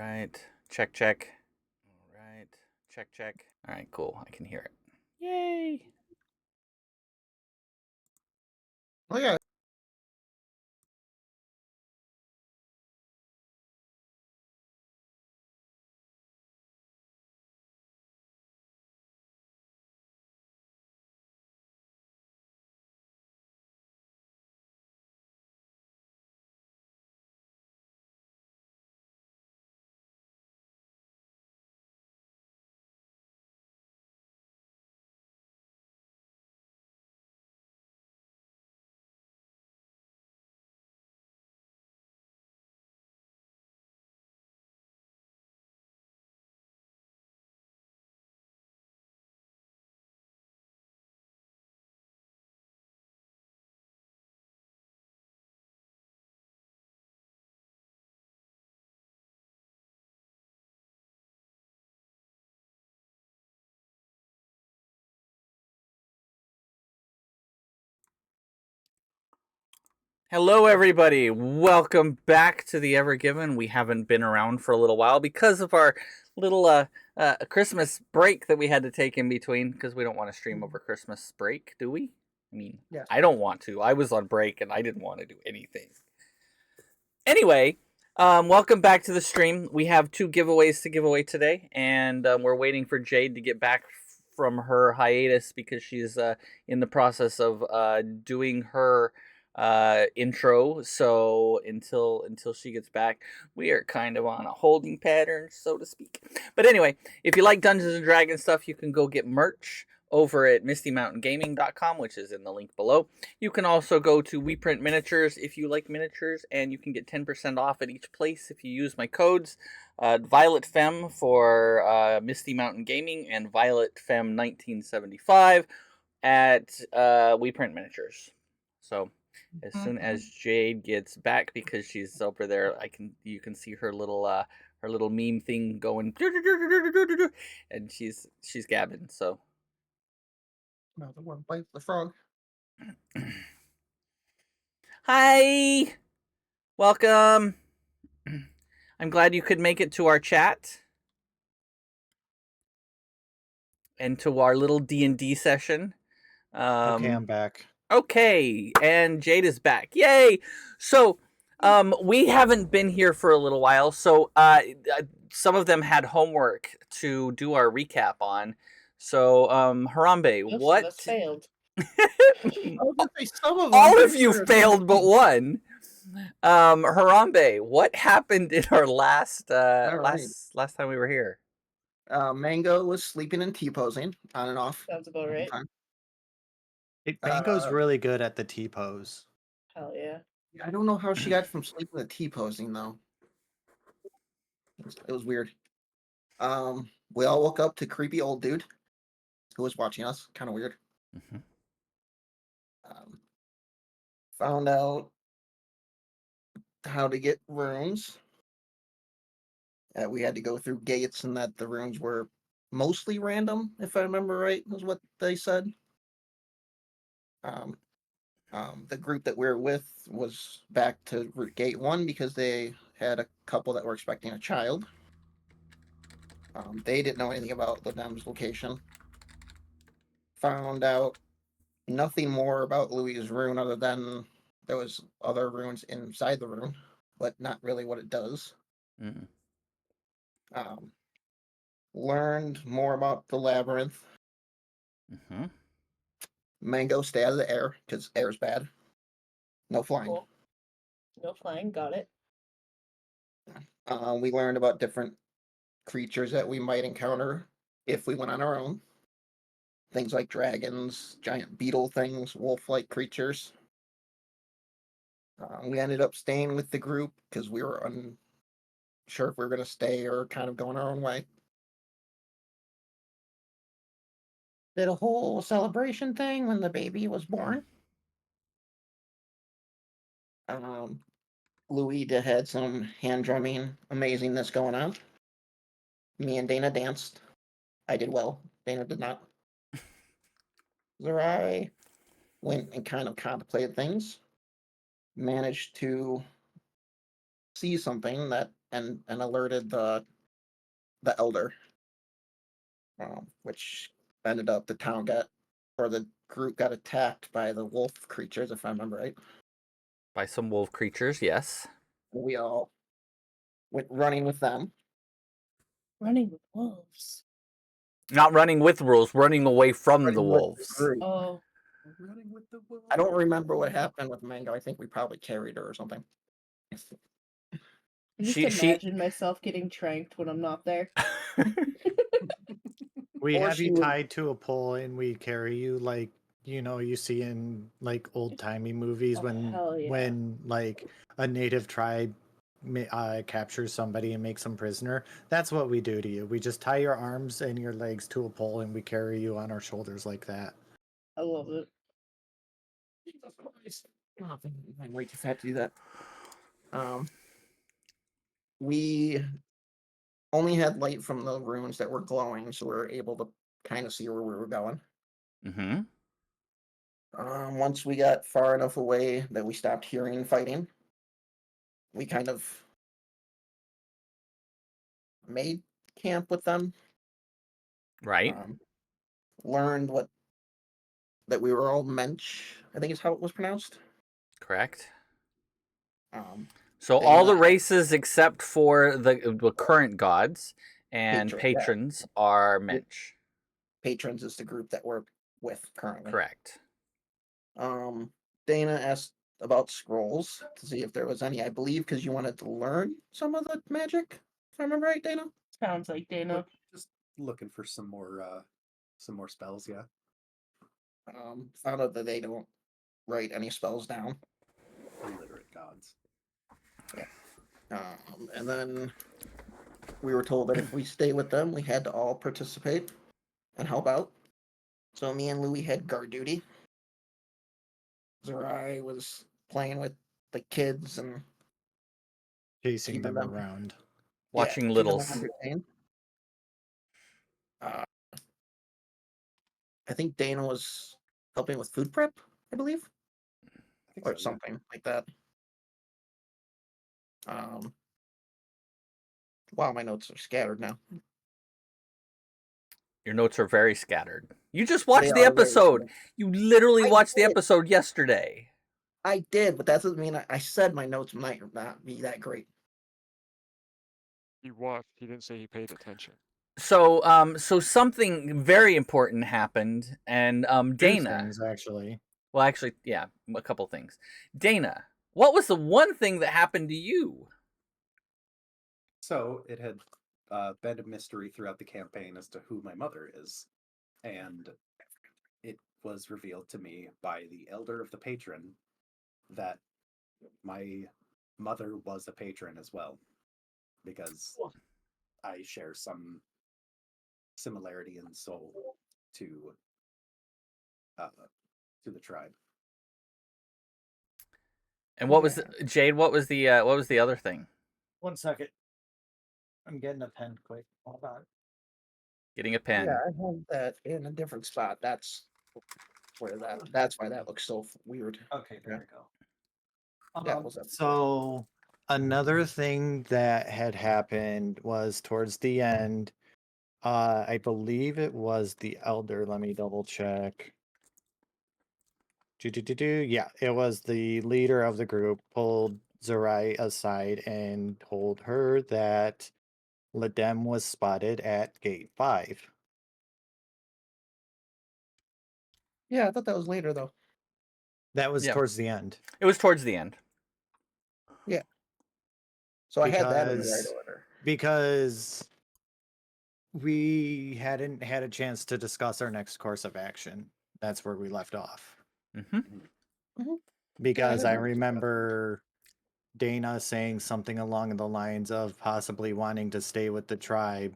right. Check, check. All right. Check, check. All right, cool. I can hear it. Yay. Oh yeah. Hello, everybody. Welcome back to the Evergiven. We haven't been around for a little while because of our little Christmas break that we had to take in between because we don't want to stream over Christmas break, do we? I mean, Yes. I don't want to. I was on break and I didn't want to do anything. Anyway, welcome back to the stream. We have 2 giveaways to give away today, and we're waiting for Jade to get back from her hiatus because she's in the process of doing her intro. So until she gets back, we are kind of on a holding pattern, so to speak. But anyway, if you like Dungeons and Dragons stuff, you can go get merch over at mistymountaingaming.com, which is in the link below. You can also go to We Print Miniatures if you like miniatures, and you can get 10% off at each place if you use my codes. Violet Femme for Misty Mountain Gaming and Violet Femme 1975 at We Print Miniatures. So as soon as Jade gets back, because she's over there, you can see her little meme thing going, and she's gabbing. So No, the one bites the frog. hi, welcome. I'm glad you could make it to our chat and to our little D&D session. Okay, I'm back. Okay, and Jade is back. Yay! So, we haven't been here for a little while, so some of them had homework to do our recap on. So, Harambe, Most what? of us failed. I was gonna say some of them. All of you failed but one. Harambe, what happened in our last last time we were here? Mango was sleeping and T-posing on and off. Sounds about right. Mango's really good at the T-pose. Hell yeah. I don't know how she got from sleeping to T-posing though. It was weird. We all woke up to creepy old dude who was watching us. Kind of weird. Mm-hmm. Found out how to get rooms. We had to go through gates, and that the rooms were mostly random, if I remember right, was what they said. The group that we were with was back to gate 1 because they had a couple that were expecting a child. They didn't know anything about the Dem's location. Found out nothing more about Louis' rune other than there was other runes inside the rune, but not really what it does. Mm. Learned more about the labyrinth. Mm-hmm. Mango, stay out of the air because air's bad. No flying. Cool. No flying, got it. We learned about different creatures that we might encounter if we went on our own. Things like dragons, giant beetle things, wolf-like creatures. We ended up staying with the group because we were unsure if we were going to stay or kind of going our own way. Did a whole celebration thing when the baby was born. Louis had some hand drumming amazingness going on. Me and Dana danced. I did well. Dana did not. Zerai went and kind of contemplated things. Managed to see something that and alerted the elder, which ended up the town got, or the group got attacked by the wolf creatures, if I remember right. By some wolf creatures, yes. We all went running with them. Running with wolves. Not running with wolves, running away from the Running with wolves. group. Oh. Running with the wolves. I don't remember what happened with Mango. I think we probably carried her or something. I just She- imagine myself getting tranked when I'm not there. We Or have she you was- tied to a pole and we carry you like you see in like old timey movies Oh, when hell yeah. when like a native tribe captures somebody and makes them prisoner. That's what we do to you. We just tie your arms and your legs to a pole and we carry you on our shoulders like that. I love it. Oh, I'm way too fat to do that. We only had light from the runes that were glowing, so we were able to kind of see where we were going. Mm-hmm. Once we got far enough away that we stopped hearing fighting, we kind of made camp with them. Right. Learned that we were all mensch, I think is how it was pronounced. Correct. They All the not- races except for the current gods and Patron, yeah. patrons are mensch. Patrons is the group that we're with currently. Correct. Dana asked about scrolls to see if there was any, I believe, because you wanted to learn some of the magic. If I remember right, Dana. Sounds like Dana. Just looking for some more spells. Yeah. Found out that they don't write any spells down. Illiterate gods. And then we were told that if we stay with them, we had to all participate and help out. So me and Louie had guard duty. Zerai was playing with the kids and Chasing keeping them around. Watching keeping them littles. entertained. I think Dana was helping with food prep, I believe, I think or so, yeah. something like that. Wow, my notes are scattered now. Your notes are very scattered. You just watched They the are very episode. scattered. You literally I watched the did. episode yesterday. I did, but that doesn't mean I said my notes might not be that great. He watched. He didn't say he paid attention. So, so something very important happened, and Two Dana. things, actually. Well, actually, yeah, a couple things. Dana, what was the one thing that happened to you? So it had been a mystery throughout the campaign as to who my mother is, and it was revealed to me by the elder of the patron that my mother was a patron as well, because I share some similarity in soul to the tribe. And what was Jade? What was the other thing? 1 second. I'm getting a pen quick. Hold on. Getting a pen. Yeah, I have that in a different spot. That's where that's why that looks so weird. Okay, there we go. Yeah, what's up? So another thing that had happened was towards the end, I believe it was the elder. Let me double check. Yeah, it was the leader of the group pulled Zerai aside and told her that Ladem was spotted at gate 5. Yeah, I thought that was later though. That was Yeah. towards the end. It was towards the end. So I had that in the right Because- order. Because we hadn't had a chance to discuss our next course of action. That's where we left off. Mm-hmm. Because Yeah, I I remember. remember Dana saying something along the lines of possibly wanting to stay with the tribe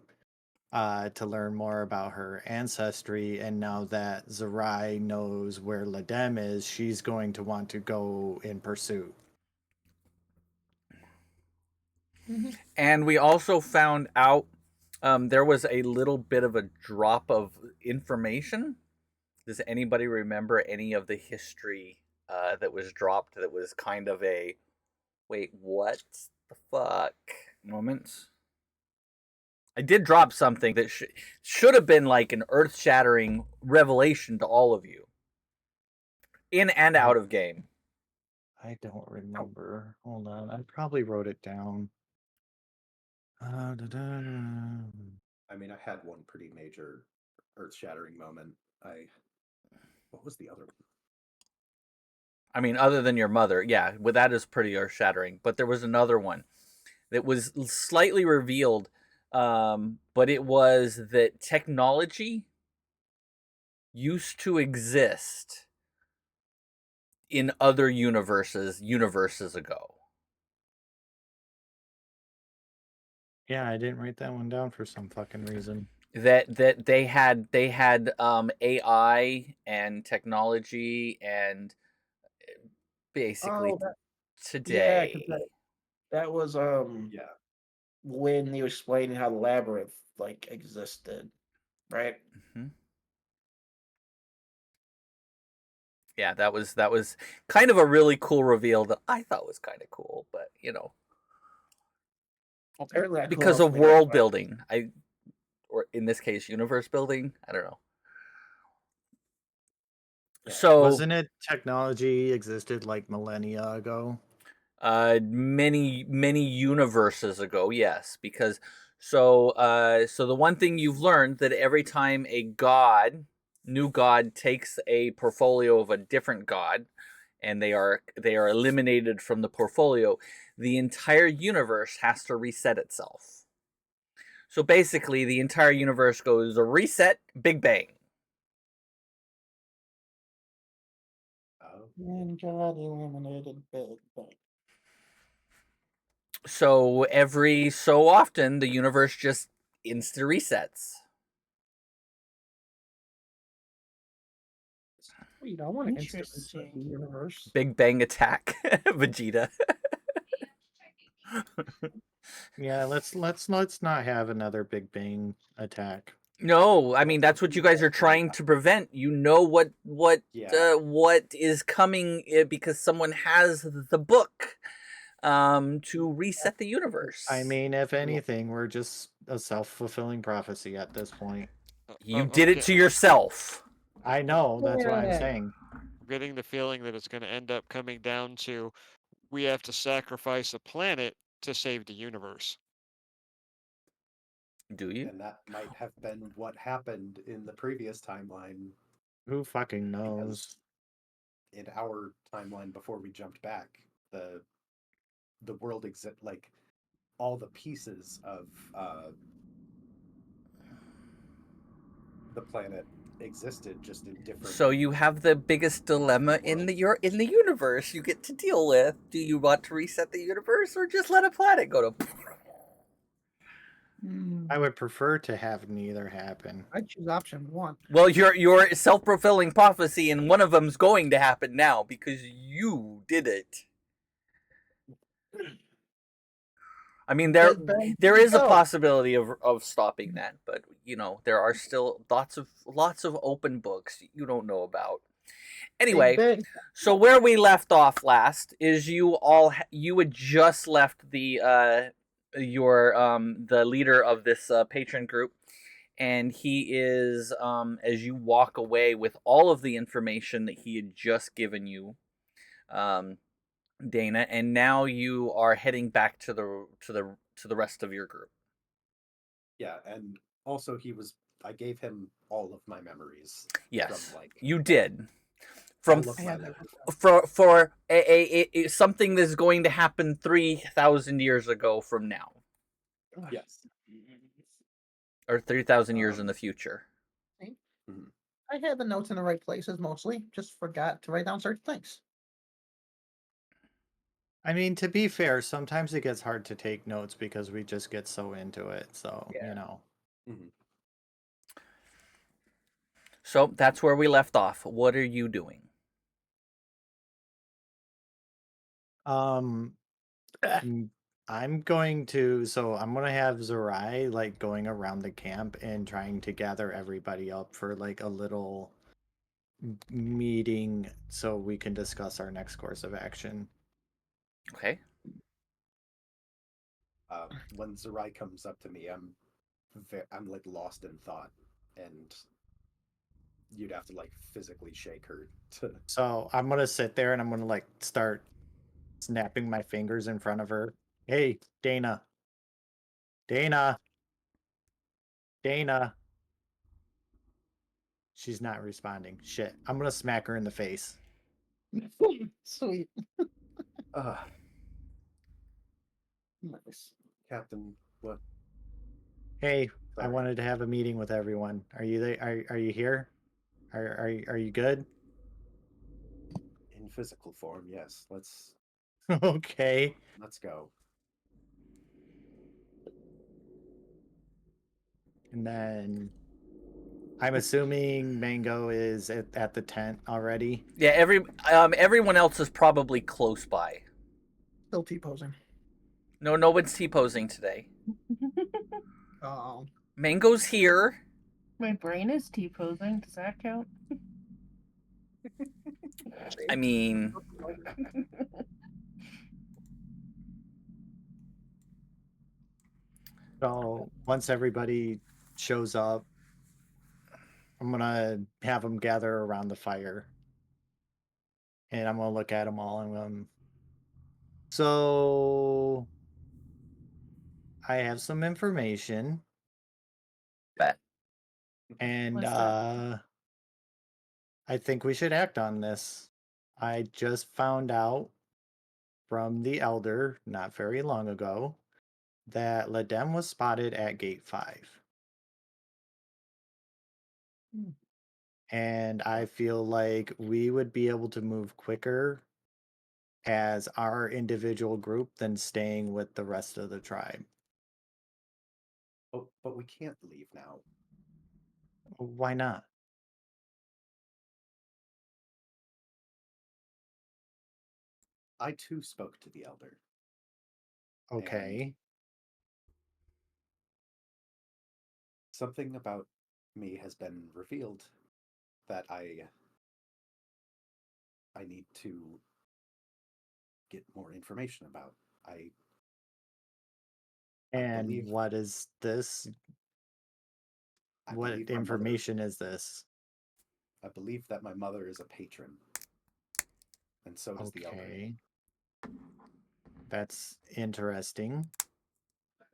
to learn more about her ancestry. And now that Zerai knows where Ladem is, she's going to want to go in pursuit. And we also found out there was a little bit of a drop of information. Does anybody remember any of the history that was dropped that was kind of a, wait, what the fuck moments. I did drop something that should have been like an earth-shattering revelation to all of you, in and out of game. I don't remember. Hold on. I probably wrote it down. I mean, I had one pretty major earth-shattering moment. What was the other one? I mean, other than your mother, yeah, well, that is pretty earth-shattering. But there was another one that was slightly revealed, but it was that technology used to exist in other universes ago. Yeah, I didn't write that one down for some fucking reason. That they had AI and technology and basically Oh, yeah, 'cause today. that was Yeah. when you were explaining how the labyrinth like existed, right? Mhm. Yeah, that was kind of a really cool reveal that I thought was kind of cool, but Apparently, that because cool of world building, or in this case, universe building. I don't know. Yeah. So Wasn't it technology existed like millennia ago? many universes ago, yes, because so the one thing you've learned that every time a new god takes a portfolio of a different god, and they are eliminated from the portfolio, the entire universe has to reset itself. So basically, the entire universe goes a reset, Big Bang. Oh. And God eliminated Big Bang. So every so often, the universe just insta resets. Wait, I want to instant reset the Interesting. universe. Big Bang attack, Vegeta. Yeah, let's not have another Big Bang attack. No, I mean that's what you guys are trying to prevent. You know what is coming because someone has the book to reset the universe. I mean, if anything, we're just a self-fulfilling prophecy at this point. You did it to yourself. I know, that's what I'm Yeah. saying. I'm getting the feeling that it's going to end up coming down to we have to sacrifice a planet to save the universe. Do you? And that might have been what happened in the previous timeline, Who fucking knows? because in our timeline before we jumped back, the world like all the pieces of the planet existed just in different. So you have the biggest dilemma in the universe you get to deal with. Do you want to reset the universe or just let a planet go to? I would prefer to have neither happen. I choose option one. Well, your self-fulfilling prophecy, and one of them's going to happen now because you did it. I mean, there is a possibility of stopping that, but there are still lots of open books you don't know about. Anyway, so where we left off last is you had just left the the leader of this patron group, and he is as you walk away with all of the information that he had just given you, Dana, and now you are heading back to the rest of your group. Yeah, and also I gave him all of my memories. Yes, from, like, you did. all From of my memories. for something that's going to happen 3,000 years ago from now, Yes. or 3,000 years in the future. Mhm. I had the notes in the right places mostly. Just forgot to write down certain things. I mean, to be fair, sometimes it gets hard to take notes because we just get so into it. So, Yeah. Mhm. So that's where we left off. What are you doing? I'm going to have Zerai like going around the camp and trying to gather everybody up for like a little meeting so we can discuss our next course of action. Okay. When Zerai comes up to me, I'm like lost in thought, and you'd have to like physically shake her to. So I'm gonna sit there and I'm gonna like start snapping my fingers in front of her. Hey, Dana. Dana. Dana. She's not responding. Shit. I'm gonna smack her in the face. Sweet. Uh, Nice. Captain, what? Hey, I Sorry. wanted to have a meeting with everyone. Are you there? Are you here? Are you good? In physical form, yes. Okay. Let's go. And then I'm assuming Mango is at the tent already. Yeah, everyone else is probably close by. Still T-posing. No, no one's T-posing today. Oh. Mango's here. My brain is T-posing. Does that count? I mean, So once everybody shows up, I'm gonna have them gather around the fire, and I'm gonna look at them all and so I have some information, bet. and What's that? I think we should act on this. I just found out from the elder not very long ago that Ladem was spotted at Gate 5. Hmm. And I feel like we would be able to move quicker as our individual group than staying with the rest of the tribe. Oh, but we can't leave now. Why not? I too spoke to the elder. Okay. Something about me has been revealed that I need to get more information about. I And believe what is this? I What believe my mother. information is this? I believe that my mother is a patron, and so does the elder. Okay. That's interesting.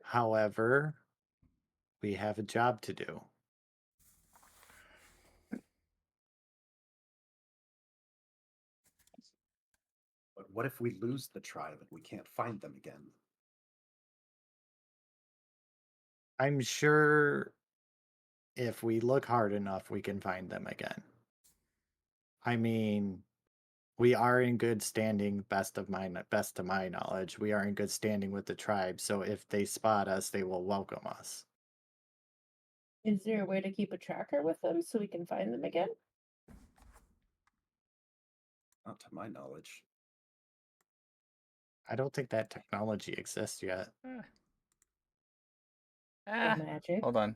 However, we have a job to do. But what if we lose the tribe and we can't find them again? I'm sure if we look hard enough, we can find them again. I mean, we are in good standing, best to my knowledge. We are in good standing with the tribe, so if they spot us, they will welcome us. Is there a way to keep a tracker with them so we can find them again? Not to my knowledge. I don't think that technology exists yet. Ah, Magic. hold on.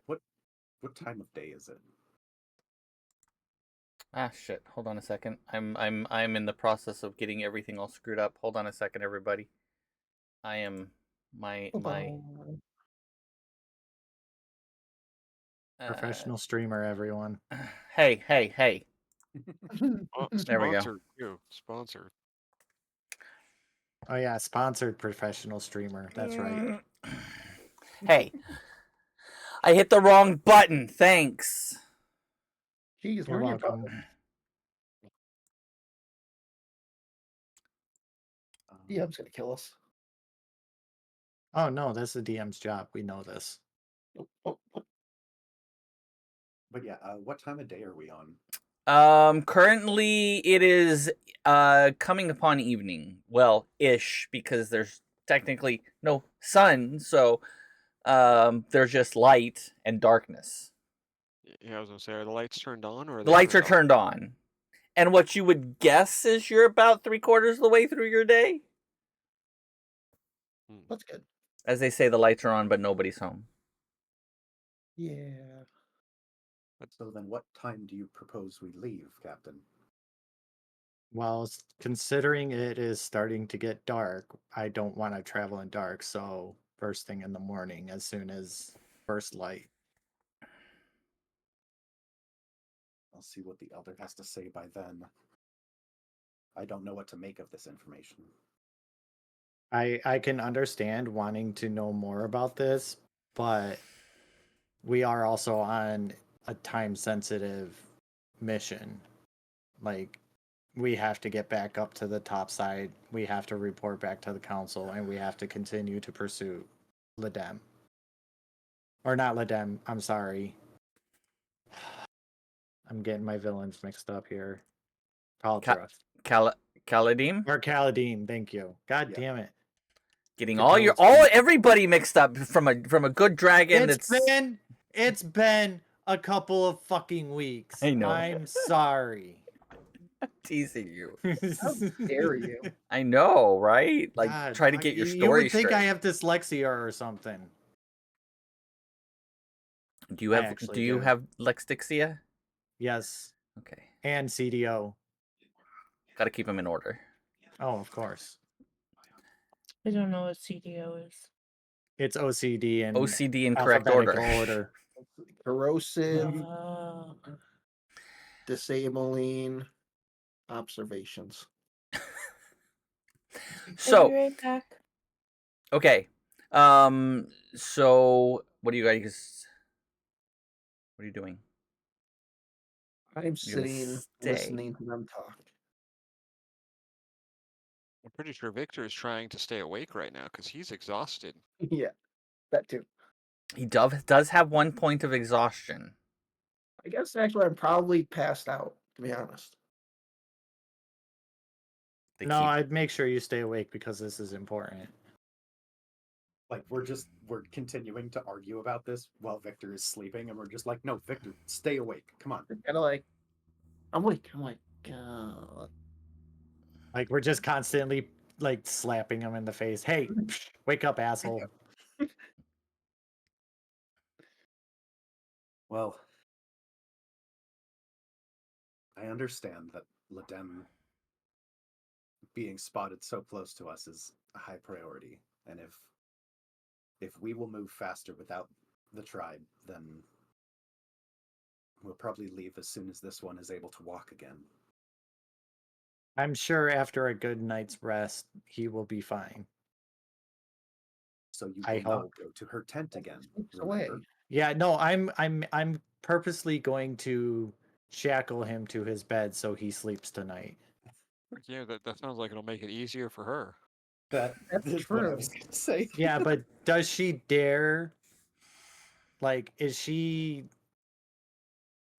What time of day is it? Ah, shit. Hold on a second. I'm in the process of getting everything all screwed up. Hold on a second, everybody. I am my Professional streamer, everyone. Hey. Oh, There we go. sponsored too. Sponsored. Oh yeah, sponsored professional streamer. That's right. Hey, I hit the wrong button. Thanks. Jeez, You're learn your welcome. problem. DM's gonna kill us. Oh no, that's the DM's job. We know this. Oh. But yeah, what time of day are we on? Currently it is coming upon evening. Well, ish, because there's technically no sun, so there's just light and darkness. Yeah, I was gonna say, are the lights turned on or are The they lights are off? turned on. And what you would guess is you're about 3/4 of the way through your day. That's good. As they say, the lights are on, but nobody's home. Yeah. So then what time do you propose we leave, Captain? Well, considering it is starting to get dark, I don't want to travel in dark, so first thing in the morning, as soon as first light. I'll see what the elder has to say by then. I don't know what to make of this information. I can understand wanting to know more about this, but we are also on a time sensitive mission. Like, we have to get back up to the top side, we have to report back to the council, and we have to continue to pursue Ledem. Or not Ledem, I'm sorry. I'm getting my villains mixed up here. Paltroth. Kaladim? Or Kaladin, thank you. God Yeah. damn it. Getting Controls everybody mixed up from a good dragon It's been a couple of fucking weeks. I know. I'm sorry. teasing you. How dare you? I know, right? Like, God, try to get your you story would think straight. I have dyslexia or something. Do you I have actually do you do. have Lexdixia? Yes. Okay. And CDO. Got to keep them in order. Oh, of course. I don't know what CDO is. It's OCD and OCD in correct alphabetical order. Corrosive, Oh. disabling, observations. I'll So, be right back. okay. So what are you doing? I'm You're gonna sitting, stay. listening to them talk. I'm pretty sure Victor is trying to stay awake right now because he's exhausted. Yeah, that too. He does have 1 point of exhaustion. I guess actually I'm probably passed out, to be honest. No, I'd make sure you stay awake because this is important. Like, we're continuing to argue about this while Victor is sleeping, and we're just like, no, Victor, stay awake. Come on. Kind of like, I'm like, Like, we're just constantly like slapping him in the face. Hey, wake up, asshole. Well, I understand that Ledem being spotted so close to us is a high priority, and if we will move faster without the tribe, then we'll probably leave as soon as this one is able to walk again. I'm sure after a good night's rest, he will be fine. So you I will not hope. go to her tent again. away. Remember? Yeah, no, I'm purposely going to shackle him to his bed so he sleeps tonight. Yeah, that sounds like it'll make it easier for her. That That's is what I true. was going to say. Yeah, but does she dare? Like, is she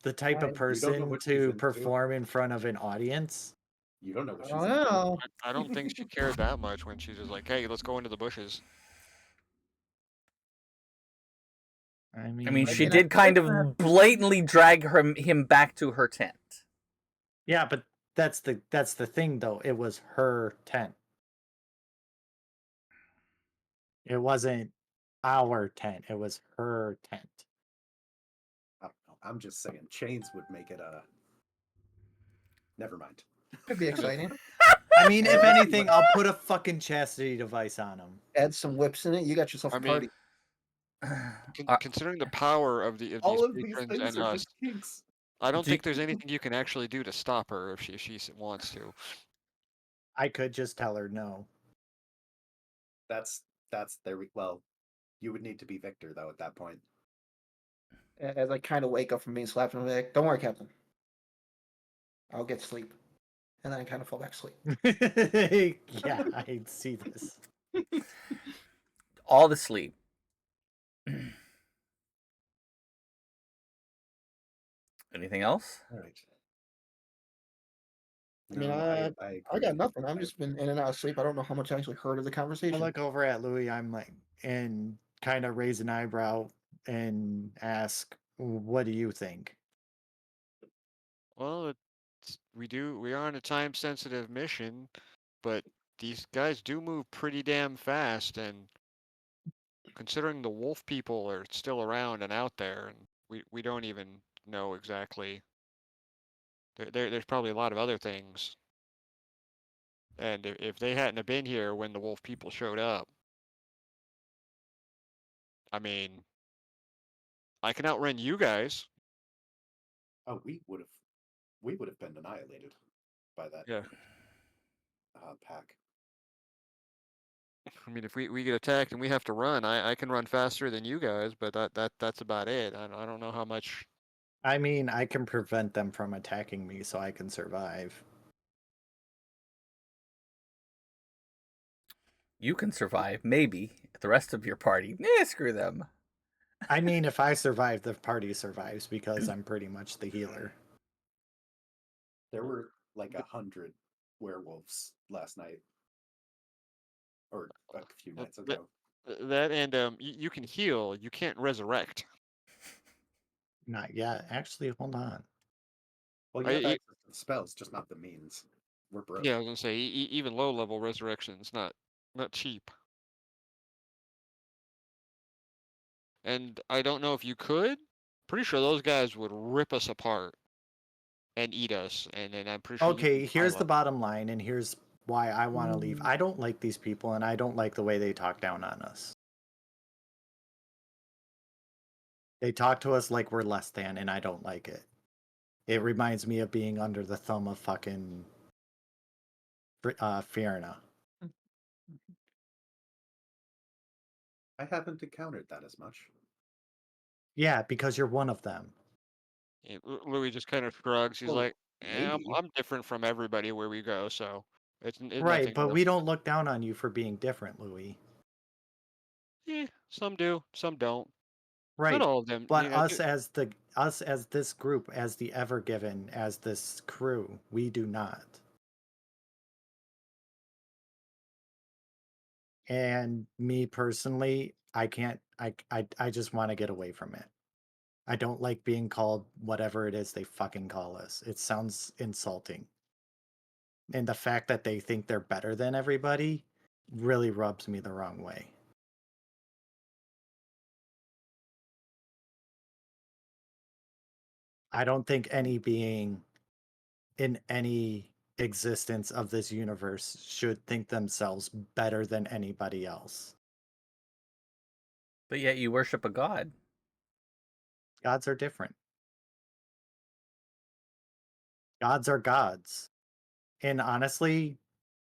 the type of You don't know person what she's to into. perform in front of an audience? You don't know what I she's don't into. know. I don't think she cared that much when she's just like, "Hey, let's go into the bushes." I I mean, she mean, did kind of blatantly drag him back to her tent. Yeah, but that's the thing though. It was her tent. It wasn't our tent. It was her tent. I don't know. I'm just saying, chains would make it Never mind. Could be exciting. I mean, if anything, I'll put a fucking chastity device on him. Add some whips in it. You got yourself a I mean, party. Considering the power of these All of these patrons things and are us, just kinks. I don't Do think there's anything you can actually do to stop her if she wants to. I could just tell her no. That's there. Well, you would need to be Victor though at that point. As I kind of wake up from being slapped in the back. Don't worry, Captain. I'll get sleep. And then I kind of fall back asleep. Yeah, I see this. All the sleep. Anything else? All right. I mean, I got nothing. I've just been in and out of sleep. I don't know how much I actually heard of the I conversation. look over at Louis. I'm like, and kind of raise an eyebrow and ask, "What do you think?" Well, we are on a time sensitive mission, but these guys do move pretty damn fast, and considering the wolf people are still around and out there, and we don't even know exactly. There's probably a lot of other things And if they hadn't have been here when the wolf people showed up, I mean, I can outrun you guys. Oh, we would have been annihilated by that Yeah. pack. I mean, if we get attacked and we have to run, I can run faster than you guys, but that's about it. I don't know how much. I mean, I can prevent them from attacking me so I can survive. You can survive, maybe. The rest of your party, screw them. I mean, if I survive, the party survives because I'm pretty much the healer. There were like 100 werewolves last night, or a few That, nights that, ago. that and you can heal, you can't resurrect. Not yet. Actually, hold on. Well, you have access to the spells, just not the means. We're broke. Yeah, I was gonna say even low level resurrection's not cheap. And I don't know if you could. Pretty sure those guys would rip us apart and eat us, and then I'm pretty sure you can Okay, here's climb the up. bottom line, and here's why I want to leave. I don't like these people, and I don't like the way they talk down on us. They talk to us like we're less than, and I don't like it. It reminds me of being under the thumb of fucking Fiona. I haven't encountered that as much. Yeah, because you're one of them. Yeah, Louis just kind of shrugs. He's Well, like, maybe. I'm different from everybody where we go, so it's Right, nothing but real." we don't look down on you for being different, Louis. Yeah, some do, some don't. Not Right. all of them. But us as this group, as the Evergiven, as this crew, we do not. And me personally, I can't I just want to get away from it. I don't like being called whatever it is they fucking call us. It sounds insulting. And the fact that they think they're better than everybody really rubs me the wrong way. I don't think any being in any existence of this universe should think themselves better than anybody else. But yet you worship a god. Gods are different. Gods are gods. And honestly,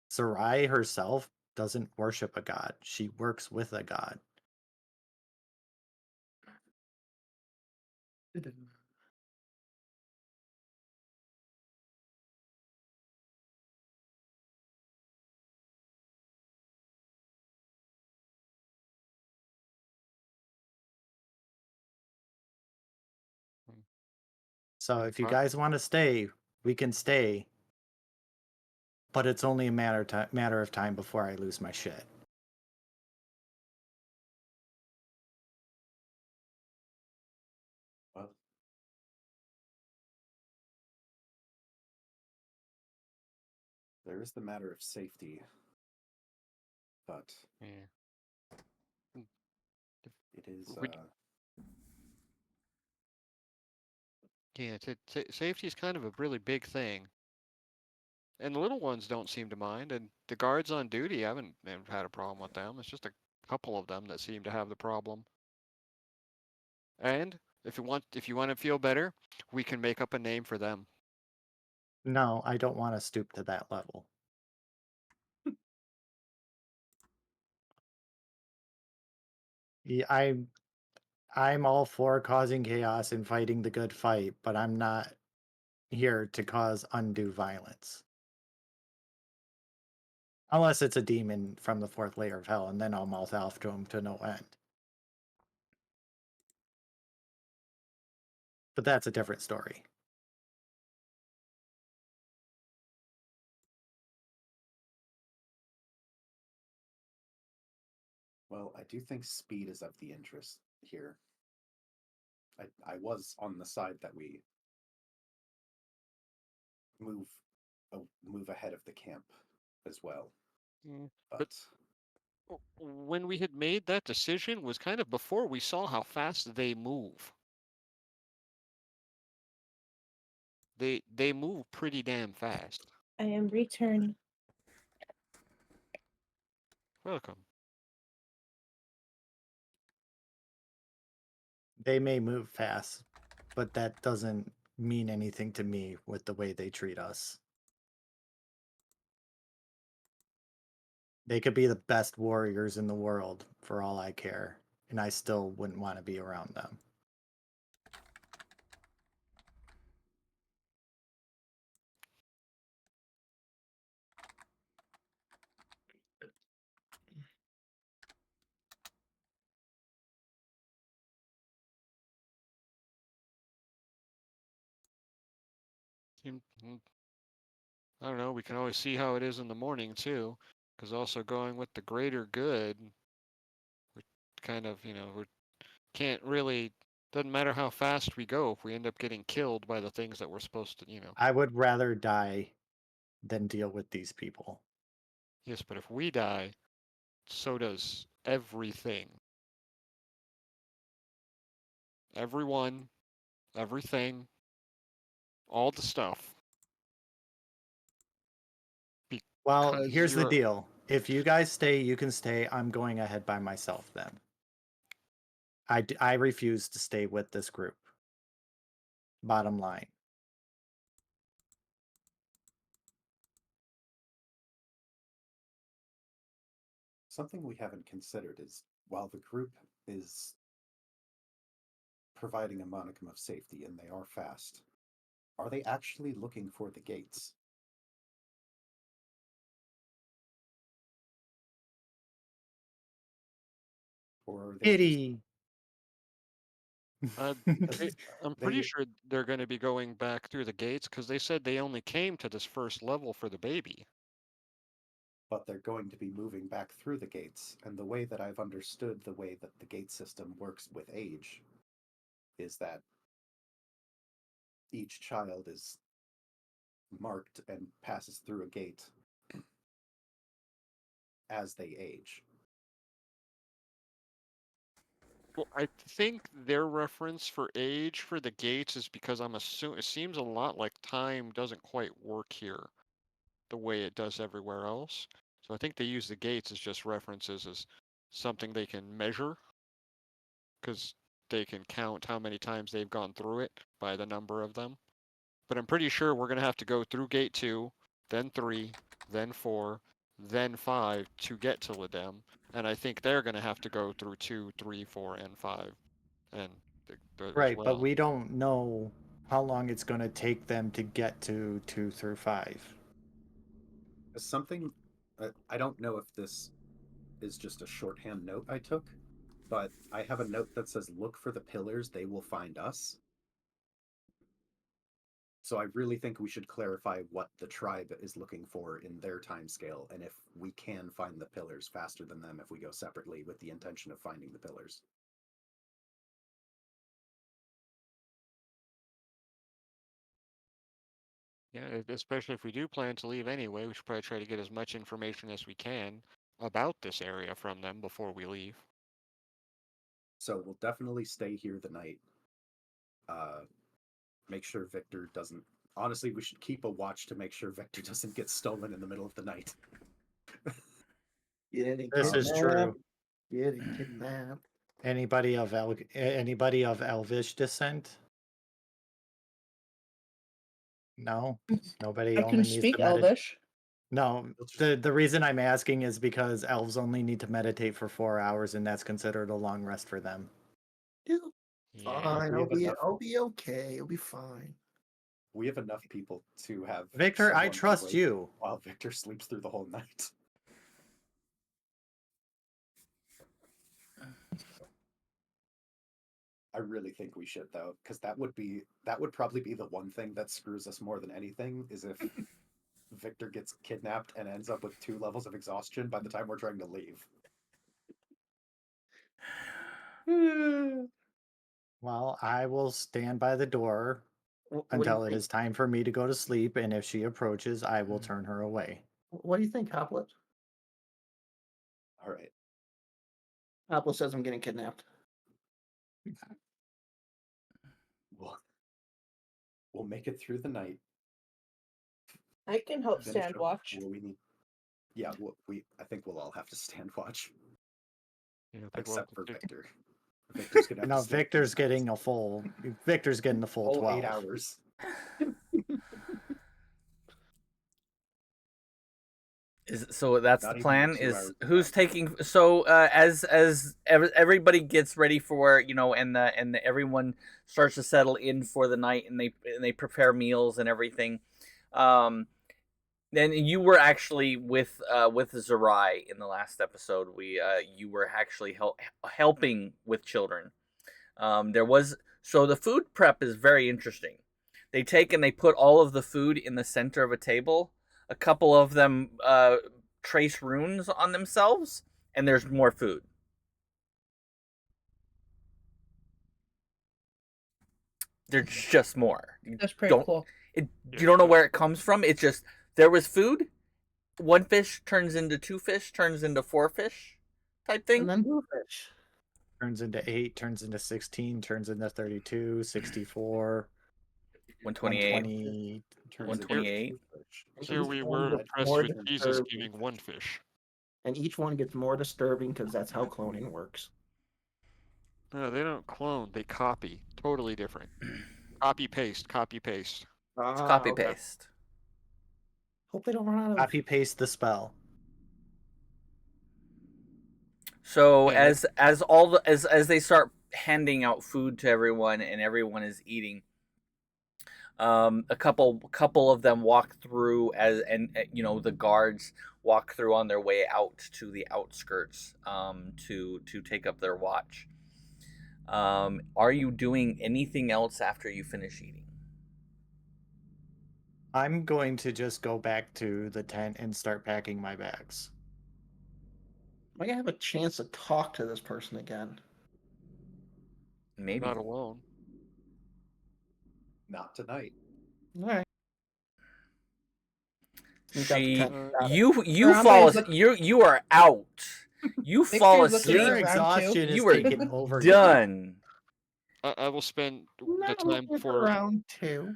Sarai herself doesn't worship a god. She works with a god. So if you guys want to stay, we can stay. But it's only a matter of time before I lose my shit. Well, there is the matter of safety, but Yeah. it is. Yeah, safety is kind of a really big thing. And the little ones don't seem to mind, and the guards on duty haven't had a problem with them. It's just a couple of them that seem to have the problem. And if you want to feel better, we can make up a name for them. No, I don't want to stoop to that level. Yeah, I'm all for causing chaos and fighting the good fight, but I'm not here to cause undue violence. Unless it's a demon from the fourth layer of hell, and then I'll mouth off to him to no end. But that's a different story. Well, I do think speed is of the interest here. I was on the side that we move ahead of the camp as well. But when we had made that decision was kind of before we saw how fast they move. They move pretty damn fast. I am returned. Welcome. They may move fast, but that doesn't mean anything to me with the way they treat us. They could be the best warriors in the world for all I care, and I still wouldn't want to be around them. I don't know. We can always see how it is in the morning too, because also going with the greater good, we kind of, we can't really. Doesn't matter how fast we go if we end up getting killed by the things that we're supposed to. I would rather die than deal with these people. Yes, but if we die, so does everything. Everyone, everything, all the stuff. Well, Because here's the you're deal. If you guys stay, you can stay. I'm going ahead by myself then. I refuse to stay with this group. Bottom line. Something we haven't considered is while the group is providing a monicum of safety and they are fast, are they actually looking for the gates? Or are they just Pity. because I'm pretty they sure they're going to be going back through the gates because they said they only came to this first level for the baby. but they're going to be moving back through the gates, and the way that I've understood the way that the gate system works with age is that each child is marked and passes through a gate as they age. Well, I think their reference for age for the gates is because I'm assuming it seems a lot like time doesn't quite work here the way it does everywhere else. So I think they use the gates as just references as something they can measure because they can count how many times they've gone through it by the number of them. But I'm pretty sure we're going to have to go through gate 2, then 3, then 4, then 5 to get to Ladem. And I think they're going to have to go through 2, 3, 4, and 5 and as Right, but well. we don't know how long it's going to take them to get to 2 through 5. Something I don't know if this is just a shorthand note I took, but I have a note that says, "Look for the pillars; they will find us." So I really think we should clarify what the tribe is looking for in their time scale, and if we can find the pillars faster than them if we go separately with the intention of finding the pillars. Yeah, especially if we do plan to leave anyway, we should probably try to get as much information as we can about this area from them before we leave. So we'll definitely stay here the night. Make sure Victor doesn't. Honestly, we should keep a watch to make sure Victor doesn't get stolen in the middle of the night. This is true. Getting kidnapped. Anybody of Elvish descent? No, nobody I can only needs to speak meditate. Elvish. No, the reason I'm asking is because elves only need to meditate for 4 hours, and that's considered a long rest for them. It'll Yeah. fine. We have enough. I'll be okay. It'll be fine. We have enough people to have Victor, I someone trust awake you. while Victor sleeps through the whole night. I really think we should though, because that would probably be the one thing that screws us more than anything is if Victor gets kidnapped and ends up with 2 levels of exhaustion by the time we're trying to leave. Well, I will stand by the door What do until you it think? is time for me to go to sleep, and if she approaches, I will turn her away. What do you think, Hoplet? All right. Hoplet says I'm getting kidnapped. We'll, we'll make it through the night. I can help Finish stand up watch. where we need. Yeah, I think we'll all have to stand watch, Yeah, I think we'll have except to for stick- Victor. Victor's gonna have No, to sleep Victor's 10 hours. getting the full Full 8 12. hours. So that's Not the even the plan. 2 Is hours. who's taking? So as everybody gets ready for and everyone starts to settle in for the night, and they prepare meals and everything. Then you were actually with Zerai in the last episode. You were actually helping with children. There was so the food prep is very interesting. They take and they put all of the food in the center of a table. A couple of them trace runes on themselves, and there's more food. There's just more. That's pretty cool. You don't know where it comes from. It's just there was food. One fish turns into 2 fish, turns into 4 fish, type thing. And then bluefish. Turns into 8, turns into 16, turns into 32, 64, 128. 120. Turns into 128. fish. And Here each we one were gets impressed more with Jesus disturbing. giving 1 fish. And each one gets more disturbing because that's how cloning works. No, they don't clone. They copy. Totally different. Copy paste. Copy paste. It's copy Okay. paste. Hope they don't run out of. Copy paste the spell. So Yeah, as they start handing out food to everyone and everyone is eating, a couple of them walk through and the guards walk through on their way out to the outskirts to take up their watch. Are you doing anything else after you finish eating? I'm going to just go back to the tent and start packing my bags. Am I gonna have a chance to talk to this person again? Maybe. not alone. Not tonight. All right. Sneak out the She tent. Got it. you Harambe fall is as- you are out. You fall Victor's looking asleep. Your around too. exhaustion is You are taking over. done. I will spend the Not time looking for round 2.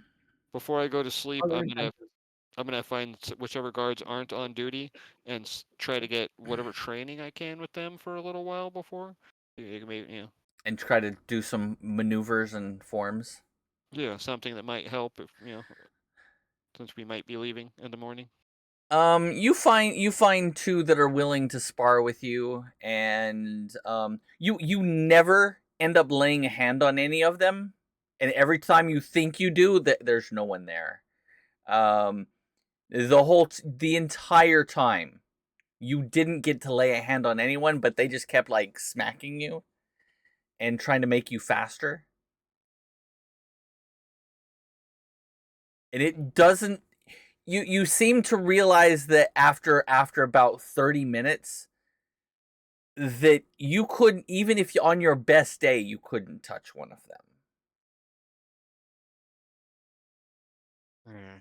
before I go to sleep. Other I'm gonna intentions. I'm gonna find whichever guards aren't on duty and try to get whatever training I can with them for a little while before. Maybe, And try to do some maneuvers and forms. yeah, something that might help if since we might be leaving in the morning. You find 2 that are willing to spar with you, and you never end up laying a hand on any of them, and every time you think you do, there's no one there. The entire time, you didn't get to lay a hand on anyone, but they just kept like smacking you and trying to make you faster. And it doesn't. You seem to realize that after about 30 minutes that you couldn't, even if on your best day, you couldn't touch one of them. Yeah.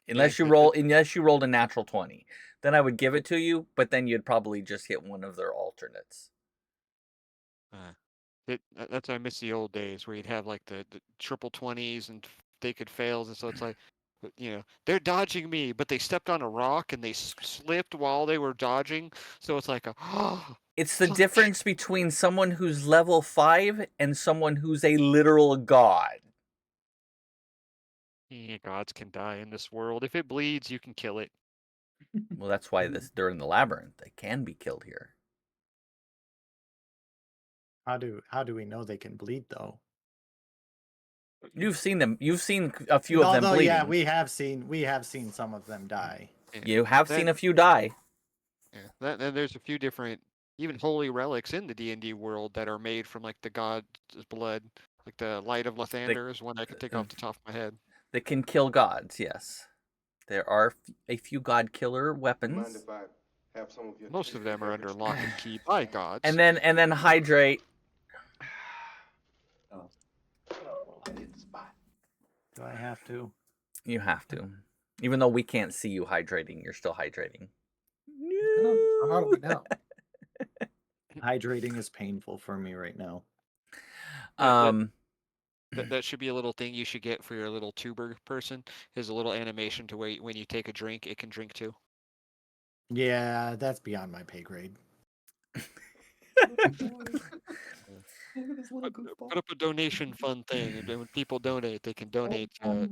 Unless you rolled a natural 20. Then I would give it to you, but then you'd probably just hit one of their alternates. That's why I miss the old days where you'd have like the triple 20s and they could fails, and so it's like, they're dodging me, but they stepped on a rock and they slipped while they were dodging, so it's like It's the Fuck. difference between someone who's level 5 and someone who's a literal god. gods can die in this world. If it bleeds, you can kill it. Well, that's why they're in the labyrinth. They can be killed here. How do we know they can bleed though? You've seen them. You've seen a few of them Although, bleeding. yeah, we have seen some of them die. You have seen a few die. Yeah, then there's a few different, even holy relics in the D&D world that are made from like the god's blood, like the Light of Lathander is one I could think off the top of my head. That can kill gods. Yes, there are a few god killer Mind weapons. if I have some of your Most of tasty them are under beverage? lock and key by gods. And then hydrate. Oh. I hit the spot. Do I have to? You have to, even though we can't see you hydrating. You're still hydrating. So how do we know? Hydrating is painful for me right now. That should be a little thing you should get for your little tuber person. Is a little animation to where when you take a drink, it can drink too. Yeah, that's beyond my pay grade. Look at this little goofball. Put up a donation fund thing, and then when people donate, they can donate To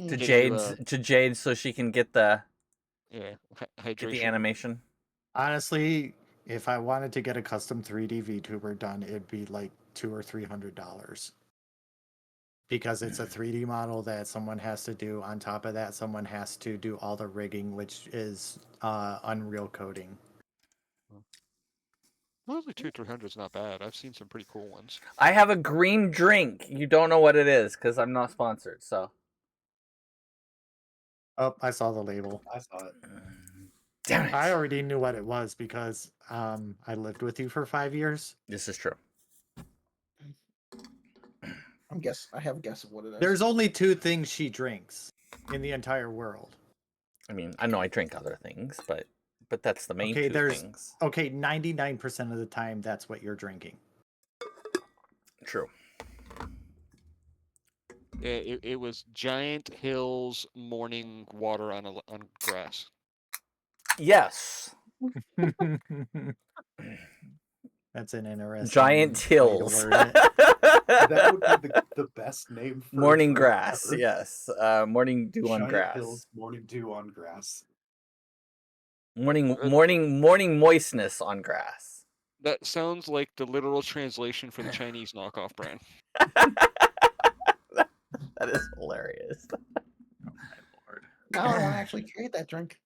Get you, Jade, so she can get the hydration. animation. Honestly, if I wanted to get a custom 3D VTuber done, it'd be like $200 or $300. Because it's a 3D model that someone has to do. On top of that, someone has to do all the rigging, which is Unreal coding. Honestly, 200-300 is not bad. I've seen some pretty cool ones. I have a green drink. You don't know what it is because I'm not sponsored. So. Oh, I saw the label. I saw it. Damn it! I already knew what it was because I lived with you for 5 years. This is true. I have a guess of what it is. There's only 2 things she drinks in the entire world. I mean, I know I drink other things, but that's the main Okay, 2 things. Okay, 99% of the time, that's what you're drinking. True. It was Giant Hills morning water on grass. Yes. That's an interesting Giant way to Hills. word it. That would be the best name for Morning a drink grass. ever. Yes. Morning dew on Giant grass. Hills morning dew on grass. Morning moistness on grass. That sounds like the literal translation for the Chinese knockoff brand. That is hilarious. Oh, my lord. Now I want to actually create that drink.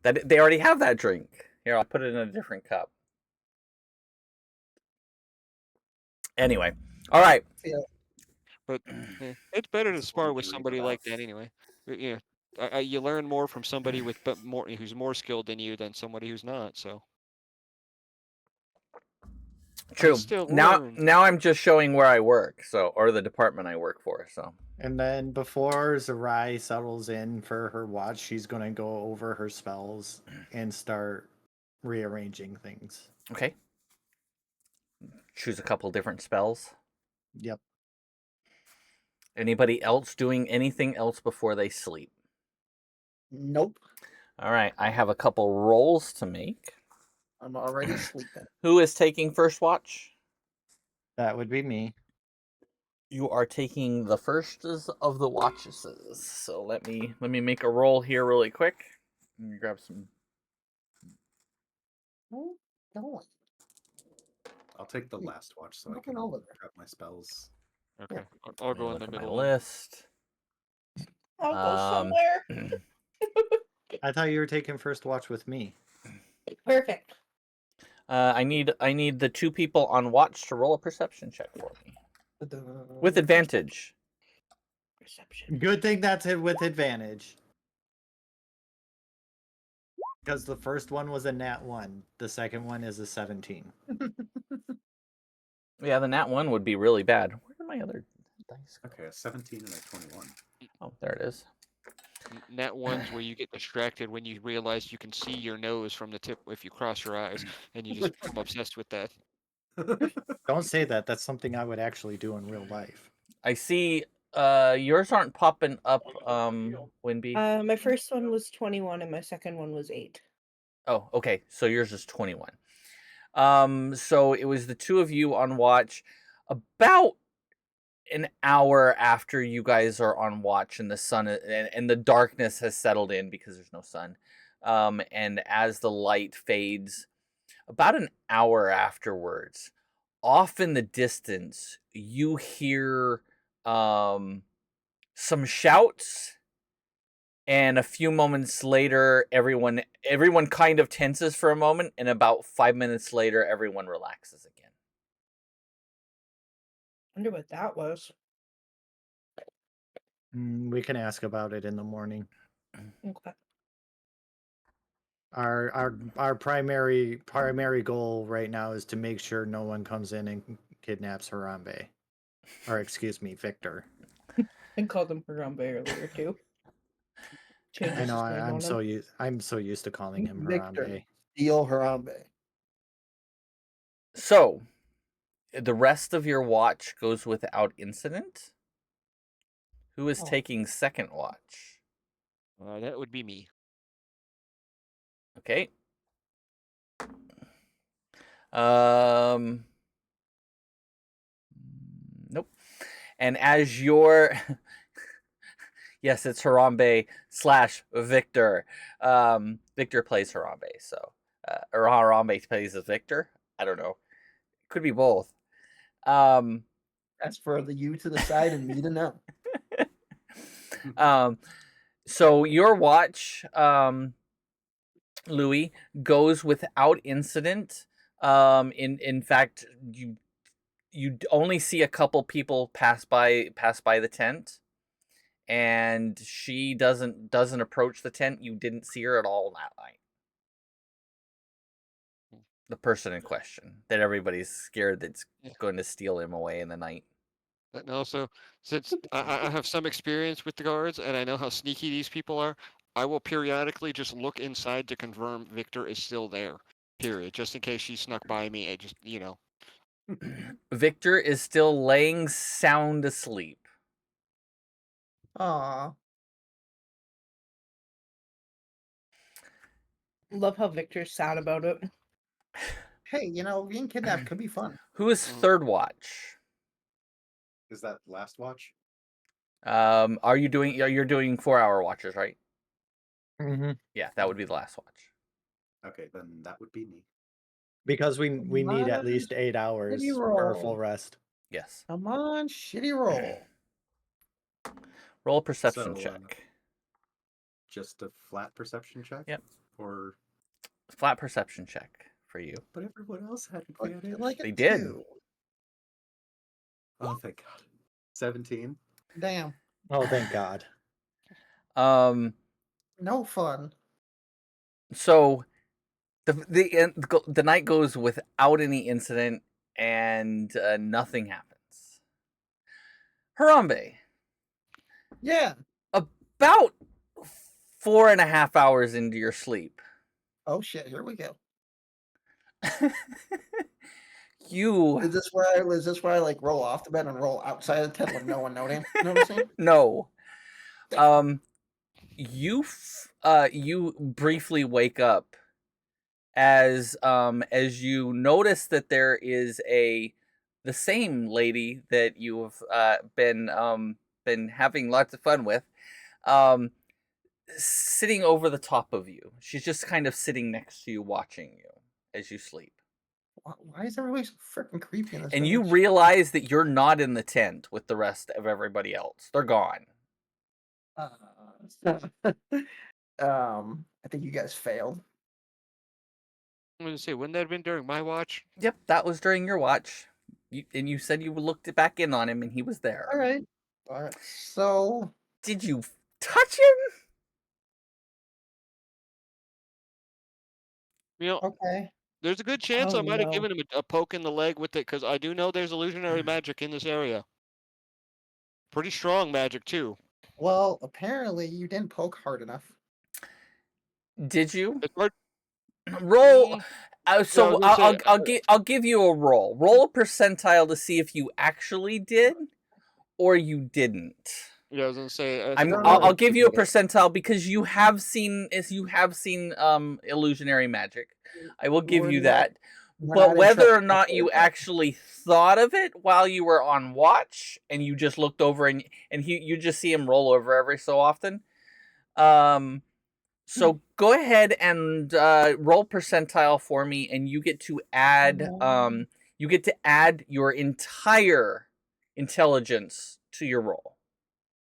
That they already have that drink. Here, I'll put it in a different cup. Anyway, all right. Yeah. But it's better to It's spar one with to read somebody like about. that anyway. Yeah, you learn more from somebody with who's more skilled than you than somebody who's not. So True. still Now learn. I'm just showing where I work, or the department I work for. So. And then before Zerai settles in for her watch, she's going to go over her spells and start rearranging things. Okay. Choose a couple different spells. Yep. Anybody else doing anything else before they sleep? Nope. All right. I have a couple rolls to make. I'm already sleeping. Who is taking first watch? That would be me. You are taking the first of the watches. So let me make a roll here really quick. Let me grab some. Oh, no. I'll take the last watch so I Looking can over there. grab my spells. Okay, I'll go in Look the at my middle. One. list. I'll go somewhere. I thought you were taking first watch with me. Perfect. I need the 2 people on watch to roll a perception check for me with advantage. Perception. Good thing that's it with advantage. Because the first one was a nat 1. The second one is a 17. Yeah, the nat 1 would be really bad. Where are my other dice? Okay, a 17 and a 21. Oh, there it is. Nat ones where you get distracted when you realize you can see your nose from the tip if you cross your eyes, and you just become obsessed with that. Don't say that. That's something I would actually do in real life. I see. Yours aren't popping up. Winby. My first one was 21 and my second one was 8. Oh, okay. So yours is 21. So it was the 2 of you on watch. About an hour after you guys are on watch, and the sun and the darkness has settled in because there's no sun. And as the light fades, about an hour afterwards, off in the distance, you hear some shouts, and a few moments later, everyone kind of tenses for a moment, and about 5 minutes later, everyone relaxes again. Wonder what that was. We can ask about it in the morning. Okay. Our primary goal right now is to make sure no one comes in and kidnaps Harambe. Or excuse me, Victor. I called him Harambe earlier too. Changes I know his name on him. I'm so used to calling him Victor. Harambe. Steal Harambe. So, the rest of your watch goes without incident. Who is Oh. taking second watch? That would be me. Okay. Um. Nope. And as your yes, it's Harambe / Victor. Victor plays Harambe, so or Harambe plays as Victor. I don't know. Could be both. Um, That's for the you to the side and me to know. um, so your watch, Louis, goes without incident. In fact, you only see a couple people pass by the tent, and she doesn't approach the tent. You didn't see her at all that night. The person in question that everybody's scared that's Yeah. going to steal him away in the night. And also, since I have some experience with the guards and I know how sneaky these people are, I will periodically just look inside to confirm Victor is still there. Period. Just in case she snuck by me. I just, Victor is still laying sound asleep. Aw. Love how Victor's sad about it. Hey, being kidnapped could be fun. Who is third watch? Is that last watch? You're doing 4-hour watches, right? Mm-hmm. Yeah, that would be the last watch. Okay, then that would be me. Because we need at least 8 hours Shitty for a roll. full rest. Yes. Come on, shitty roll. Roll a perception So, check. Just a flat perception check? Yep. Or Flat perception check for you. but everyone else had I feel advantage. like They it did. too. Oh, thank God. 17. Damn. Oh, thank God. No fun. So the night goes without any incident, and nothing happens. Harambe, Yeah. about 4.5 hours into your sleep, Oh shit, here we go. you Is this where I like roll off the bed and roll outside the tent with no one noticing? no. You briefly wake up as you notice that there is the same lady that you've been having lots of fun with, um, sitting over the top of you. She's just kind of sitting next to you, watching you as you sleep. Why is everybody so freaking creepy in this And you village? realize that you're not in the tent with the rest of everybody else. They're gone. I think you guys failed. I'm going to say, wouldn't that have been during my watch? Yep, that was during your watch. You said you looked back in on him and he was there. All right. So Did you touch him? okay. There's a good chance I Oh, might have no. given him a poke in the leg with it, because I do know there's illusionary magic in this area. Pretty strong magic, too. Well, apparently you didn't poke hard enough. Did you It's hard. roll? I was So gonna say, I'll give you a roll. Roll a percentile to see if you actually did or you didn't. yeah, I was gonna say, I don't know I'll if give you you a did it. percentile because you have seen illusionary magic. I will give We're you not- that. we're But not whether or interested. not you actually thought of it while you were on watch and you just looked over and you just see him roll over every so often. So go ahead and roll percentile for me, and you get to add your entire intelligence to your roll.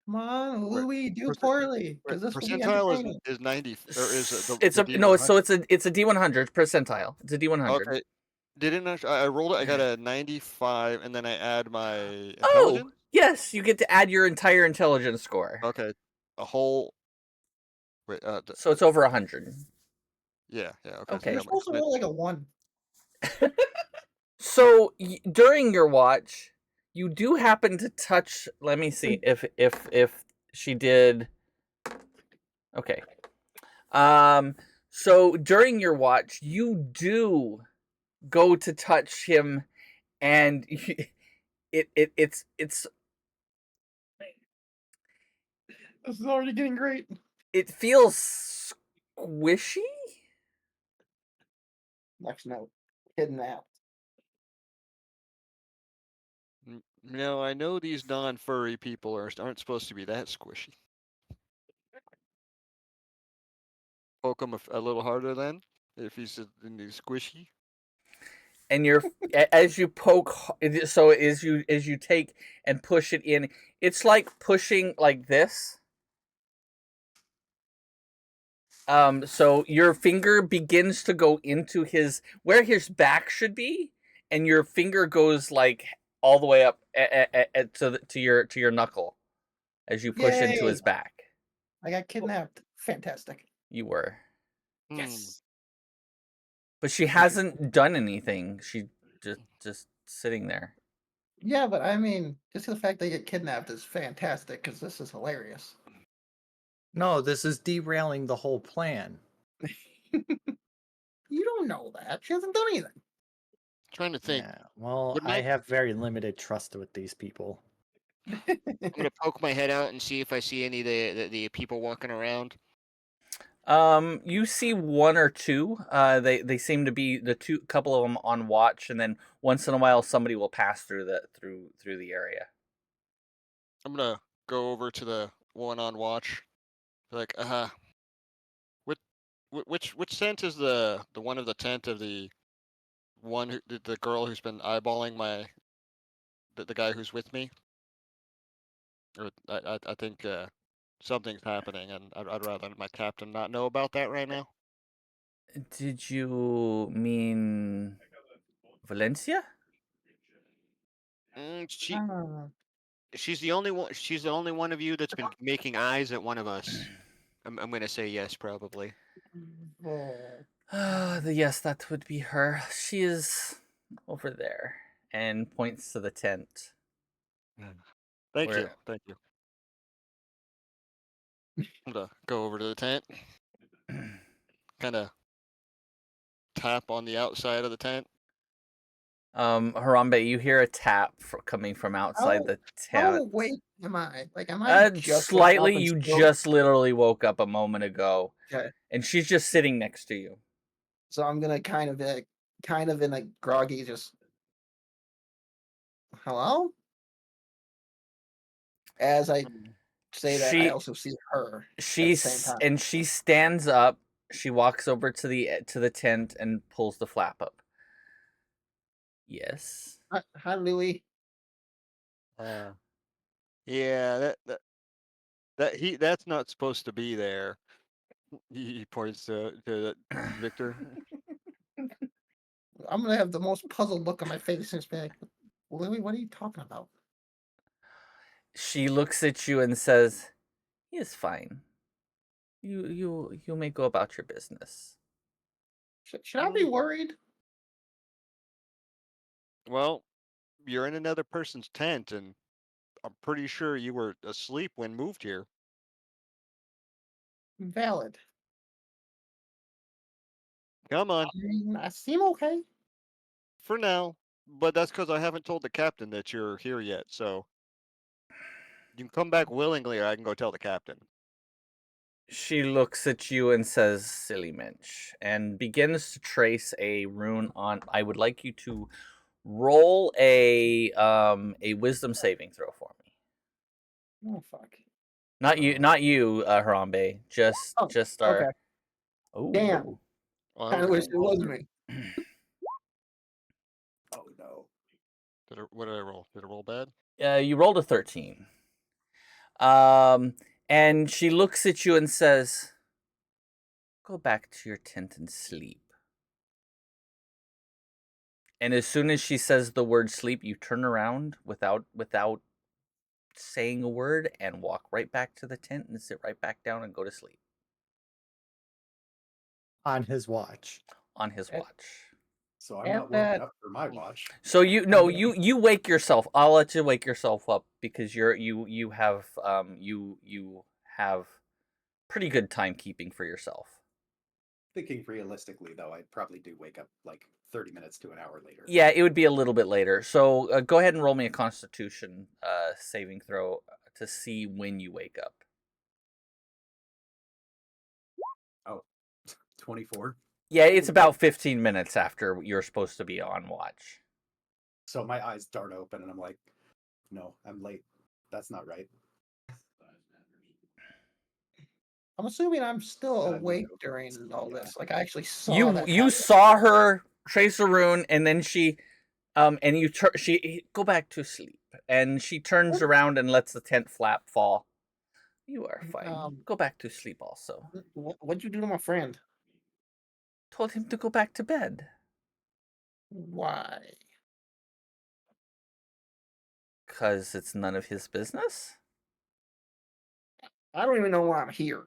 Come on, Louis, do percent- poorly, because this will be percentile entertaining. is 90, or is the It's the a no. So D100? it's a D100 percentile. It's a D100. Okay. Didn't I rolled it? I got a 95, and then I add my Oh intelligence. yes, you get to add your entire intelligence score. Okay, a whole. Wait. So it's over 100. Yeah. Okay. Okay. You're supposed to roll like a 1. So during your watch, you do happen to touch. Let me see if she did. Okay. So during your watch, you do go to touch him, and it's This is already getting great. it feels squishy. Next note. Kidnapped. No, I know these non-furry people aren't supposed to be that squishy. Poke him a little harder then, if he's squishy. And you're as you poke, so as you take and push it in, it's like pushing like this. So your finger begins to go into where his back should be, and your finger goes like all the way up to your knuckle as you push into his Yay! back. I got kidnapped. Fantastic. You were, Yes. but she hasn't done anything. She just sitting there. Yeah, but I mean, just the fact they get kidnapped is fantastic because this is hilarious. No, this is derailing the whole plan. You don't know that. She hasn't done anything. Trying to think. Yeah, well, Wouldn't I I- have very limited trust with these people. I'm gonna poke my head out and see if I see any of the people walking around. You see one or two. They seem to be the couple of them on watch, and then once in a while somebody will pass through the area. I'm gonna go over to the one on watch. Like, which which tent is the one of the tent of the one the girl who's been eyeballing the guy who's with me? Or I think something's happening, and I'd rather my captain not know about that right now. Did you mean Valencia? She's the only one. She's the only one of you that's been making eyes at one of us. I'm gonna say yes, probably. Yes, that would be her. She is over there and points to the tent. Thank Where- you, thank you. I'm gonna go over to the tent, kind of tap on the outside of the tent. Harambe, you hear a tap coming from outside the How tent. awake am I? Like, am I just woke Slightly. up and You still- just literally woke up a moment ago, Okay. and she's just sitting next to you. So I'm gonna kind of in a groggy, just hello. As I say that, I also see her. She stands up. She walks over to the tent and pulls the flap up. Yes. Hi, Louie. Yeah, that's not supposed to be there. He points to Victor. I'm gonna have the most puzzled look on my face and be like, Louie, what are you talking about? She looks at you and says, "He is fine. You may go about your business." Should I be worried? Well, you're in another person's tent, and I'm pretty sure you were asleep when moved here. Valid. Come on, I mean, I seem okay. for now. But that's because I haven't told the captain that you're here yet. So you can come back willingly, or I can go tell the captain. She looks at you and says, "Silly mensch," and begins to trace a rune on. I would like you to roll a wisdom saving throw for me. Oh fuck. Not you, Harambe. Just our. Okay. Oh, Damn. Oh, I wish it was me. Oh no. what did I roll? Did I roll bad? You rolled a 13. And she looks at you and says, "Go back to your tent and sleep." And as soon as she says the word sleep, you turn around without saying a word and walk right back to the tent and sit right back down and go to sleep On his watch. on his At- watch. So I'm At not woken that- up for my watch. So you wake yourself. I'll let you wake yourself up because you have pretty good timekeeping for yourself. Thinking realistically, though, I'd probably do wake up like 30 minutes to an hour later. Yeah, it would be a little bit later. So go ahead and roll me a Constitution saving throw to see when you wake up. Oh, 24. Yeah, it's about 15 minutes after you're supposed to be on watch. So my eyes dart open and I'm like, no, I'm late. That's not right. I'm assuming I'm still And I look awake over during and all see, this. Like I actually saw You that. you happen. saw her trace a rune, and then she and you she go back to sleep, and she turns around and lets the tent flap fall. You are fine. Go back to sleep. Also, What'd you do to my friend? told him to go back to bed. Why? Cause it's none of his business. I don't even know why I'm here.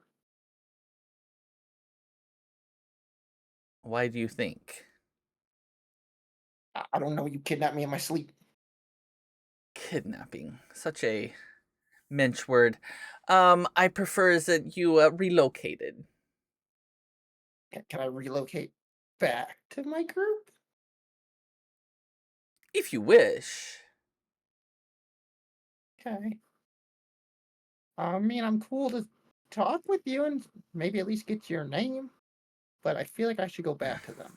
Why do you think? I don't know. You kidnapped me in my sleep. Kidnapping. Such a mensch word. I prefer is that you relocated. Can I relocate back to my group? If you wish. Okay. I mean, I'm cool to talk with you and maybe at least get your name, but I feel like I should go back to them.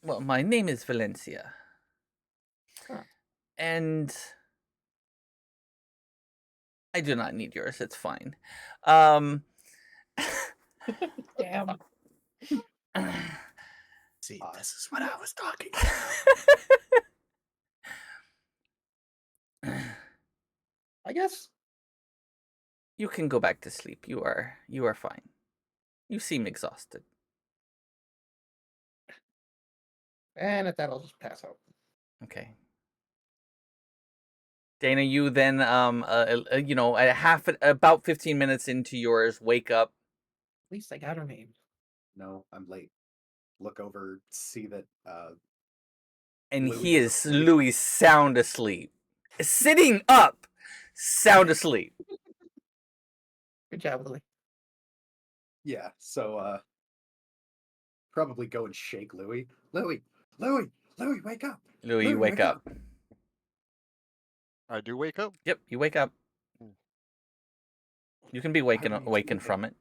Well, my name is Valencia. Huh. And I do not need yours. It's fine. Um Damn. See, this is what I was talking I guess. You can go back to sleep. You are fine. You seem exhausted. And at that, I'll just pass out. Okay. Dana, you then you know, about 15 minutes into yours, wake up. At least I got her name. No, I'm late. Look over, see that And Louis he is is asleep. Louis sound asleep. Sitting up, sound asleep. Good job, Louis. Yeah, so probably go and shake Louis. Louis, wake up. Louis, you wake up. I do wake up. Yep, you wake up. You can be Why were you awakened sleeping? from it.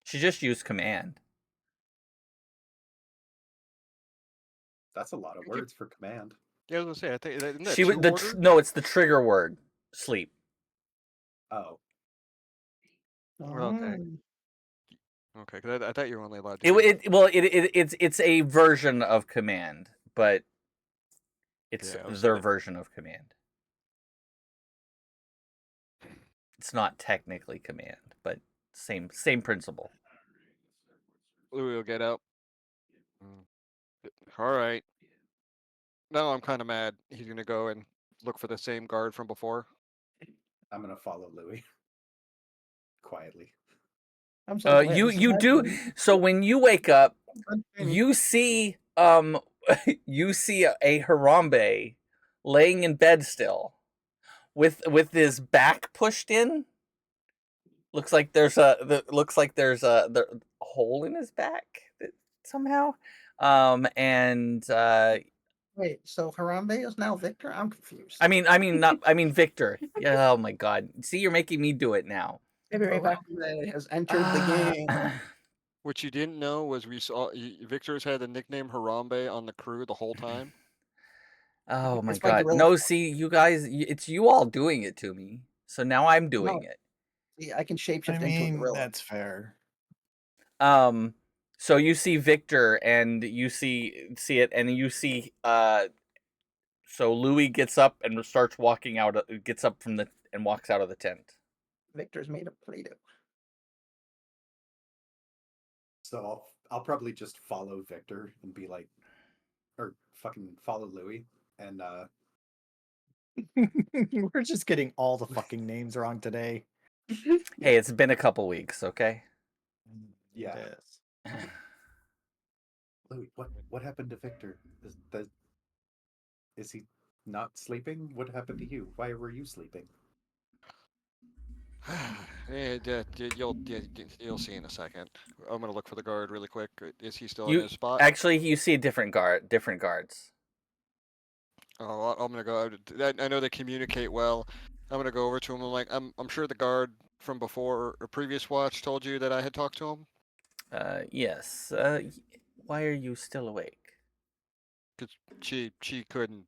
She just used command. That's a lot of words for command. Yeah, I was gonna say, I think isn't that She two would orders? no, it's the trigger word. Sleep. Oh, Okay. Oh. Okay, because I thought you were only allowed to. It's a version of command, but it's Yeah, I was their thinking- version of command. It's not technically command, but same principle. Louis will get up. All right. Now I'm kind of mad. He's gonna go and look for the same guard from before. I'm gonna follow Louis quietly. I'm so glad You this is you do happening. so when you wake up, Jamie. you see you see a Harambe laying in bed still with his back pushed in. Looks like there's a hole in his back somehow. And Wait, so Harambe is now Victor? I'm confused. I mean Victor. Yeah, oh my god. See, you're making me do it now. I'll be right back. Harambe has entered the game. What you didn't know was we saw Victor's had the nickname Harambe on the crew the whole time. Oh my It's my god. gorilla No, form. see, you guys, it's you all doing it to me. So now I'm doing No. it. See, I can shapeshift I into a mean, gorilla. that's fair. So you see Victor and you see it and you see so Louis gets up and starts walking out, gets up from the and walks out of the tent. Victor's made of Play-Doh. So I'll probably just follow Victor and be like, or fucking follow Louis and We're just getting all the fucking names wrong today. Hey, it's been a couple weeks, okay? Yeah. It is. Louis, what happened to Victor? Is he not sleeping? What happened to you? Why were you sleeping? You'll see in a second. I'm gonna look for the guard really quick. Is he still in You his spot? actually you see a different guards. Oh, I'm gonna go. I know they communicate well. I'm gonna go over to him. I'm like, I'm sure the guard from before or previous watch told you that I had talked to him. Yes. Why are you still awake? Because she couldn't.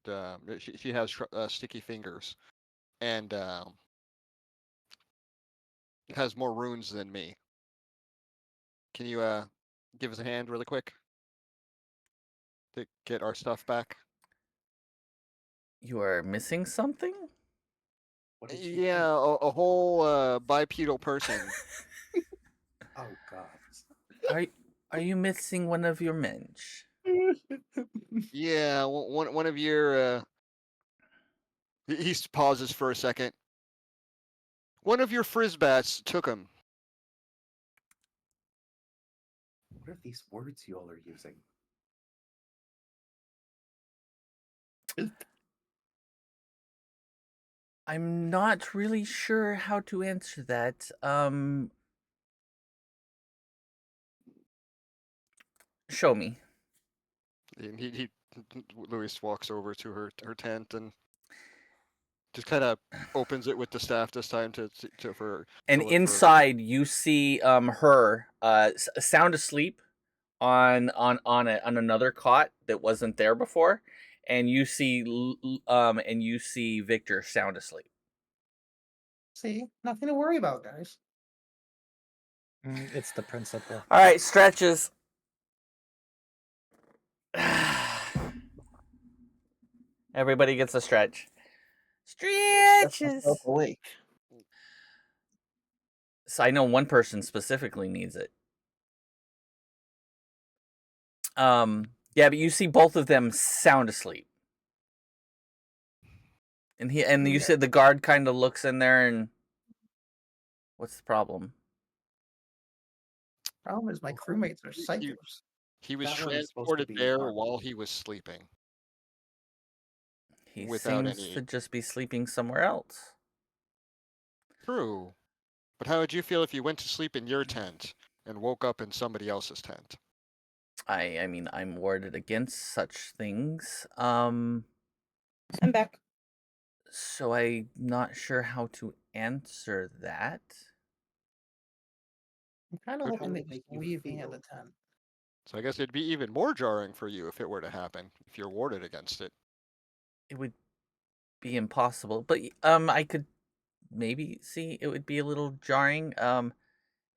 She has sticky fingers, and has more runes than me. Can you give us a hand really quick to get our stuff back? You are missing something? What did she Yeah, take? a whole bipedal person. Oh God. Are you missing one of your mensch? Yeah, one of your. He pauses for a second. One of your frisbats took him. What are these words you all are using? I'm not really sure how to answer that. Show me. And Luis walks over to her tent and just kind of opens it with the staff this time And to look for. inside you see her sound asleep on another cot that wasn't there before, and you see Victor sound asleep. See, nothing to worry about, guys. It's the principle. All right, stretches. Everybody gets a stretch. Stretch myself Stretches. awake. So I know one person specifically needs it. Yeah, but you see both of them sound asleep. And you Yeah. said the guard kind of looks in there and what's the problem? Problem is, my crewmates are He, psychos. he was That one is supposed to transported be there our while he was sleeping He without seems any to just be sleeping somewhere else. crew. But how would you feel if you went to sleep in your tent and woke up in somebody else's tent? I mean, I'm warded against such things. I'm back. So I'm not sure how to answer that. I'm kind of Good. hoping How they would it just make you leave me in the feel? tent. So I guess it'd be even more jarring for you if it were to happen, if you're warded against it. It would be impossible, but I could maybe see it would be a little jarring.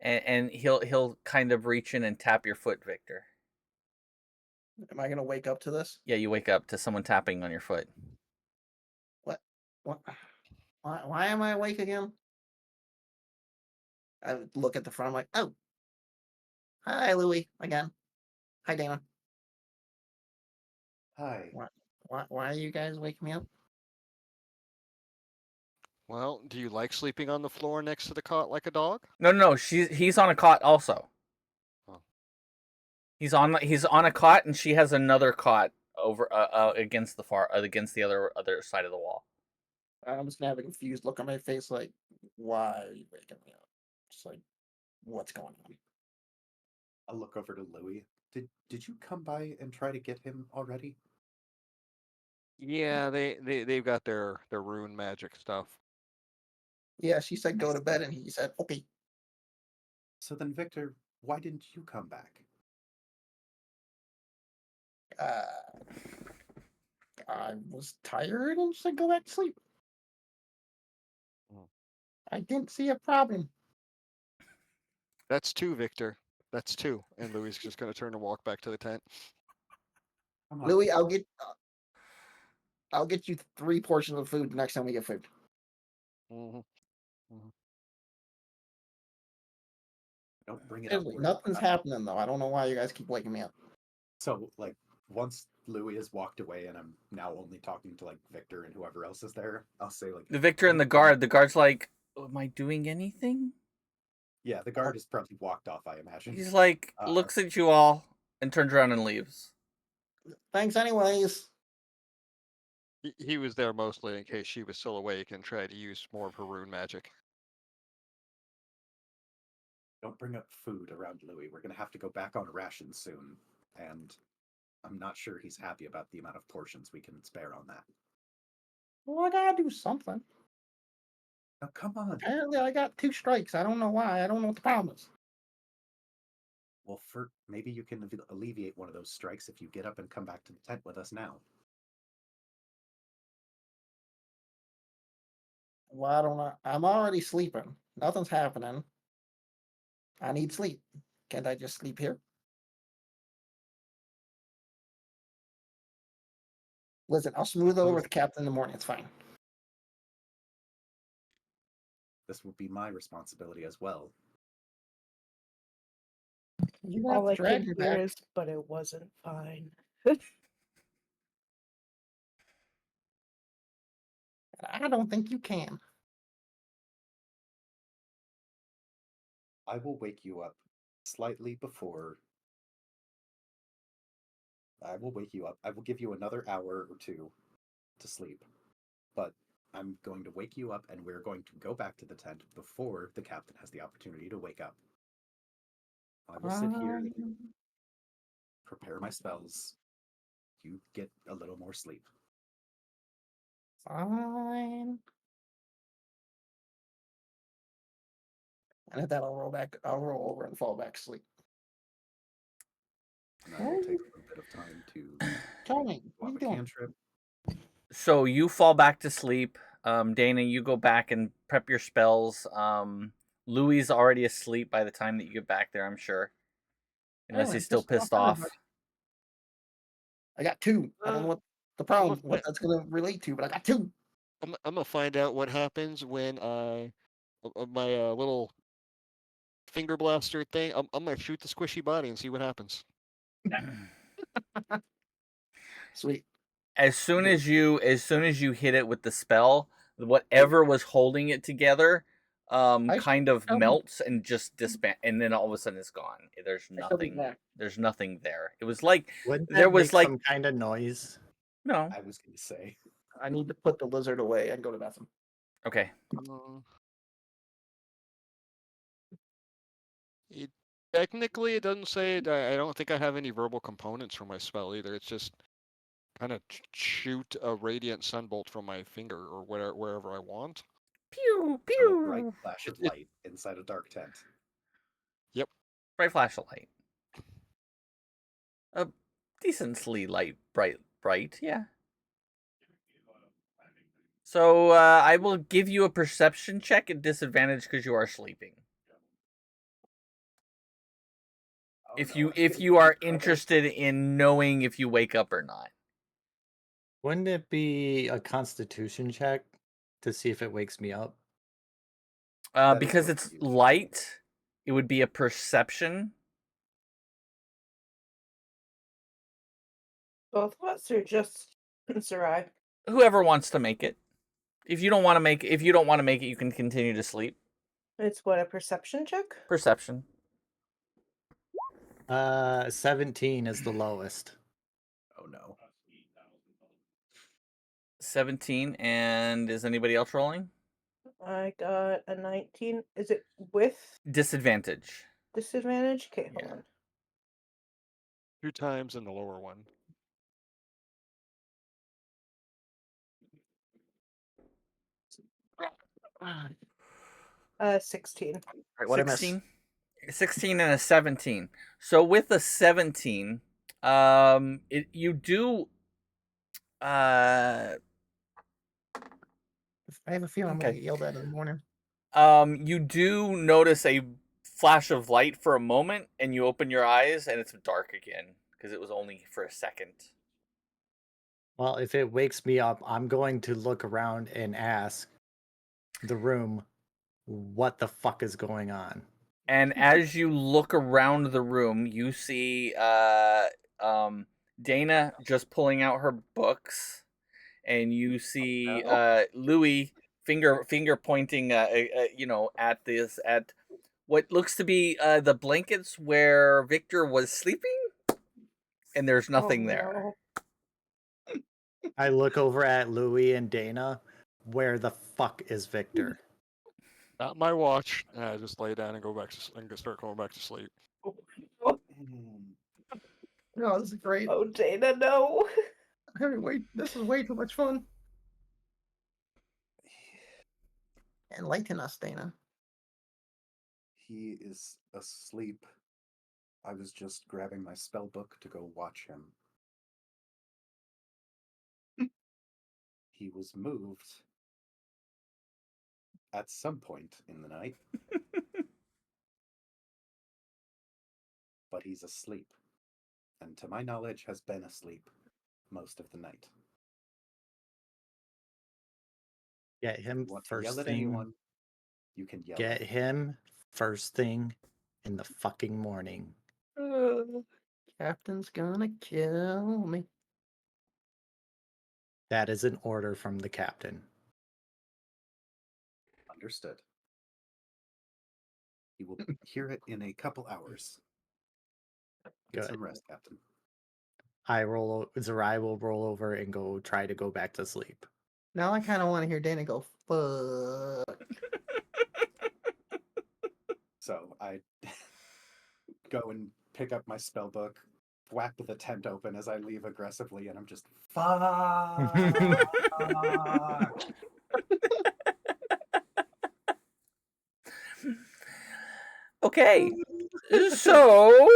And he'll kind of reach in and tap your foot, Victor. Am I gonna wake up to this? Yeah, you wake up to someone tapping on your foot. What? What? Why am I awake again? I look at the front. I'm like, oh, hi, Louie, again. Hi, Dana. Hi. Why are you guys waking me up? Well, do you like sleeping on the floor next to the cot like a dog? No. He's on a cot also. Oh. He's on a cot, and she has another cot over against the other side of the wall. I'm just gonna have a confused look on my face, like, why are you waking me up? Just like, what's going on? I'll look over to Louis. Did you come by and try to get him already? Yeah, they've got their rune magic stuff. Yeah, she said go to bed, and he said okay. So then, Victor, why didn't you come back? I was tired and said go back to sleep. Mm. I didn't see a problem. That's two, Victor. That's two. And Louis is just gonna turn and walk back to the tent. Come on. Louis, I'll get you 3 portions of food next time we get food. Mm-hmm. Don't bring it up. Seriously, nothing's happening though. I don't know why you guys keep waking me up. So, like, once Louis has walked away and I'm now only talking to, like, Victor and whoever else is there, I'll say, like, The Victor and the guard's like, am I doing anything? yeah, the guard has probably walked off, I imagine. He's like, looks at you all and turns around and leaves. Thanks anyways. He was there mostly in case she was still awake and tried to use more of her rune magic. Don't bring up food around Louis. We're going to have to go back on rations soon. And I'm not sure he's happy about the amount of portions we can spare on that. Well, I gotta do something. Now, come on. Apparently I got 2 strikes. I don't know why. I don't know what the problem is. Well, maybe you can alleviate one of those strikes if you get up and come back to the tent with us now. Why don't I'm already sleeping. Nothing's happening. I need sleep. Can't I just sleep here? Listen, I'll smooth over with the captain in the morning. It's fine. This will be my responsibility as well. You got All the I can dragon hear back. is, but it wasn't fine. I don't think you can. I will wake you up slightly before. I will wake you up. I will give you another hour or two to sleep. But I'm going to wake you up and we're going to go back to the tent before the captain has the opportunity to wake up. I will sit here, prepare my spells. You get a little more sleep. Fine. And at that, I'll roll over and fall back asleep. And I will take a little bit of time to Tony, go what are off you a doing? cantrip. So you fall back to sleep. Dana, you go back and prep your spells. Louis is already asleep by the time that you get back there, I'm sure. Unless Anyway, he's still pissed off. everybody. I got two. I don't know what the problem, what that's going to relate to, but I got two. I'm gonna find out what happens when my little finger blaster thing. I'm gonna shoot the squishy body and see what happens. Sweet. As soon as you hit it with the spell, whatever was holding it together kind of melts and just disband, and then all of a sudden it's gone. There's nothing there. It was like Wouldn't there that was make like some kind of noise? no. I was going to say. I need to put the lizard away and go to the bathroom. Okay. Technically, it doesn't say it. I don't think I have any verbal components for my spell either. It's just kind of shoot a radiant sunbolt from my finger or wherever I want. Pew So a bright pew. flash of light inside a dark tent. Yep. Bright flash of light. A decently bright, yeah. So I will give you a perception check at disadvantage because you are sleeping. If you are interested in knowing if you wake up or not. Wouldn't it be a constitution check to see if it wakes me up? Because it's light, it would be a perception. Both of us or just Sarai? Whoever wants to make it. If you don't want to make it, you can continue to sleep. It's what, a perception check? Perception. 17 is the lowest. Oh no. 17, and is anybody else rolling? I got a 19. Is it with Disadvantage. disadvantage? Okay, hold on. 2 times in the lower one. Uh, 16. All right, what 16? 16 and a 17. So with a 17, you do I have a feeling I'm going to get yelled at in the morning. you do notice a flash of light for a moment, and you open your eyes, and it's dark again because it was only for a second. Well, if it wakes me up, I'm going to look around and ask the room what the fuck is going on. And as you look around the room, you see Dana just pulling out her books, and you see Louis finger pointing, at what looks to be the blankets where Victor was sleeping, and there's nothing there. I look over at Louis and Dana. Where the fuck is Victor? Not my watch. I just lay down and go back to and start going back to sleep. No, this is great. Oh, Dana, no. This is way too much fun. Enlighten us, Dana. He is asleep I was just grabbing my spell book to go watch him. He was moved at some point in the night, but he's asleep, and to my knowledge has been asleep most of the night. Get If him you want to first yell at thing. anyone, you can yell Get at him first thing in the fucking morning. Captain's gonna kill me. That is an order from the captain. Understood. You will hear it in a couple hours. Get Good. some rest, Captain. Zerai will roll over and try to go back to sleep. Now I kind of want to hear Dana go, fuck. So I go and pick up my spell book, whack the tent open as I leave aggressively, and I'm just fuck. Okay, so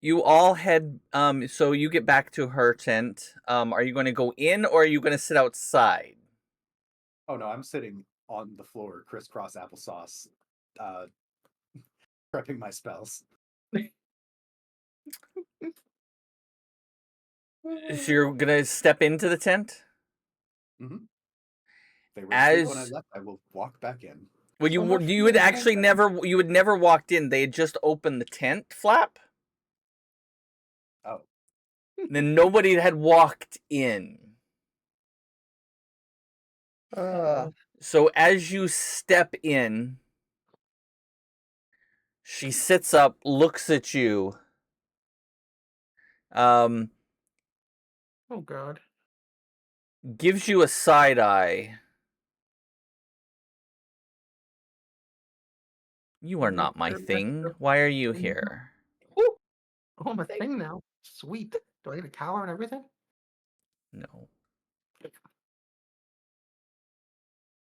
you all head. So you get back to her tent. Are you going to go in or are you going to sit outside? Oh no, I'm sitting on the floor, crisscross applesauce, prepping my spells. So you're going to step into the tent. They were asleep when I As left. I will walk back in. well, So much you would for actually the- never walked in. They had just opened the tent flap. Oh, Then nobody had walked in. So as you step in, she sits up, looks at you. oh God. Gives you a side eye. You are not my thing. Why are you here? Oh, I'm a thing now. Sweet. Do I get a collar and everything? No.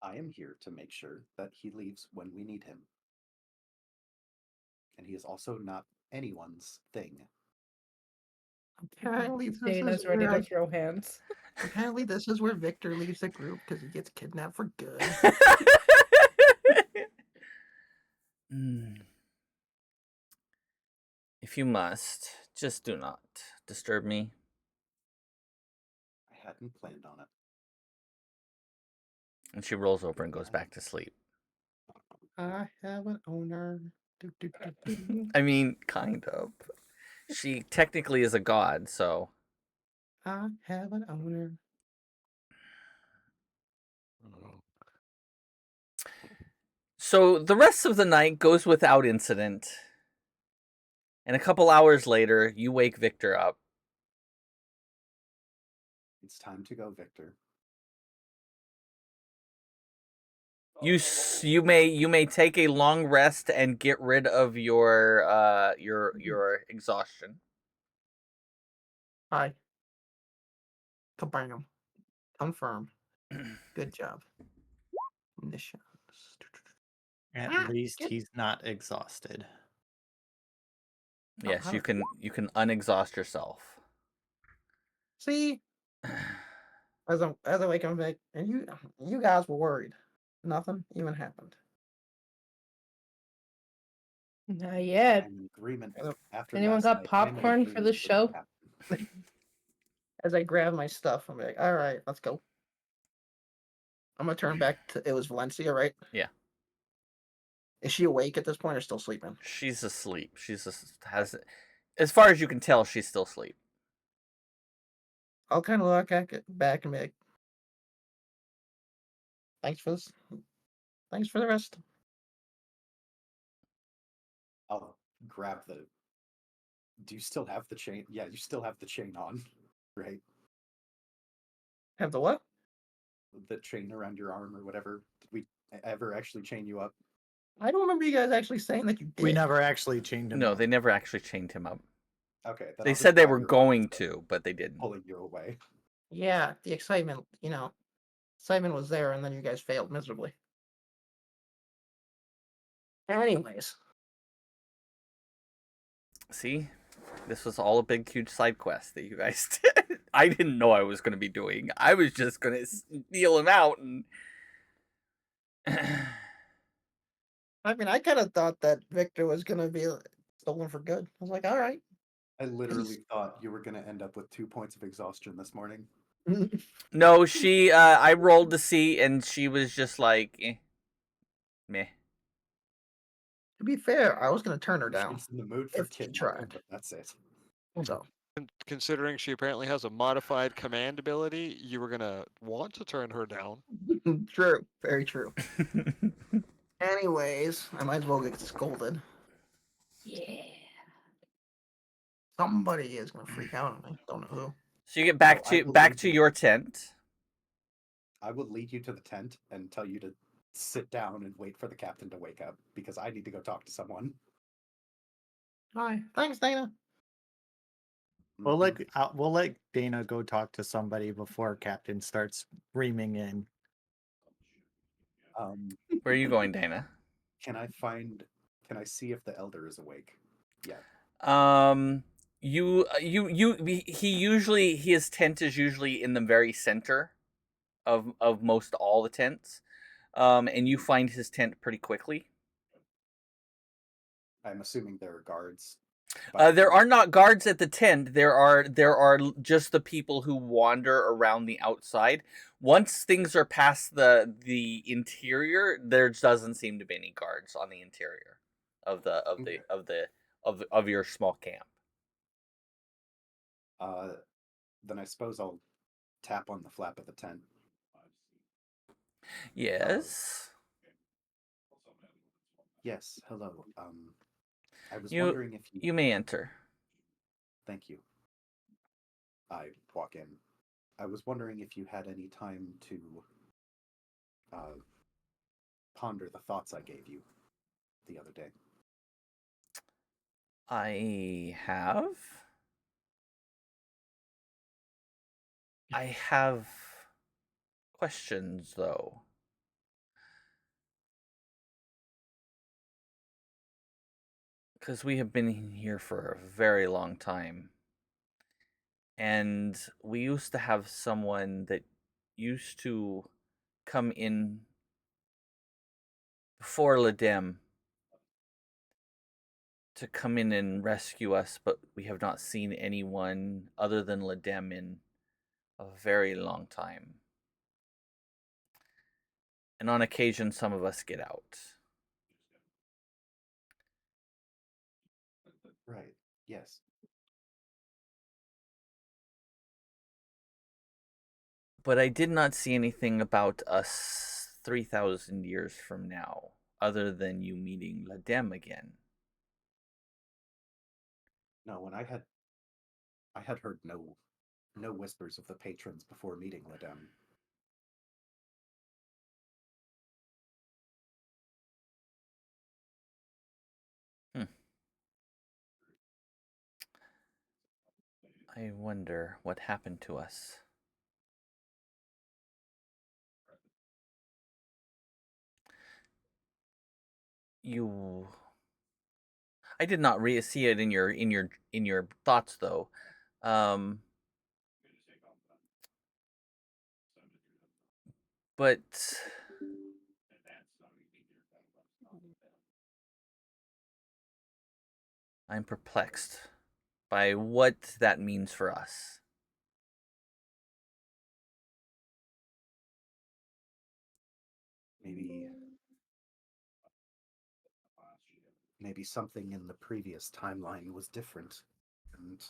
I am here to make sure that he leaves when we need him. And he is also not anyone's thing. Apparently, this Dana's is ready where to throw hands. apparently this is where Victor leaves the group because he gets kidnapped for good. If you must, just do not disturb me. I hadn't planned on it. And she rolls over and goes back to sleep. I have an owner. Do, do, do, do. I mean, kind of. She technically is a god, so. I have an owner. So the rest of the night goes without incident. And a couple hours later, you wake Victor up. It's time to go, Victor. You may take a long rest and get rid of your exhaustion. Hi. Kabam. Confirm. Good job. Missions. At least he's not exhausted. Yes, how- you can unexhaust yourself. See, as I wake up back, and you guys were worried. Nothing even happened. Not yet. I'm in agreement. Hello. After Anyone last got night, I'm in popcorn for the agreement with show? Captain. As I grab my stuff, I'm like, all right, let's go. I'm gonna turn back to it was Valencia, right? Yeah. Is she awake at this point or still sleeping? She's asleep. Has, as far as you can tell, she's still asleep. I'll kind of look back and be like, thanks for this. Thanks for the rest. I'll grab the. Do you still have the chain? Yeah, you still have the chain on, right? Have the what? The chain around your arm or whatever. Did we ever actually chain you up? I don't remember you guys actually saying that you did. We never actually chained him No, up. they never actually chained him up. Okay. Then They I'll just said they grab were your arm going instead of to, but they didn't. pulling you away. Yeah, the excitement, excitement was there, and then you guys failed miserably. Anyways, See, this was all a big, huge side quest that you guys did. I didn't know I was going to be doing. I was just going to steal him out and. I mean, I kind of thought that Victor was gonna be stolen for good. I was like, all right. I literally thought you were going to end up with 2 points of exhaustion this morning. No, she. I rolled to see, and she was just like, meh. To be fair, I was gonna turn her down She's in the mood for if she kidnapping, tried. but that's it. So Considering she apparently has a modified command ability, you were gonna want to turn her down. true, very true. Anyways, I might as well get scolded. Yeah. Somebody is gonna freak out on me. Don't know who. So you get back Oh, I to will back lead to you. your tent. I will lead you to the tent and tell you to sit down and wait for the captain to wake up because I need to go talk to someone. Hi, thanks, Dana. We'll Mhm. let Dana go talk to somebody before Captain starts reaming in. Where are you going, Dana? Can I see if the elder is awake? Yeah. He usually his tent is usually in the very center of most all the tents, and you find his tent pretty quickly. I'm assuming there are guards. by the There tent. are not guards at the tent. There are just the people who wander around the outside. Once things are past the interior, there doesn't seem to be any guards on the interior of the of the Okay. of the of your small camp. Then I suppose I'll tap on the flap of the tent. Yes. Yes, hello. I was You wondering if you. you may enter. Thank you. I walk in. I was wondering if you had any time to uh, ponder the thoughts I gave you the other day. I have. I have questions though. Because we have been in here for a very long time. And we used to have someone that used to come in before Ladem to come in and rescue us, but we have not seen anyone other than Ladem in a very long time. And on occasion, some of us get out. Right. Yes. But I did not see anything about us 3,000 years from now, other than you meeting Ladem again. No, and I had heard no whispers of the patrons before meeting Ladem. Hmm. I wonder what happened to us. You I did not see it in your thoughts though. Um, but I'm perplexed by what that means for us. Maybe something in the previous timeline was different, and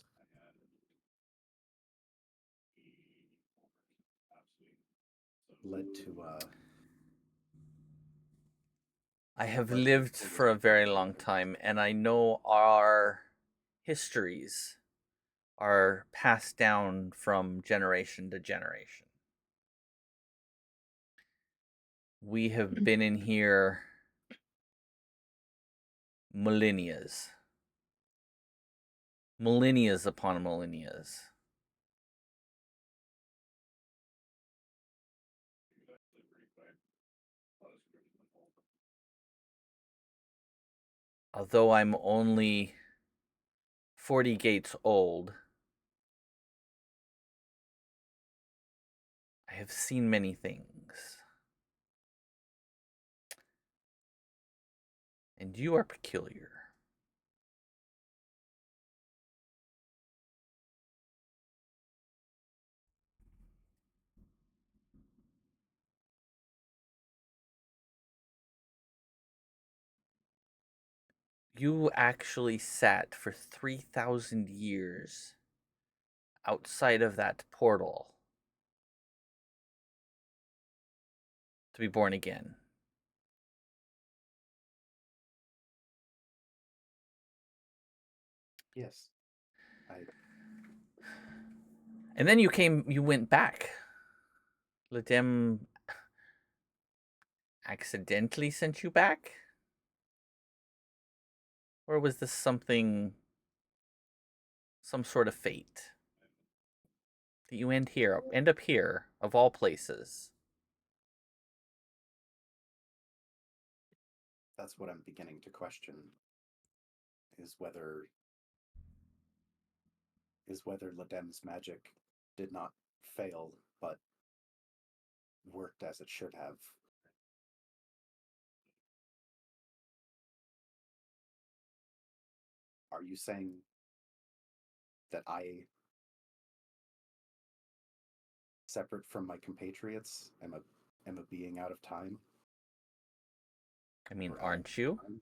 led to I have led to lived sort for of a very long time, and I know our histories are passed down from generation to generation. We have been in here millennias. Millennias upon millennias. Although I'm only 40 gates old. I have seen many things. And you are peculiar. You actually sat for 3,000 years outside of that portal to be born again. Yes. And then you went back. Ledem accidentally sent you back? Or was this some sort of fate? That you end up here, of all places. That's what I'm beginning to question. Is whether Ledem's magic did not fail, but worked as it should have. Are you saying that I, separate from my compatriots, am a being out of time? I mean, Or out of aren't you? time?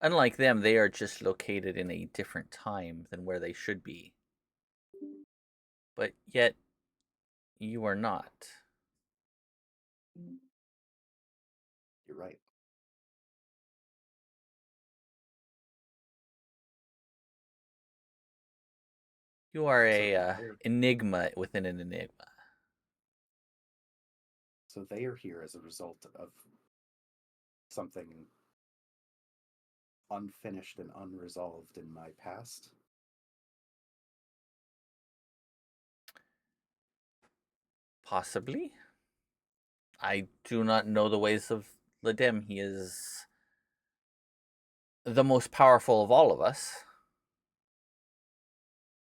Unlike them, they are just located in a different time than where they should be. But yet, you are not. You're right. You are So a enigma within an enigma. So they are here as a result of something unfinished and unresolved in my past. Possibly. I do not know the ways of Ledem. He is the most powerful of all of us.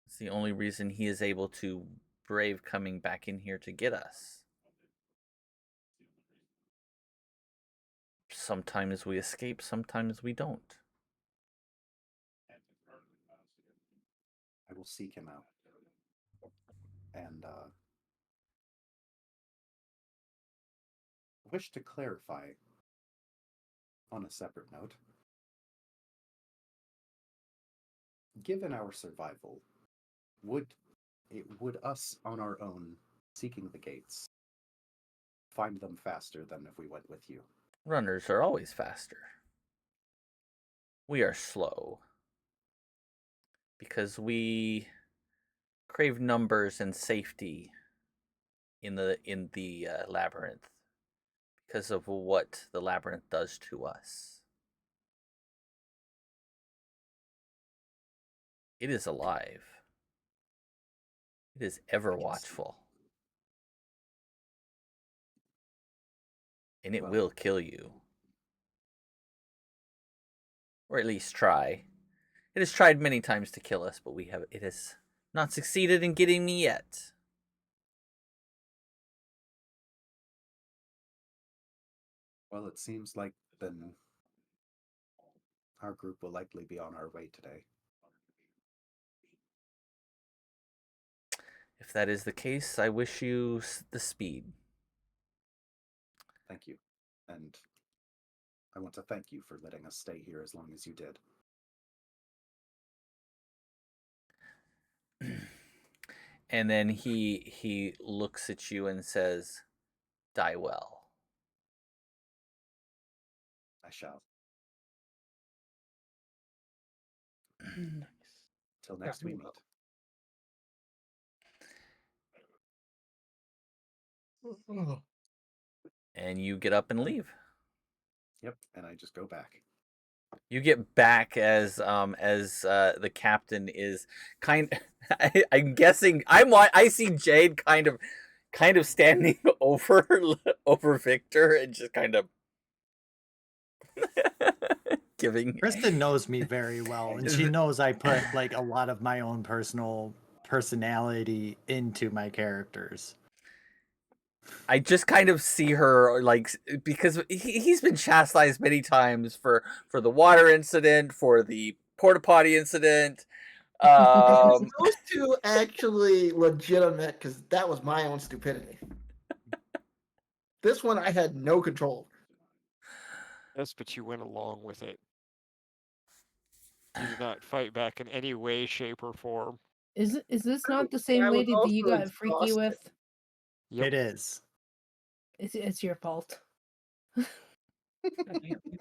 It's the only reason he is able to brave coming back in here to get us. Sometimes we escape, sometimes we don't. I will seek him out. And wish to clarify on a separate note. Given our survival, would us on our own seeking the gates find them faster than if we went with you? Runners are always faster. We are slow. Because we crave numbers and safety in the labyrinth. Because of what the labyrinth does to us. It is alive. It is ever watchful. And it will kill you. Or at least try. It has tried many times to kill us, but it has not succeeded in getting me yet. Well, it seems like then our group will likely be on our way today. If that is the case, I wish you the speed. Thank you. And I want to thank you for letting us stay here as long as you did. And then he looks at you and says, "Die well." I shall. Nice. Till next we meet. And you get up and leave. Yep, and I just go back. You get back as the captain is I'm guessing I see Jade kind of standing over Victor and just kind of giving. Kristen knows me very well, and she knows I put like a lot of my own personal personality into my characters. I just kind of see her like because he's been chastised many times for the water incident, for the porta potty incident. Those two actually legitimate because that was my own stupidity. This one I had no control over. Yes, but you went along with it. You did not fight back in any way, shape, or form. Is this not the same I was lady that you also got freaky exhausted. with? Yep. It is. It's your fault.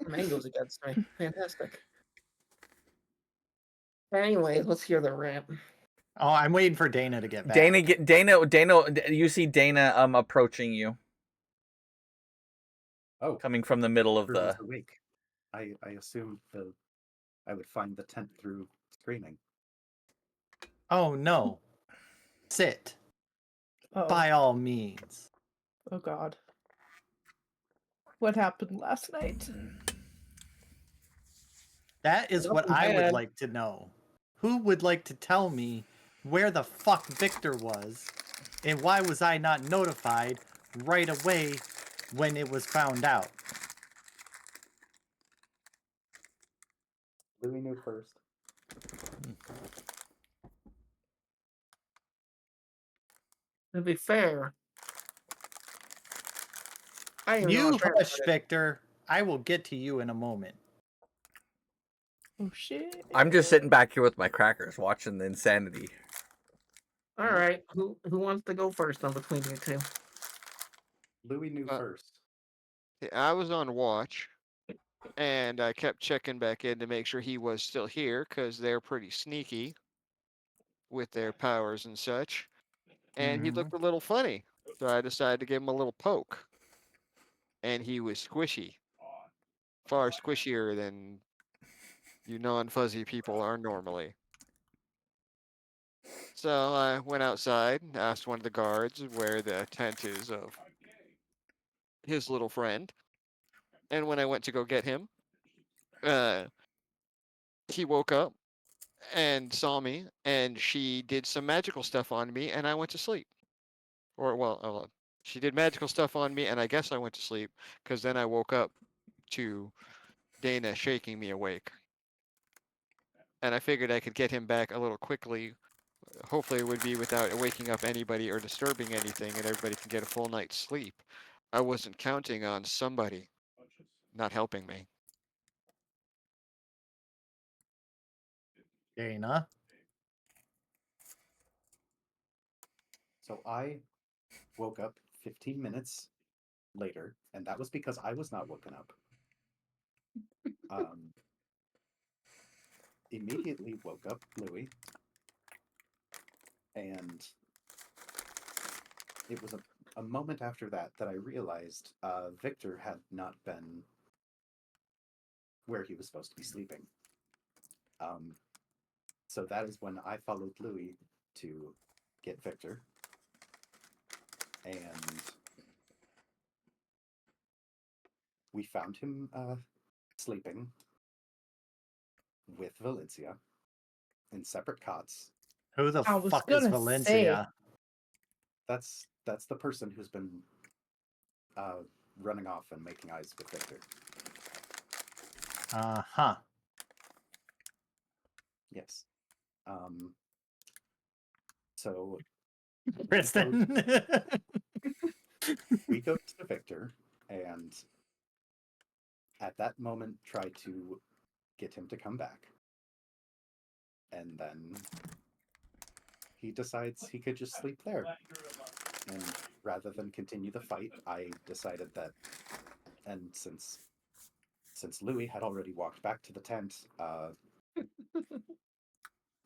Mangoes against me. Fantastic. Anyway, let's hear the rant. Oh, I'm waiting for Dana to get back. Dana, you see Dana approaching you, Oh, coming from the middle of Drew the. was awake. I assumed I would find the tent through screaming. Oh no. Sit. Oh, By all means. oh God. What happened last night? That is what Nothing I would bad. like to know. Who would like to tell me where the fuck Victor was, and why was I not notified right away when it was found out? Louis knew first. To be fair, I didn't even know I You was trying hush, to Victor. I will get to you in a moment. Oh shit. I'm just sitting back here with my crackers, watching the insanity. All right, who wants to go first on between you two? Louis knew Uh, first. I was on watch, and I kept checking back in to make sure he was still here, because they're pretty sneaky with their powers and such. And he Mhm. looked a little funny, so I decided to give him a little poke. And he was squishy. Far squishier than you non-fuzzy people are normally. So I went outside and asked one of the guards where the tent is of his little friend. And when I went to go get him, uh, he woke up and saw me, and she did some magical stuff on me, and I went to sleep. Or, well, she did magical stuff on me, and I guess I went to sleep, because then I woke up to Dana shaking me awake. And I figured I could get him back a little quickly. Hopefully, it would be without waking up anybody or disturbing anything, and everybody can get a full night's sleep. I wasn't counting on somebody not helping me. Dana. So I woke up 15 minutes later, and that was because I was not woken up. Immediately woke up Louis, and it was a moment after that I realized Victor had not been where he was supposed to be sleeping. So that is when I followed Louis to get Victor, and we found him sleeping with Valencia in separate cots. Who the I was fuck is gonna Valencia? That's the person who's been running off and making eyes with Victor. Uh-huh. Yes. So Kristen. we go to Victor, and at that moment try to get him to come back. And then he decides he could just sleep there. And rather than continue the fight, I decided that, and since Louis had already walked back to the tent,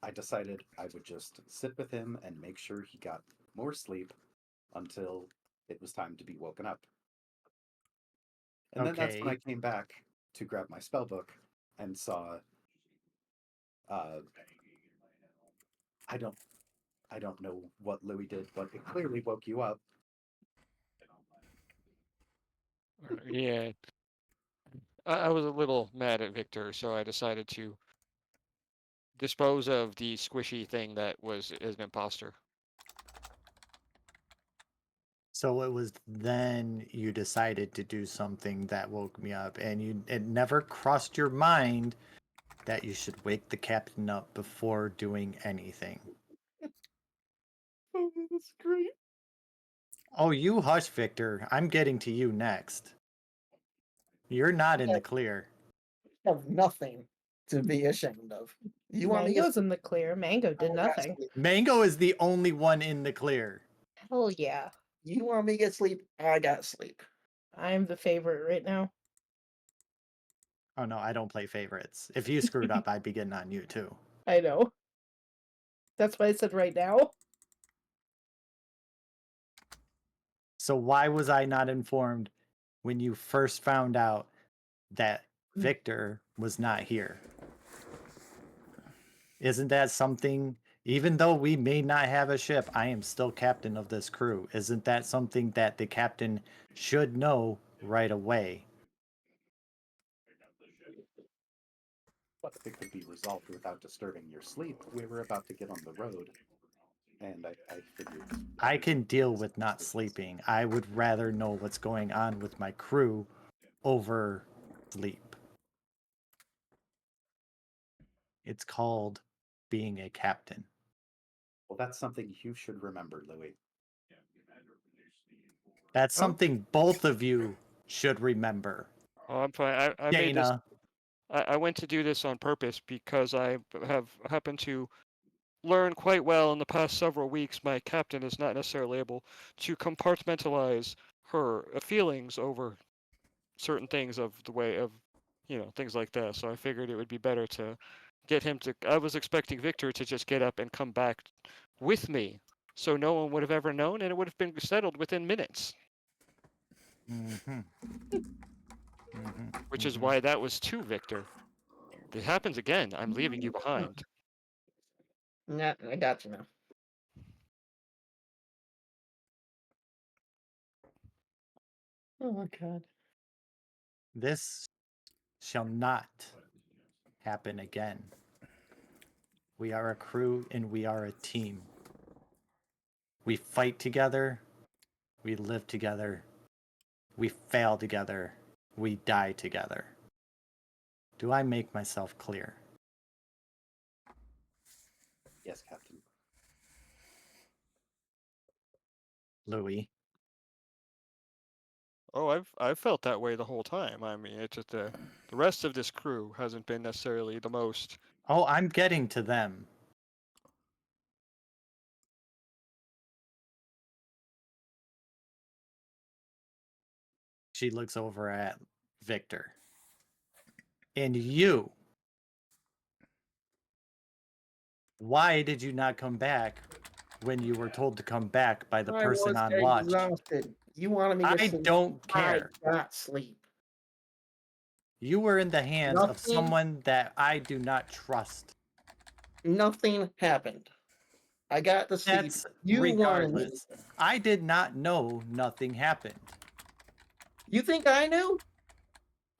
I decided I would just sit with him and make sure he got more sleep until it was time to be woken up. And then that's when I Okay. came back to grab my spell book and saw I don't know what Louis did, but it clearly woke you up. Yeah. I was a little mad at Victor, so I decided to dispose of the squishy thing that was an imposter. So it was then you decided to do something that woke me up, and it never crossed your mind that you should wake the captain up before doing anything. Oh, that's great. Oh, you hush, Victor. I'm getting to you next. You're not in the clear. I have nothing to be ashamed of. You want me to Mango's in the clear. Mango did I got nothing. sleep. Mango is the only one in the clear. Hell yeah. You want me to get sleep? I got sleep. I'm the favorite right now. Oh no, I don't play favorites. If you screwed up, I'd be getting on you too. I know. That's why I said right now. So why was I not informed when you first found out that Victor was not here? Isn't that something, even though we may not have a ship, I am still captain of this crew. Isn't that something that the captain should know right away? But if it could be resolved without disturbing your sleep, we were about to get on the road, and I figured. I can deal with not sleeping. I would rather know what's going on with my crew over sleep. It's called being a captain. Well, that's something you should remember, Louis. That's something both of you should remember. Oh, I'm fine. I made this. Dana, I went to do this on purpose because I have happened to learn quite well in the past several weeks. My captain is not necessarily able to compartmentalize her feelings over certain things of the way of, things like that. So I figured it would be better to get him to. I was expecting Victor to just get up and come back with me, so no one would have ever known, and it would have been settled within minutes. Which is why that was to Victor. If it happens again, I'm leaving you behind. Nah, I got you now. Oh my god. this shall not happen again. We are a crew and we are a team. We fight together, we live together, we fail together, we die together. Do I make myself clear? Yes, Captain. Louis? Oh, I've felt that way the whole time. I mean, it's just the rest of this crew hasn't been necessarily the most. Oh, I'm getting to them. She looks over at Victor. And you, why did you not come back when you were told to come back by the I person was on watch? exhausted. You wanted me to I sleep. don't care. I got sleep. You were in the hands of Nothing- someone that I do not trust. Nothing happened. I got the sleep. That's You wanted me. regardless. I did not know nothing happened. You think I knew?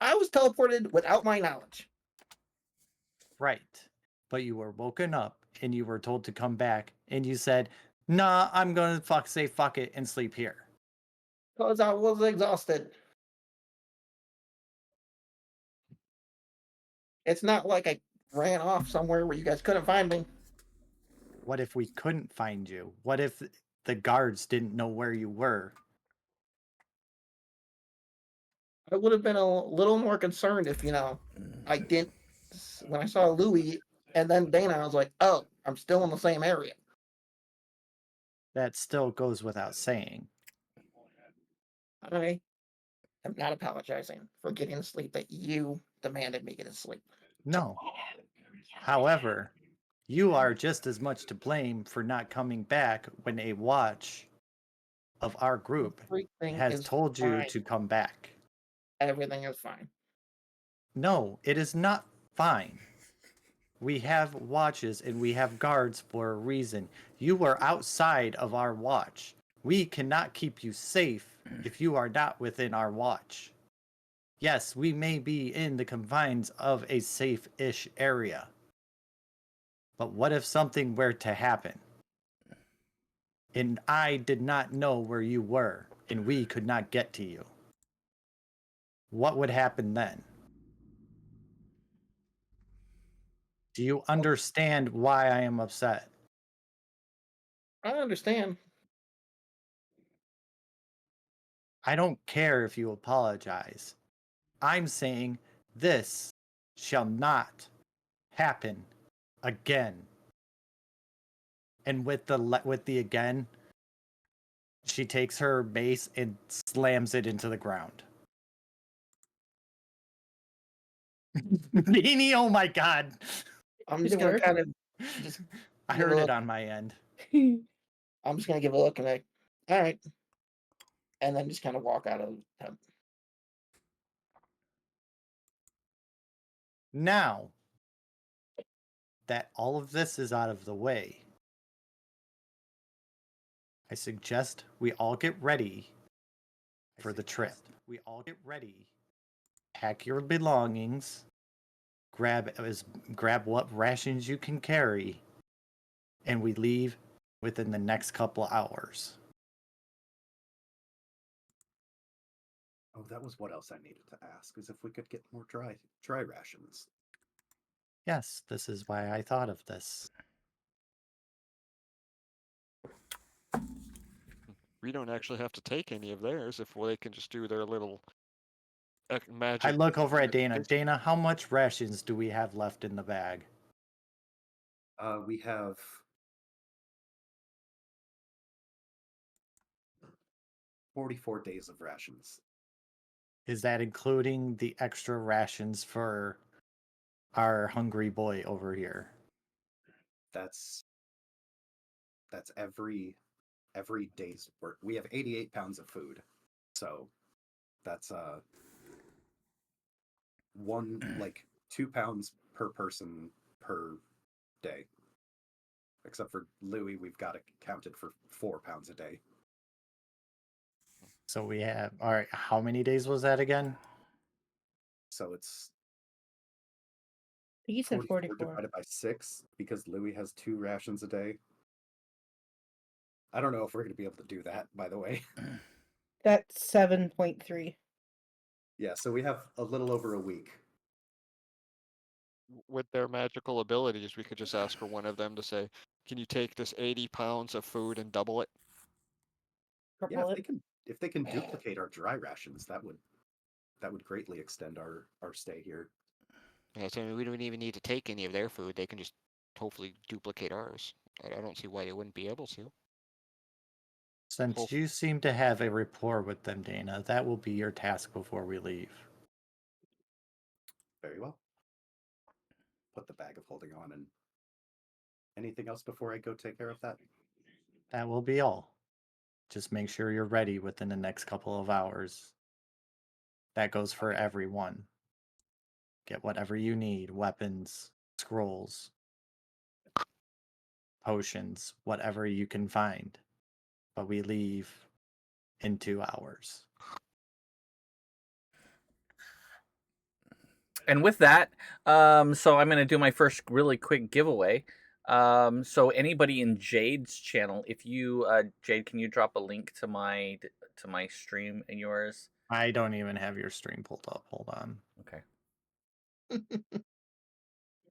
I was teleported without my knowledge. Right. But you were woken up and you were told to come back and you said, nah, I'm gonna say fuck it and sleep here. Because I was exhausted. It's not like I ran off somewhere where you guys couldn't find me. What if we couldn't find you? What if the guards didn't know where you were? I would have been a little more concerned if, I didn't. When I saw Louis and then Dana, I was like, oh, I'm still in the same area. That still goes without saying. I am not apologizing for getting the sleep that you demanded me get to sleep. No. However, you are just as much to blame for not coming back when a watch of our group Everything has is told you fine. to come back. Everything is fine. No, it is not fine. We have watches and we have guards for a reason. You were outside of our watch. We cannot keep you safe if you are not within our watch. Yes, we may be in the confines of a safe-ish area. But what if something were to happen? And I did not know where you were, and we could not get to you. What would happen then? Do you understand why I am upset? I understand. I don't care if you apologize. I'm saying this shall not happen again. And with the again, she takes her mace and slams it into the ground. Beanie, oh my god. I'm Did just it gonna work? kind of just I give a heard it look. on my end. I'm just gonna give a look and like, all right, and then just kind of walk out of the tent. Now that all of this is out of the way, I suggest we all get ready for the trip. We all get ready. Pack your belongings. Grab what rations you can carry, and we leave within the next couple hours. Oh, that was what else I needed to ask, is if we could get more dry rations. Yes, this is why I thought of this. We don't actually have to take any of theirs if they can just do their little magic. I look over at Dana. magnification. Dana, how much rations do we have left in the bag? We have 44 days of rations. Is that including the extra rations for our hungry boy over here? That's every day's work. We have 88 pounds of food, so that's 2 pounds per person per day. Except for Louis, we've got it counted for 4 pounds a day. So we have, all right, how many days was that again? So it's You said 44. divided by 6 because Louis has 2 rations a day. I don't know if we're going to be able to do that, by the way. That's 7.3. Yeah, so we have a little over a week. With their magical abilities, we could just ask for one of them to say, "Can you take this 80 pounds of food and double it?" Yeah, if they can duplicate our dry rations, that would greatly extend our stay here. Yeah, so we don't even need to take any of their food. They can just hopefully duplicate ours. I don't see why they wouldn't be able to. Since you seem to have a rapport with them, Dana, that will be your task before we leave. Very well. Put the bag of holding on. And anything else before I go take care of that? That will be all. Just make sure you're ready within the next couple of hours. That goes for everyone. Get whatever you need, weapons, scrolls, potions, whatever you can find. But we leave in 2 hours. And with that, so I'm going to do my first really quick giveaway. So anybody in Jade's channel, if you Jade, can you drop a link to my stream and yours? I don't even have your stream pulled up. Hold on. Okay.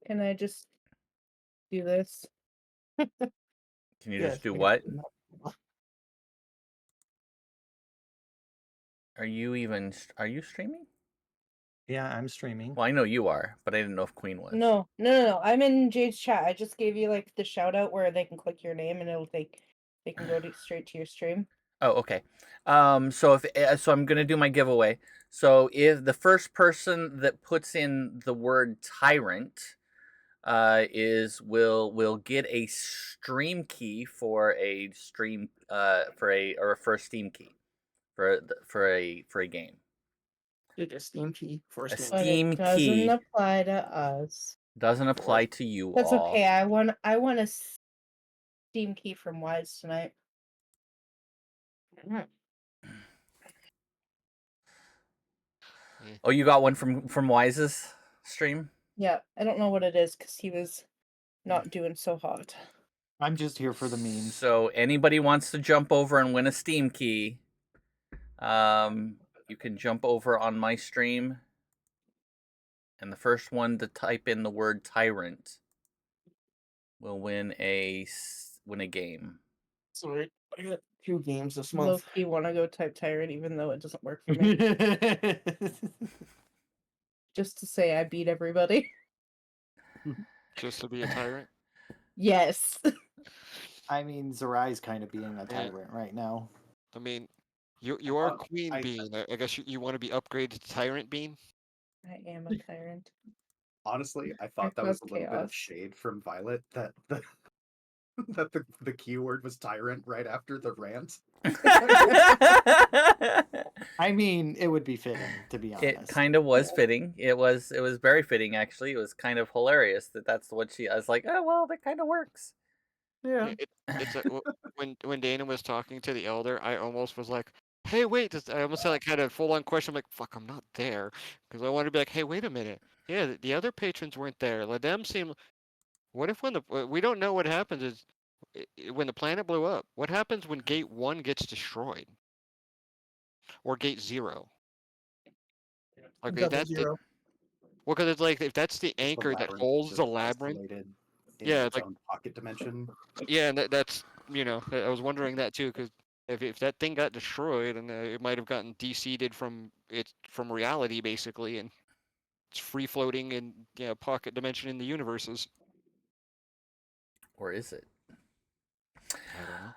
Can I just do this? Can you just do I what? got- Are you streaming? Yeah, I'm streaming. Well, I know you are, but I didn't know if Queen was. No. I'm in Jade's chat. I just gave you like the shout out where they can click your name and they can go straight to your stream. Oh, okay. So I'm gonna do my giveaway. So if the first person that puts in the word tyrant will get a stream key for a stream for a Steam key for a game. Did a Steam key for a A Steam But Steam it doesn't key apply to us. doesn't apply to you That's all. okay. I want a Steam key from Wise tonight. Alright. Oh, you got one from Wise's stream? Yeah, I don't know what it is because he was not doing so hot. I'm just here for the memes. So anybody wants to jump over and win a Steam key, you can jump over on my stream, and the first one to type in the word tyrant will win a game. Sorry, I got 2 games this Low month. key want to go type tyrant even though it doesn't work for me. Just to say I beat everybody. Just to be a tyrant. Yes. I mean, Zarai's kind of being a tyrant right now. I mean, you are Queen I- Bean. I guess you want to be upgraded to Tyrant Bean. I am a tyrant. Honestly, I I thought that was cause a little bit of chaos. shade from Violet that the keyword was tyrant right after the rant. I mean, it would be fitting, to be honest. It kind of was fitting. It was very fitting, actually. It was kind of hilarious that's what she. I was like, oh well, that kind of works. Yeah. It's when Dana was talking to the elder, I almost was like, "Hey, wait!" I almost had like kind of full on question. I'm like, "Fuck, I'm not there," because I wanted to be like, "Hey, wait a minute. Yeah, the other patrons weren't there. Let them seem. What if when we don't know what happens is when the planet blew up? What happens when Gate 1 gets destroyed or Gate 0? Like if Double that's the zero. well, because it's like if that's the The anchor that labyrinth holds just the labyrinth. isolated in Yeah, its like own pocket dimension. yeah, and that's I was wondering that too because if that thing got destroyed and it might have gotten de-seeded from reality basically and it's free floating in pocket dimension in the universes. Or is it? I don't know.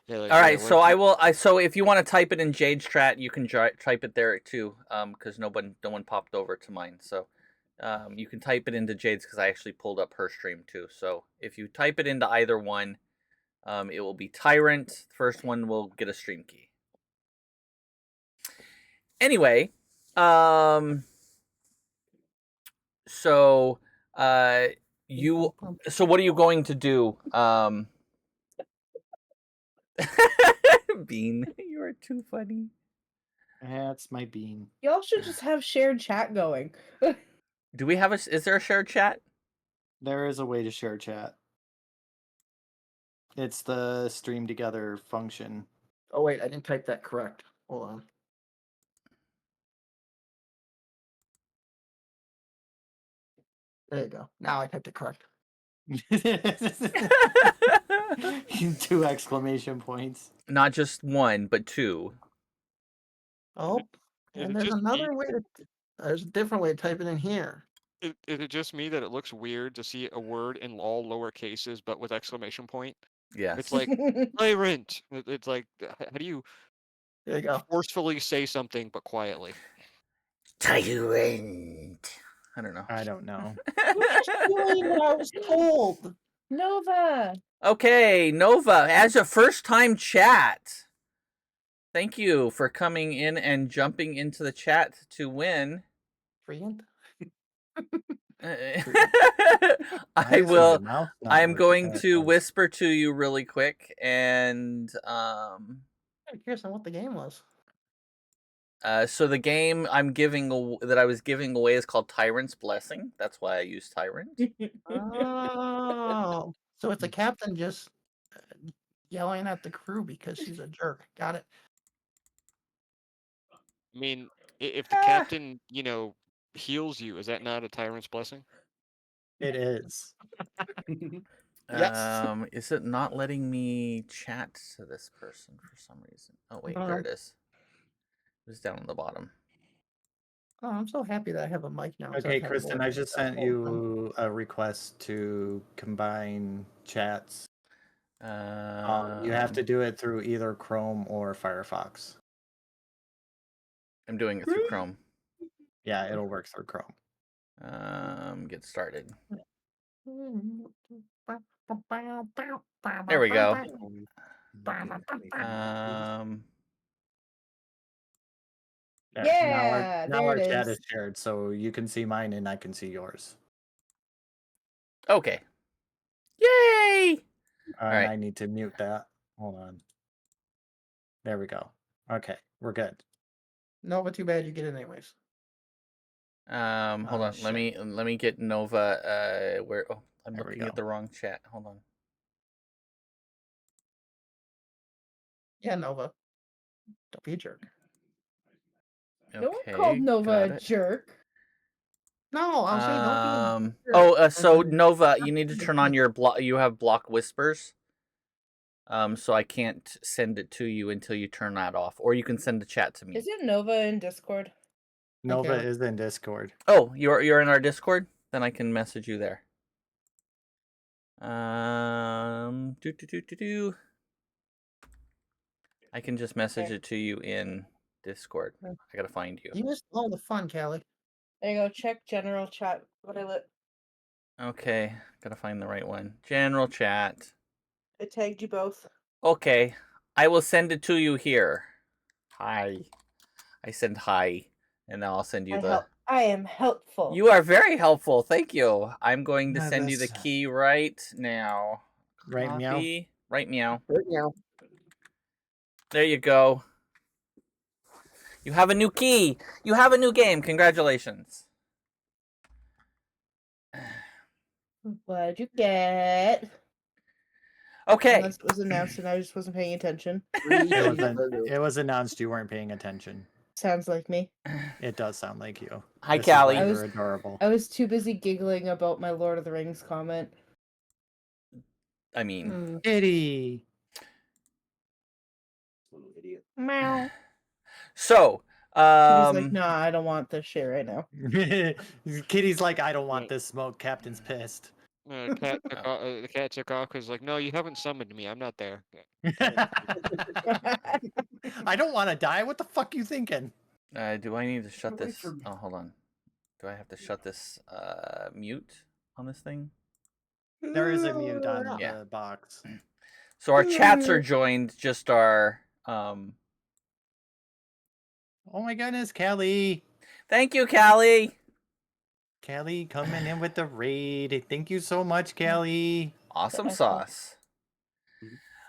Yeah, like, All right, what so if I will. So if you want to type it in Jade's chat, you can type it there too. Because no one popped over to mine. So, you can type it into Jade's because I actually pulled up her stream too. So if you type it into either one, it will be Tyrant. The first one will get a stream key. Anyway, so you. So what are you going to do? Bean, you are too funny. That's my bean. Y'all should just have shared chat going. Do we have is there a shared chat? There is a way to share chat. It's the stream together function. Oh wait, I didn't type that correct. Hold on. There you go. Now I typed it correct. 2 exclamation points. Not just one, but 2. Oh, Is and it there's just me? another way to. There's a different way to type it in here. Is it just me that it looks weird to see a word in all lower cases but with exclamation point? Yes. It's like tyrant. It's like how do you There you go. forcefully say something but quietly? Tyrant. I don't know. I don't know. I'm just doing what I was told. Nova. Okay, Nova, as a first-time chat, thank you for coming in and jumping into the chat to win. Friend. I Why is will. my mouth not I'm working? going There it to goes. whisper to you really quick, and I'm curious on what the game was. so the game that I was giving away is called Tyrant's Blessing. That's why I use Tyrant. Oh, so it's a captain just yelling at the crew because she's a jerk. Got it. I mean, if the Ah. captain, heals you, is that not a tyrant's blessing? It is. Yes. Is it not letting me chat to this person for some reason? Oh wait, there it is. It was down on the bottom. Oh, I'm so happy that I have a mic now. instead of Okay, having to Kristen, worry I about just that sent all the time. you a request to combine chats. You have to do it through either Chrome or Firefox. I'm doing it through Chrome. Yeah, it'll work through Chrome. Get started. There we go. Yeah, now there our it chat is. is shared, so you can see mine and I can see yours. Okay. Yay! And right. I need to mute that. Hold on. There we go. Okay, we're good. Nova, too bad you get it anyways. Hold on. shit. Let me get Nova. Where? Oh, I'm There we looking at go. the wrong chat. Hold on. Yeah, Nova. Don't be a jerk. No one called Okay, Nova got a it. jerk. No, I'll say don't be a jerk. Oh, so then- Nova, you need to turn on your block. You have block whispers. So I can't send it to you until you turn that off, or you can send the chat to me. Isn't Nova in Discord? Nova Okay. is in Discord. Oh, you're in our Discord? Then I can message you there. I can just message Okay. it to you in Discord. I gotta find you. You missed all the fun, Callie. There you go. Check general chat. What I lit. Okay, gotta find the right one. General chat. I tagged you both. Okay, I will send it to you here. Hi. I send hi, and now I'll send you I am helpful. You are very helpful. Thank you. I'm going to Yeah, send you the that's- key right now. Right, meow? Copy. Right meow. Right now. There you go. You have a new key. You have a new game. Congratulations. What'd you get? Okay. Unless it was announced and I just wasn't paying attention. It was announced you weren't paying attention. Sounds like me. It does sound like you. Hi, This is why Callie. you're adorable. I was too busy giggling about my Lord of the Rings comment. I mean, Kitty. Little idiot. Meow. so, Kitty's like, nah, I don't want this shit right now. Kitty's like, I don't want Yeah. this smoke. Captain's pissed. The cat took off because like, no, you haven't summoned me. I'm not there. I don't want to die. What the fuck you thinking? do I need to shut Away this? from me. Oh, hold on. Do I have to shut this mute on this thing? There is a mute on Yeah. the box. So our chats are joined, just our Oh my goodness, Kelly. Thank you, Callie. Kelly coming in with the raid. Thank you so much, Kelly. Awesome Excellent. sauce.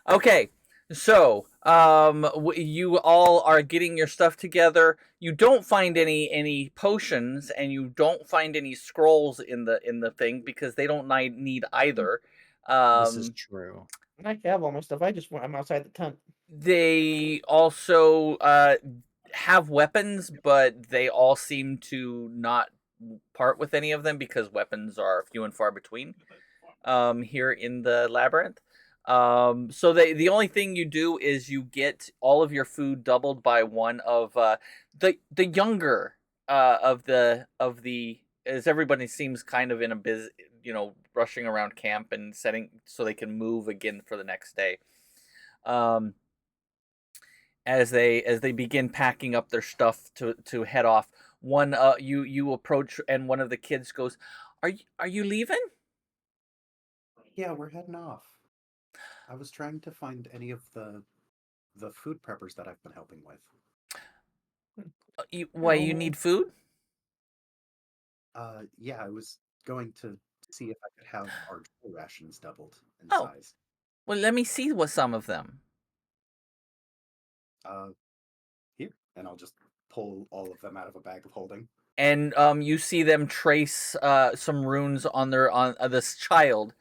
Okay, so you all are getting your stuff together. You don't find any potions, and you don't find any scrolls in the thing because they don't need either. This is true. I have all my stuff. I'm outside the tent. They also have weapons, but they all seem to not part with any of them because weapons are few and far between here in the labyrinth. So the only thing you do is you get all of your food doubled by one of the younger of the as everybody seems kind of in a rushing around camp and setting so they can move again for the next day. As they begin packing up their stuff to head off, one you approach and one of the kids goes, "Are you leaving?" Yeah, we're heading off. I was trying to find any of the food preppers that I've been helping with. Why you need food? Yeah, I was going to see if I could have our rations doubled in Oh. size. Well, let me see what some of them. Here, and I'll just pull all of them out of a bag of holding. And you see them trace some runes on this child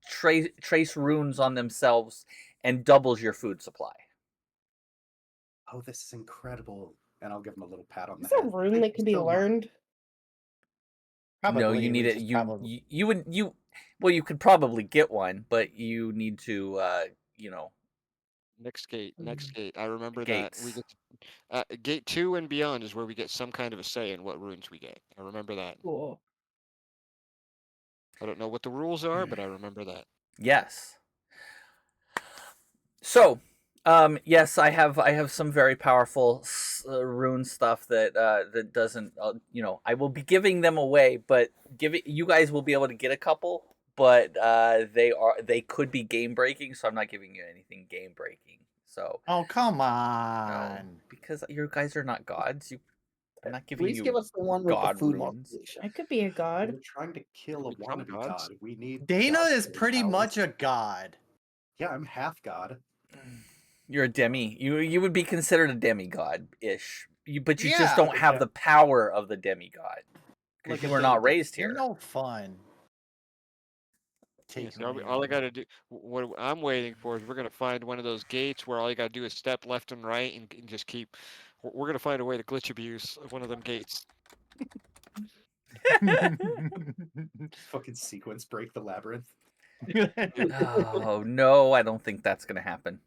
trace runes on themselves and doubles your food supply. Oh, this is incredible! And I'll give them a little pat on the Is that head. rune Thank that you can be so much. learned? No, you need it. Well, you could probably get one, but you need to Next gate. I remember Gates. that. We get gate 2 and beyond is where we get some kind of a say in what runes we get. I remember that. Cool. I don't know what the rules are, but I remember that. Yes. So, yes, I have some very powerful rune stuff that doesn't I will be giving them away, but you guys will be able to get a couple, but they could be game breaking, so I'm not giving you anything game breaking. So Oh, come no, on. because you guys are not gods. I'm not giving Please you give us the one with the god food runes. multiplication. I could be a god. We're trying to kill a Become wannabe gods? god. We need. Dana god is pretty powers. much a god. Yeah, I'm half god. You're a demi. You would be considered a demigod ish. but you just Yeah. don't have the power of the demigod because Like you a were not little bit. raised You're here. no fun. Yeah, Take see, all I gotta do, what I'm waiting for is we're gonna find one of those gates where all you gotta do is step left and right and just keep. We're gonna find a way to glitch abuse one of them gates. Fucking sequence break the labyrinth. Oh no, I don't think that's gonna happen.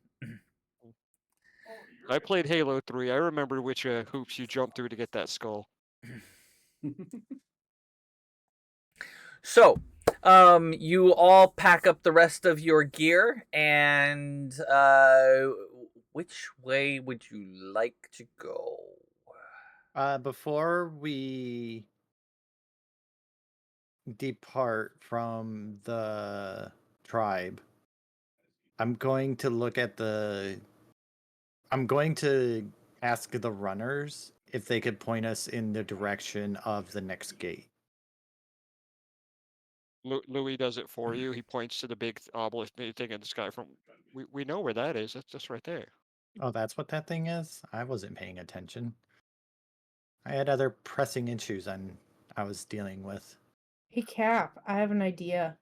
I played Halo 3. I remember which hoops you jumped through to get that skull. So, you all pack up the rest of your gear, and which way would you like to go? Before we depart from the tribe, I'm going to look at the. I'm going to ask the runners if they could point us in the direction of the next gate. Louis does it for you. He points to the big obelisk thing in the sky. From we know where that is. That's just right there. Oh, that's what that thing is? I wasn't paying attention. I had other pressing issues I was dealing with. Hey, Cap, I have an idea.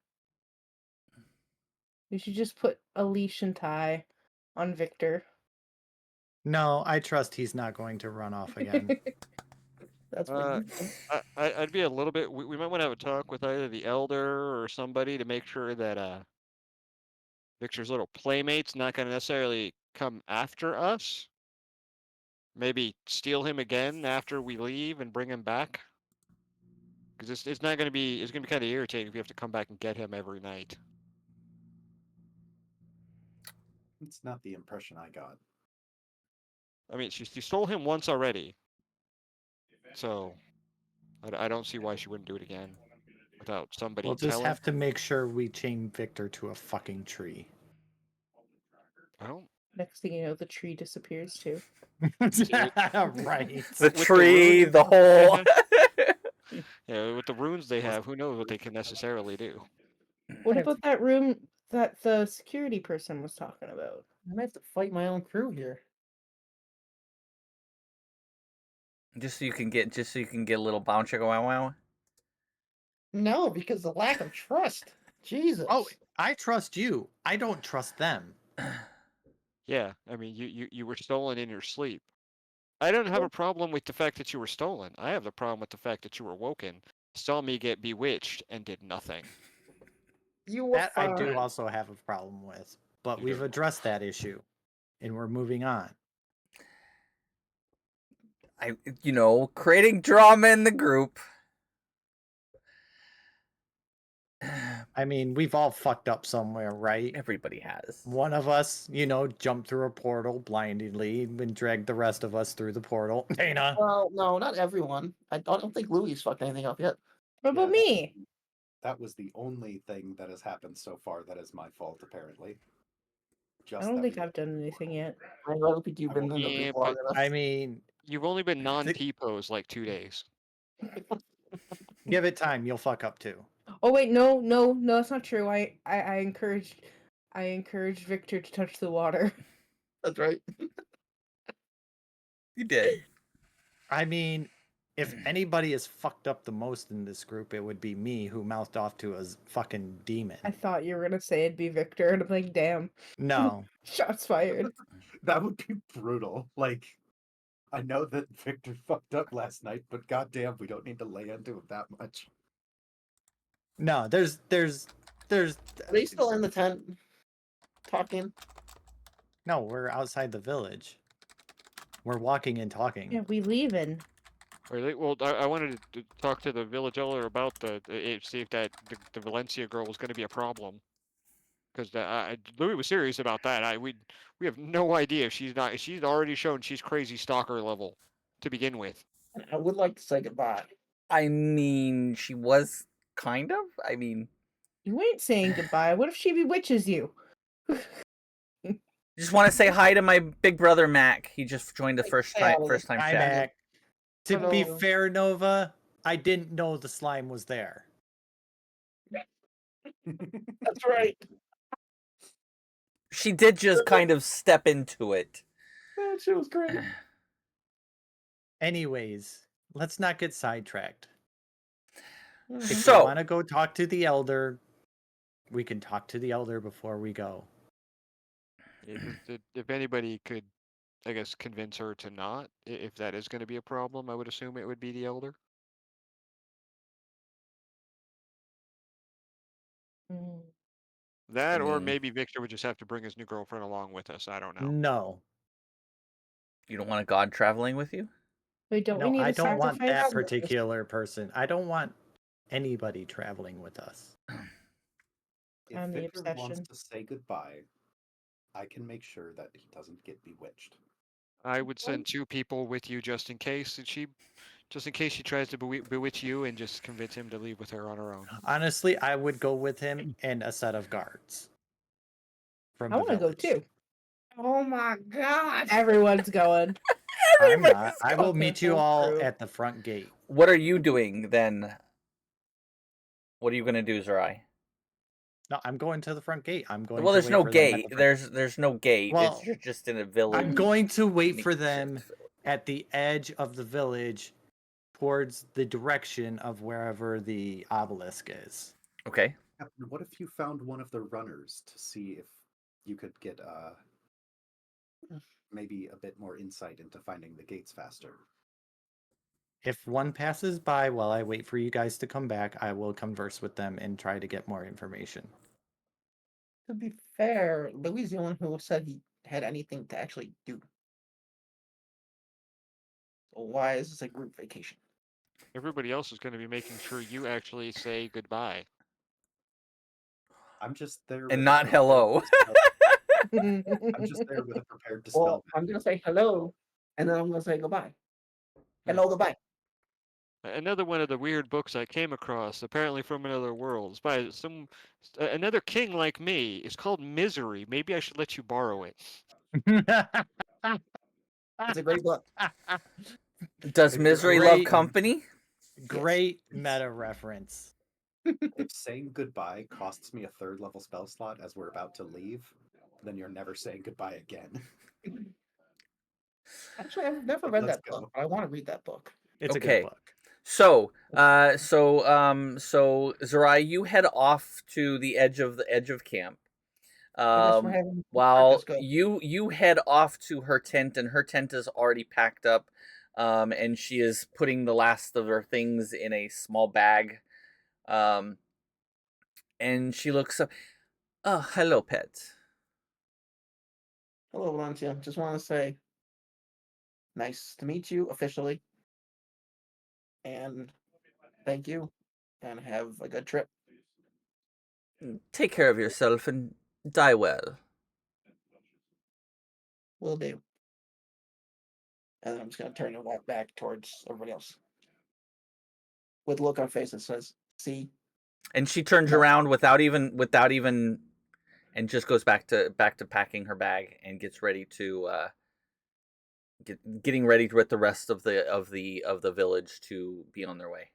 We should just put a leash and tie on Victor. No, I trust he's not going to run off again. That's what Uh, you think. I'd be a little bit. We might want to have a talk with either the elder or somebody to make sure that Victor's little playmate's not going to necessarily come after us. Maybe steal him again after we leave and bring him back. Because it's not going to be. It's going to be kind of irritating if we have to come back and get him every night. It's not the impression I got. I mean, she stole him once already. So I don't see why she wouldn't do it again without somebody We'll just telling. have to make sure we chain Victor to a fucking tree. I don't. Next thing you know, the tree disappears too. Right. The With the tree, runes the they hole. have- Yeah, with the runes they have, who knows what they can necessarily do. What about that room that the security person was talking about? I might have to fight my own crew here. just so you can get a little bouncer go wow wow. No, because the lack of trust. Jesus. Oh, I trust you. I don't trust them. Yeah, I mean, you were stolen in your sleep. I don't have a problem with the fact that you were stolen. I have the problem with the fact that you were woken, saw me get bewitched, and did nothing. You were That I do fine. also have a problem with. But You we've do. addressed that issue. And we're moving on. Creating drama in the group. I mean, we've all fucked up somewhere, right? Everybody has. One of us, jumped through a portal blindly and dragged the rest of us through the portal. Dana. Well, no, not everyone. I don't think Louis fucked anything up yet. What about Yeah, me? That was the only thing that has happened so far that is my fault, apparently. I Just don't that think we- I've done anything yet. I don't think you've been in the Yeah, group long but enough. I mean, you've only been non-T-pose like 2 days. give it time, you'll fuck up too. Oh wait, no, that's not true. I encouraged Victor to touch the water. That's right. You did. I mean, if anybody is fucked up the most in this group, it would be me who mouthed off to a fucking demon. I thought you were gonna say it'd be Victor, and I'm like, damn, No. shots fired. That would be brutal. Like, I know that Victor fucked up last night, but goddamn, we don't need to lay into it that much. No, there's Are they still in the tent talking? no, we're outside the village. We're walking and talking. Yeah, we leaving. Well, I wanted to talk to the village elder about see if the Valencia girl was going to be a problem. Because Louis was serious about that. We have no idea if she's not. She's already shown she's crazy stalker level to begin with. I would like to say goodbye. I mean, she was kind of. I mean, You ain't saying goodbye. What if she bewitches you? just want to say hi to my big brother Mac. He just joined the first time Hi, chat. Mac. To be Hello. fair, Nova, I didn't know the slime was there. That's right. She did just kind of step into it. That shit was great. Anyways, let's not get sidetracked. If we So- want to go talk to the elder, we can talk to the elder before we go. If anybody could, I guess, convince her to not, if that is going to be a problem, I would assume it would be the elder. Mm. That, or mean- maybe Victor would just have to bring his new girlfriend along with us. I don't know. No, You don't want a god traveling with you? Wait, don't we no, need I a don't want that sacrifice? particular person. I don't want anybody traveling with us. If On the Victor wants obsession. to say goodbye, I can make sure that he doesn't get bewitched. I would send 2 people with you just in case, and just in case she tries to bewitch you, and just convince him to leave with her on her own. Honestly, I would go with him and a set of guards from I the want to go village. too. Oh my god! Everyone's going. I'm not. Everybody's I will going. meet you Whole all crew. at the front gate. What are you doing then? What are you going to do, Zerai? No, I'm going to the front gate. I'm going. Well, to there's wait no for them at gate. the front- There's no gate. Well, You're just in a village. I'm going to wait for makeshift them village. at the edge of the village, towards the direction of wherever the obelisk is. Okay. Captain, what if you found one of the runners to see if you could get maybe a bit more insight into finding the gates faster? If one passes by while I wait for you guys to come back, I will converse with them and try to get more information. To be fair, Louis is the one who said he had anything to actually do. So why is this a group vacation? Everybody else is going to be making sure you actually say goodbye. I'm just there And with not a hello. I'm just there with a prepared dispel. Well, I'm gonna say hello, and then I'm gonna say goodbye. Hello, goodbye. Another one of the weird books I came across, apparently from another world, is by another king like me. It's called Misery. Maybe I should let you borrow it. It's a great book. Does If misery great- love company? Great meta reference. If saying goodbye costs me a 3rd level spell slot as we're about to leave, then you're never saying goodbye again. Actually, I've never But read let's that go. book, but I want to read that book. It's a Okay. good book. So Zerai, you head off to the edge of camp. I guess we're having While Marcus go. you head off to her tent, and her tent is already packed up, and she is putting the last of her things in a small bag, and she looks up. Oh, hello, pet. Hello, Valencia. Just want to say, nice to meet you officially, and thank you, and have a good trip. Take care of yourself and die well. Will do. And then I'm just gonna turn and walk back towards everybody else, with a look on her face that says, "See." And she turns No. around without even, and just goes back to packing her bag and gets ready to getting ready with the rest of the village to be on their way.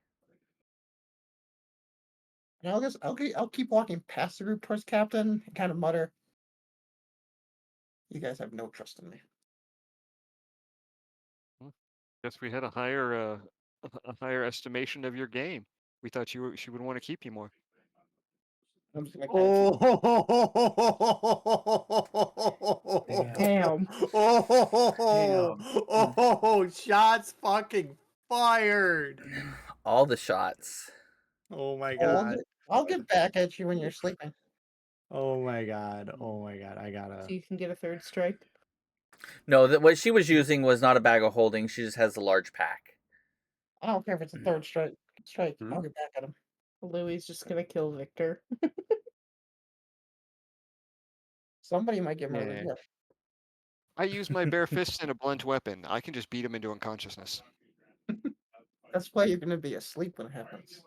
And I'll keep walking past the group towards Captain and kind of mutter, "You guys have no trust in me." Guess we had a higher estimation of your game. We thought she would want to keep you more. I'm just gonna kind of keep... Damn. Oh, shots fucking fired. All the shots. Oh my Oh, god. I'll get back at you when you're sleeping. Oh my god. Oh my god. I gotta. So you can get a 3rd strike. No, what she was using was not a bag of holding. She just has a large pack. I don't care if it's a 3rd strike. Hmm? I'll get back at him. Louis is just gonna kill Victor. Somebody might get murdered. Yeah. Yeah. I use my bare fists and a blunt weapon. I can just beat him into unconsciousness. That's why you're gonna be asleep when it happens.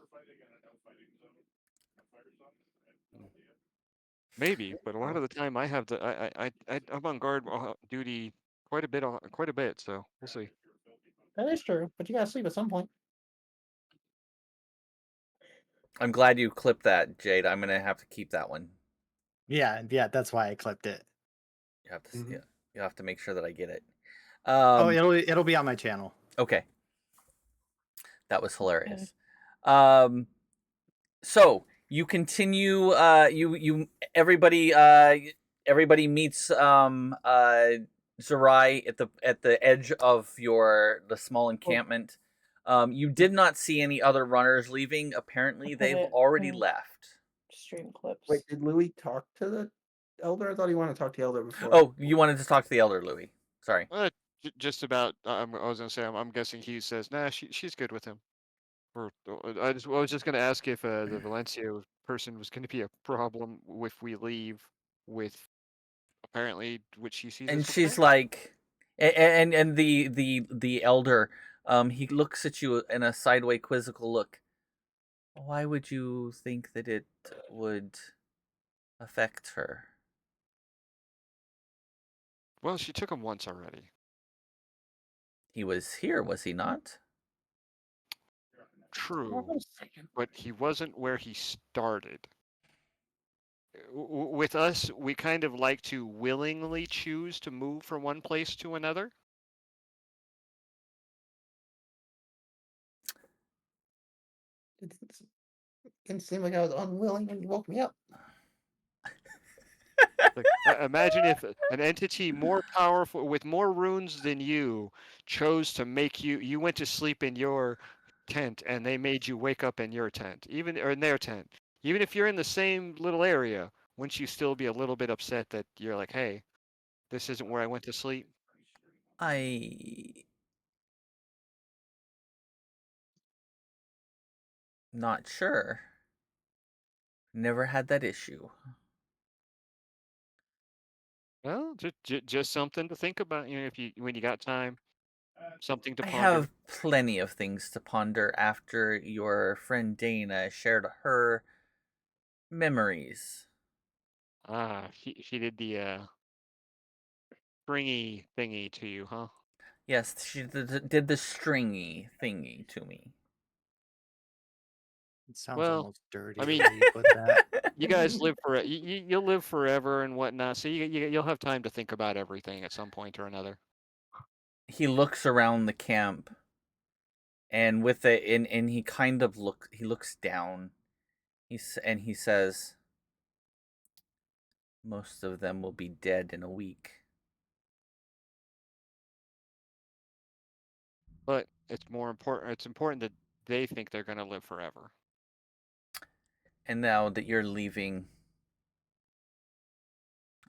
Maybe, but a lot of the time I have I'm on guard duty quite a bit. So we'll see. That is true, but you gotta sleep at some point. I'm glad you clipped that, Jade. I'm gonna have to keep that one. Yeah, that's why I clipped it. You have to Mhm. you have to make sure that I get it. Oh, it'll be on my channel. Okay. That was hilarious. So you continue. Everybody everybody meets Zerai at the edge of the small encampment. You did not see any other runners leaving. Apparently, put they've it already in left. stream clips. Wait, did Louis talk to the elder? I thought he wanted to talk to the elder before. Oh, you wanted to talk to the elder, Louis. Sorry. Just about. I was gonna say. I'm guessing he says, "Nah, she's good with him." Or I was just gonna ask if the Valencia person was gonna be a problem if we leave with apparently what she sees And as a she's threat. like, and the elder, he looks at you in a sideway quizzical look. Why would you think that it would affect her? Well, she took him once already. He was here, was he not? True, Hold on a second. but he wasn't where he started. With us, we kind of like to willingly choose to move from one place to another. It didn't seem like I was unwilling when you woke me up. Like, imagine if an entity more powerful, with more runes than you, chose to make you. You went to sleep in your tent, and they made you wake up in your tent, or in their tent. Even if you're in the same little area, wouldn't you still be a little bit upset that you're like, "Hey, this isn't where I went to sleep"? I not sure. Never had that issue. Well, just something to think about. If when you got time, something to I ponder. have plenty of things to ponder after your friend Dana shared her memories. Ah, she did the stringy thingy to you, huh? Yes, she did the stringy thingy to me. It sounds Well, almost dirty I the mean, way you put that. you guys live for you'll live forever and whatnot, so you'll have time to think about everything at some point or another. He looks around the camp, and with it, and he kind of looks down. He says, "Most of them will be dead in a week." But it's more important. It's important that they think they're going to live forever. And now that you're leaving,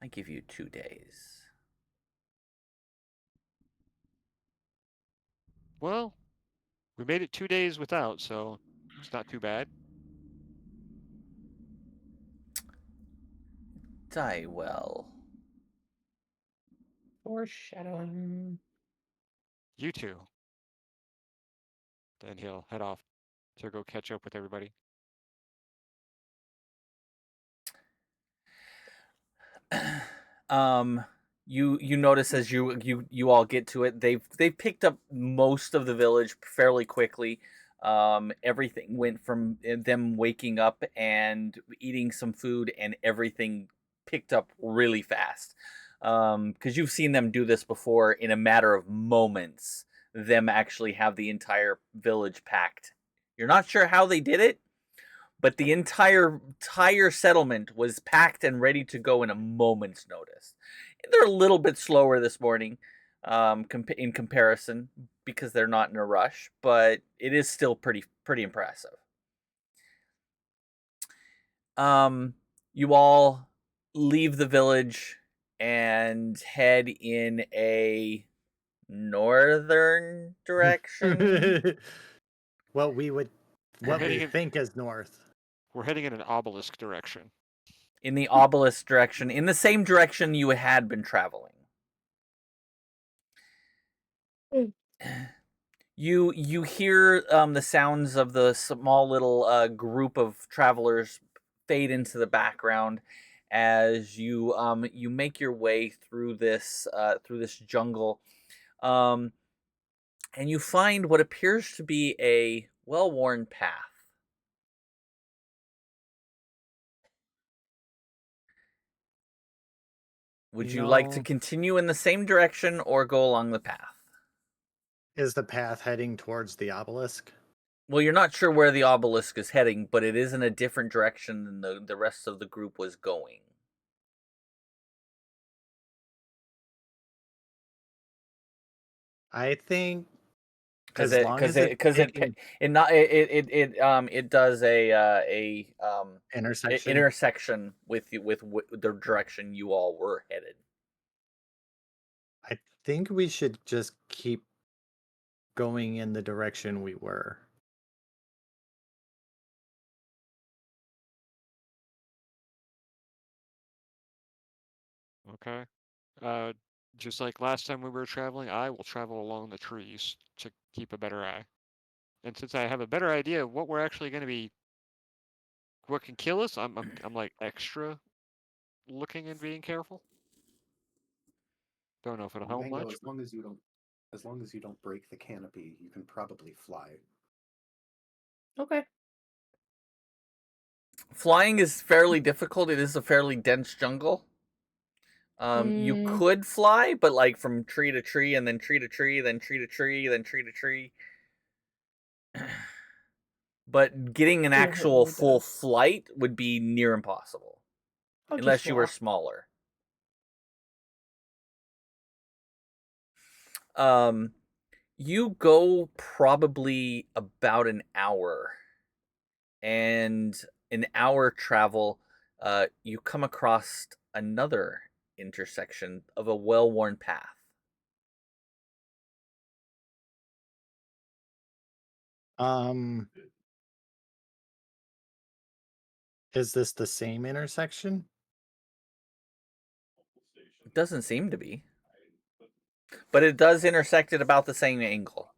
I give you 2 days. Well, we made it 2 days without, so it's not too bad. Die well. Foreshadowing. You two. Then he'll head off to go catch up with everybody. um you notice as you all get to it, they've picked up most of the village fairly quickly. Everything went from them waking up and eating some food, and everything picked up really fast, because you've seen them do this before. In a matter of moments, them actually have the entire village packed. You're not sure how they did it, but the entire settlement was packed and ready to go in a moment's notice. They're a little bit slower this morning, in comparison, because they're not in a rush, but it is still pretty impressive. You all leave the village and head in a northern direction. what We're we heading in. think is north. We're heading in an obelisk direction. In the obelisk direction, in the same direction you had been traveling. You hear the sounds of the small little group of travelers fade into the background as you make your way through this jungle, um, and you find what appears to be a well-worn path. Would You you like to know, continue in the same direction or go along the path? Is the path heading towards the obelisk? Well, you're not sure where the obelisk is heading, but it is in a different direction than the rest of the group was going. I think Because as long as it's taking it does a intersection, intersection with the direction you all were headed. I think we should just keep going in the direction we were. Okay. Just like last time we were traveling, I will travel along the trees to keep a better eye. And since I have a better idea of what we're actually going to be, what can kill us, I'm like extra looking and being careful. Don't know if it'll help Mango, much. as long as you don't break the canopy, you can probably fly. Okay. Flying is fairly difficult. It is a fairly dense jungle. You could fly, but like from tree to tree, and then tree to tree, then tree to tree, then tree to tree. But getting an Yeah, it actual really full does. flight would be near impossible, I'll unless just you were walk. smaller. You go probably about an hour, and an hour travel, you come across another intersection of a well-worn path. Is this the same intersection? It doesn't seem to be, but it does intersect at about the same angle.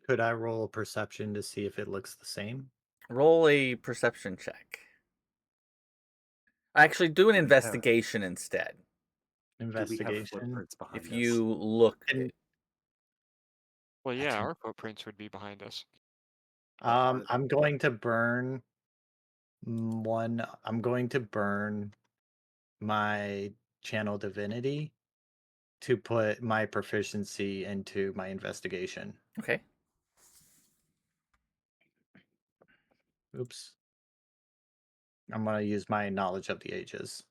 Could I roll a perception to see if it looks the same? Roll a perception check. Actually, do an Do we have- investigation instead. Do we have Investigation. footprints behind If us? you look, And Well, yeah, Gotcha. our footprints would be behind us. I'm going to burn one. I'm going to burn my channel divinity to put my proficiency into my investigation. okay. Oops. I'm going to use my knowledge of the ages.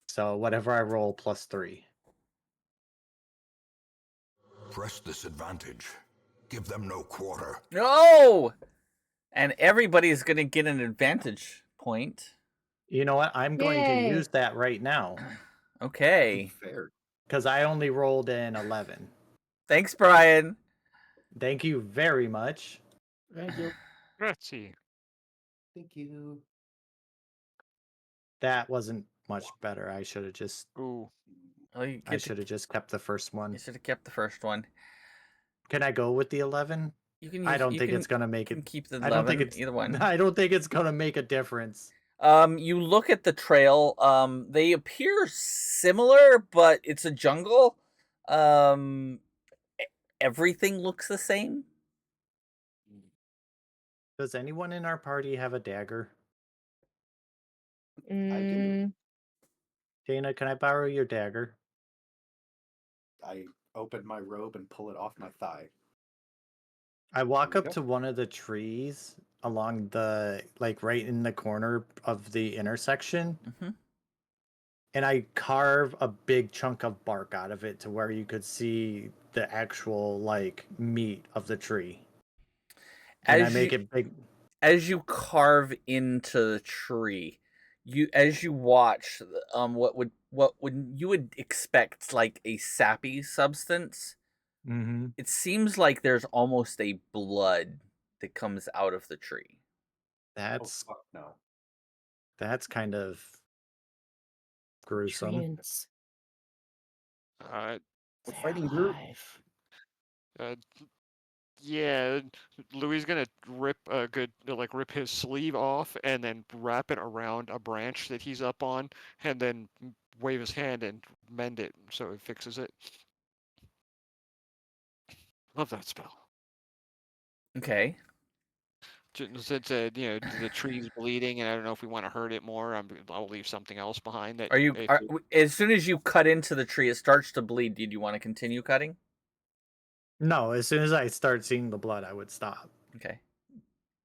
So whatever I roll +3. Press this advantage. Give them no quarter. No! And everybody's going to get an advantage point. You know what? I'm going to Yay. use that right now Okay. Fair. because I only rolled an 11. Thanks, Brian. Thank you very much. Thank you. Let's see. Thank you. That wasn't much better. I should have just Ooh. Well, you I should have just kept the first one. should have kept the first one. Can I go with the 11? You can. I don't you think can, it's gonna make you can it. keep the I don't 11. think it's Either one. I don't think it's gonna make a difference. You look at the trail. They appear similar, but it's a jungle. Everything looks the same. Does anyone in our party have a dagger? I do. Dana, can I borrow your dagger? I open my robe and pull it off my thigh. I walk There up you go. to one of the trees along the right in the corner of the intersection, Mhm. and I carve a big chunk of bark out of it to where you could see the actual meat of the tree. And I make it big. As you carve into the tree, as you watch, what would you would expect like a sappy substance. Mm-hmm. It seems like there's almost a blood that comes out of the tree. That's Oh fuck no. that's kind of gruesome. Treants. Uh, We're They're fighting group. alive. uh, yeah, Louis gonna rip rip his sleeve off and then wrap it around a branch that he's up on, and then wave his hand and mend it so it fixes it. Love that spell. Okay. Since the tree's bleeding, and I don't know if we want to hurt it more, I'll leave something else behind. That Are you? if Are, it- as soon as you cut into the tree, it starts to bleed. Did you want to continue cutting? No, as soon as I start seeing the blood, I would stop. Okay.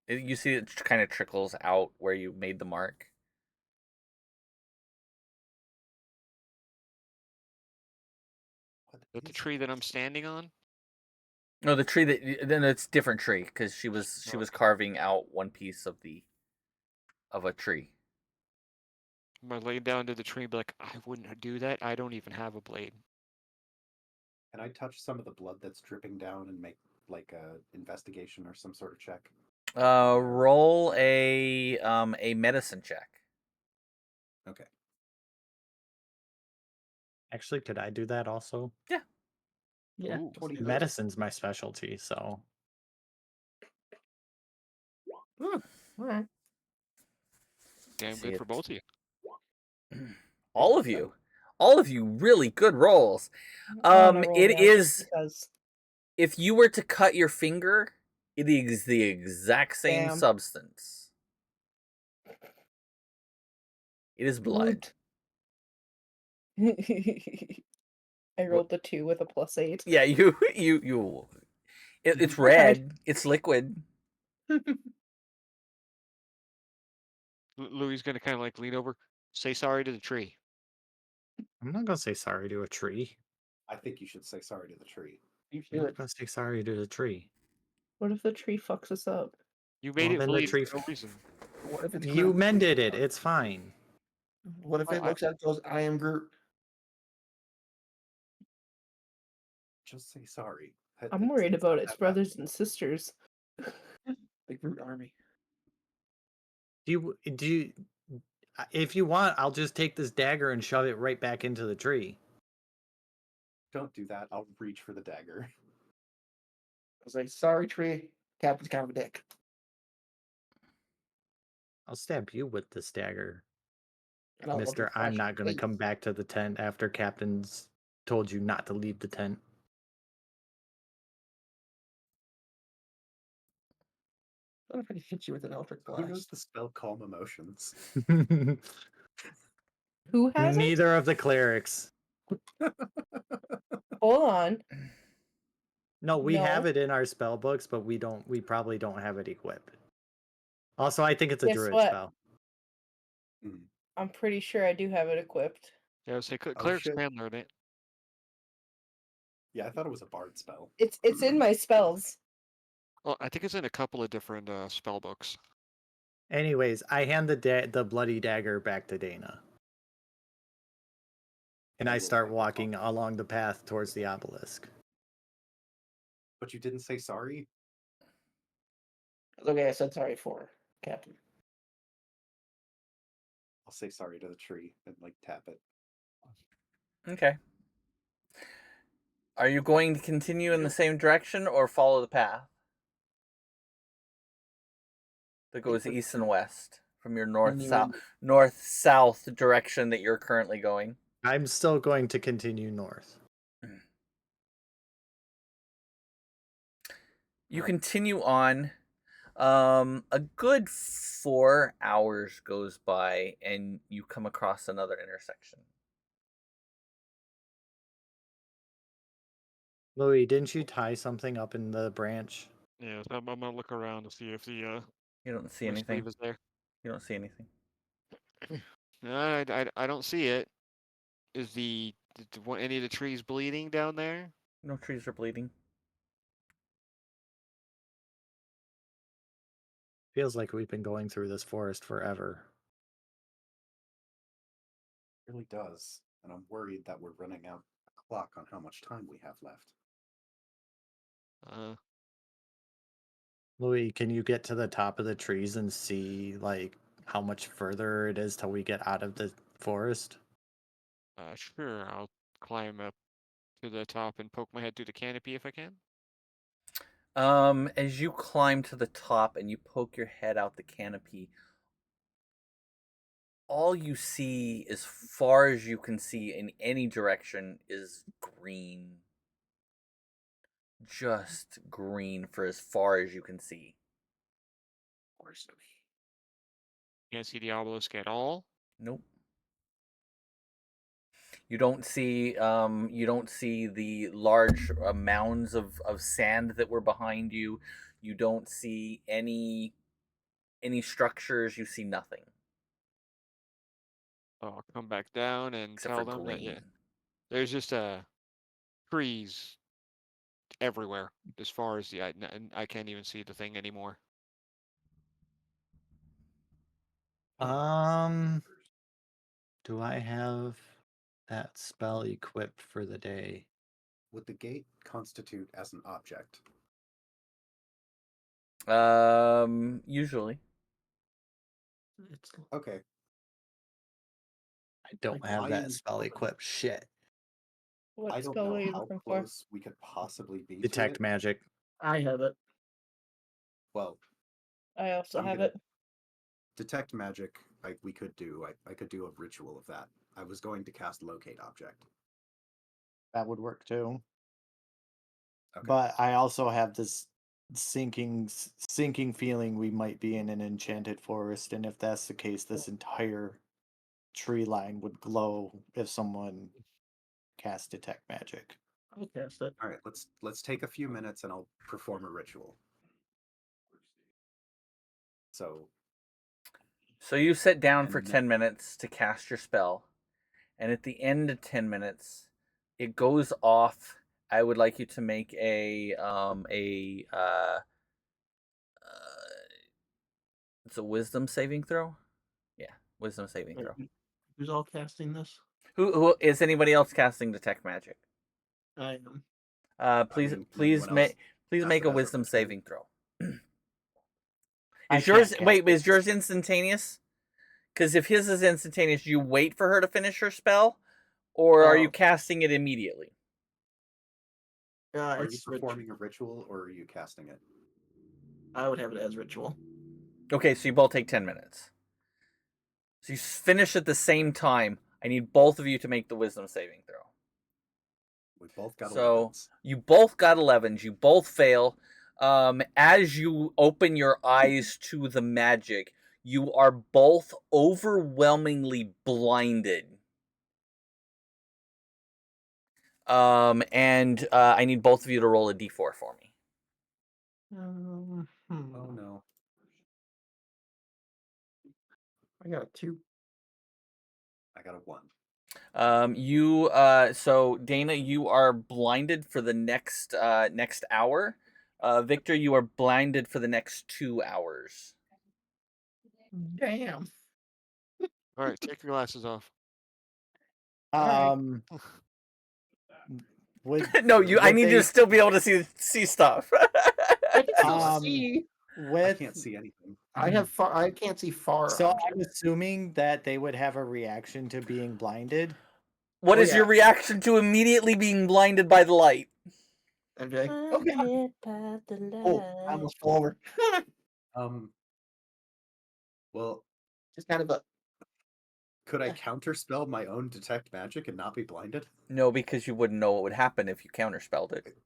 You see it kind of trickles out where you made the mark. What the is tree that I'm this? standing on. No, the tree that then it's different tree because she was Oh. carving out one piece of a tree. I'm gonna lay down to the tree and be like, I wouldn't do that. I don't even have a blade. Can I touch some of the blood that's dripping down and make like a investigation or some sort of check? Roll a medicine check. Okay. Actually, could I do that also? Yeah. Yeah. Ooh. 20 Medicine's my specialty, so All right. Damn See good it. for both of you. All of you, really good rolls. I wanna roll It more just is. because. If you were to cut your finger, it is the exact same Damn. substance. It is blood. I rolled the 2 with a +8. Yeah, you. It's red. It's liquid. Louis gonna kind of like lean over, say sorry to the tree. I'm not gonna say sorry to a tree. I think you should say sorry to the tree. You I'm not should. gonna say sorry to the tree. What if the tree fucks us up? You made Well, it then the bleed tree. for no reason. What if it's You Groot? mended it. It's fine. What if it I- looks at it and goes, I am Groot? Just say sorry. I'm worried about not its that bad. brothers and sisters. The Groot army. Do you? If you want, I'll just take this dagger and shove it right back into the tree. Don't do that. I'll reach for the dagger. I was like, sorry, tree. Captain's kind of a dick. I'll stab you with this dagger, And I'll Mister. just I'm slash not gonna your come face. back to the tent after Captain's told you not to leave the tent. What if I hit you with an electric Who knows blast? the spell Calm Emotions? Who has it? Neither of the clerics. Hold on. No, we have No. it in our spell books, but we don't. We probably don't have it equipped. Also, I think it's a Guess druid what? spell. I'm pretty sure I do have it equipped. Yeah, I would say Oh, clerics shit. can learn it. Yeah, I thought it was a bard spell. It's in my spells. Well, I think it's in a couple of different spell books. Anyways, I hand the bloody dagger back to Dana, and I will start wipe it walking off. along the path towards the obelisk. But you didn't say sorry? It's okay, I said sorry for Captain. I'll say sorry to the tree and like tap it. Okay. Are you going to continue in the same direction or follow the path that goes we're- east and west from your Continuing. north south direction that you're currently going? I'm still going to continue north. You continue on. A good 4 hours goes by, and you come across another intersection. Louis, didn't you tie something up in the branch? Yeah, so I'm gonna look around to see if the You don't see my anything. sleeve is there. You don't see anything. No, I don't see it. Is any of the trees bleeding down there? No trees are bleeding. Feels like we've been going through this forest forever. It really does. And I'm worried that we're running out the clock on how much time we have left. Louis, can you get to the top of the trees and see like how much further it is till we get out of the forest? Sure. I'll climb up to the top and poke my head through the canopy if I can. As you climb to the top and you poke your head out the canopy, all you see, as far as you can see in any direction, is green. Just green for as far as you can see. Can't see the obelisk at all. Nope. You don't see the large mounds of sand that were behind you. You don't see any structures. You see nothing I'll come back down and except for tell them that green. there's just trees everywhere as far as I can't even see the thing anymore. Do I have that spell equipped for the day? Would the gate constitute as an object? Usually. Okay. I don't have that spell equipped. Shit. What I don't spell know are you how looking for? close we could possibly be to Detect it. magic. I have it. Well, I also I'm have gonna- it. detect magic. We could do. I could do a ritual of that. I was going to cast locate object. That would work too. Okay. But I also have this sinking feeling we might be in an enchanted forest, and if that's the case, this entire tree line would glow if someone cast detect magic. I'll cast it. All right. Let's take a few minutes and I'll perform a ritual. So you sit down for And 10 minutes to cast your spell, and at the end of 10 minutes, it goes off. I would like you to make it's a wisdom saving throw. Yeah, wisdom saving throw. Who's all casting this? Who is anybody else casting detect magic? I am. Please I mean, please anyone else please cast make it a as a wisdom ritual? saving throw. I Is yours can't wait, cast is yours instantaneous? Because if his is instantaneous, you wait for her to finish her spell, or are you Oh. casting it immediately? Are you It's performing a ritual or are you casting it? I would have it as ritual. Okay, so you both take 10 minutes. So you finish at the same time. I need both of you to make the wisdom saving throw. We both got So 11s. you both got 11s. You both fail. As you open your eyes to the magic, you are both overwhelmingly blinded. And I need both of you to roll a d4 for me. Oh no. I got a 2. I got a 1. So Dana, you are blinded for the next hour. Victor, you are blinded for the next 2 hours. Damn. All right, take your glasses off. Would No, I would need you they- to still be able to see stuff. I can still Um, see. I with can't see anything. I can't see far. so I'm objects. assuming that they would have a reaction to being blinded. What Oh, is your yeah. reaction to immediately being blinded by the light? I'm like, oh god. Oh, I almost fell over. Well, Just kind of a. could I counterspell my own detect magic and not be blinded? No, because you wouldn't know what would happen if you counterspelled it.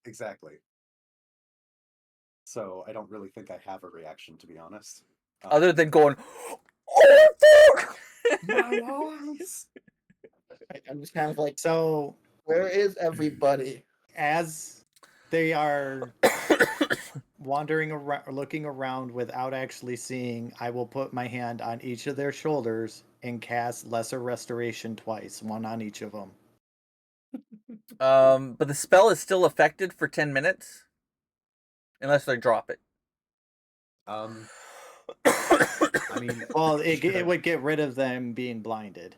Exactly. So I don't really think I have a reaction, to be honest. Other than going, oh fuck! My eyes. I'm just kind of like, So where is everybody? as they are wandering around, looking around without actually seeing, I will put my hand on each of their shoulders and cast Lesser Restoration twice, one on each of them. But the spell is still affected for 10 minutes, unless they drop it. I mean, Well, it should I- would get rid of them being blinded.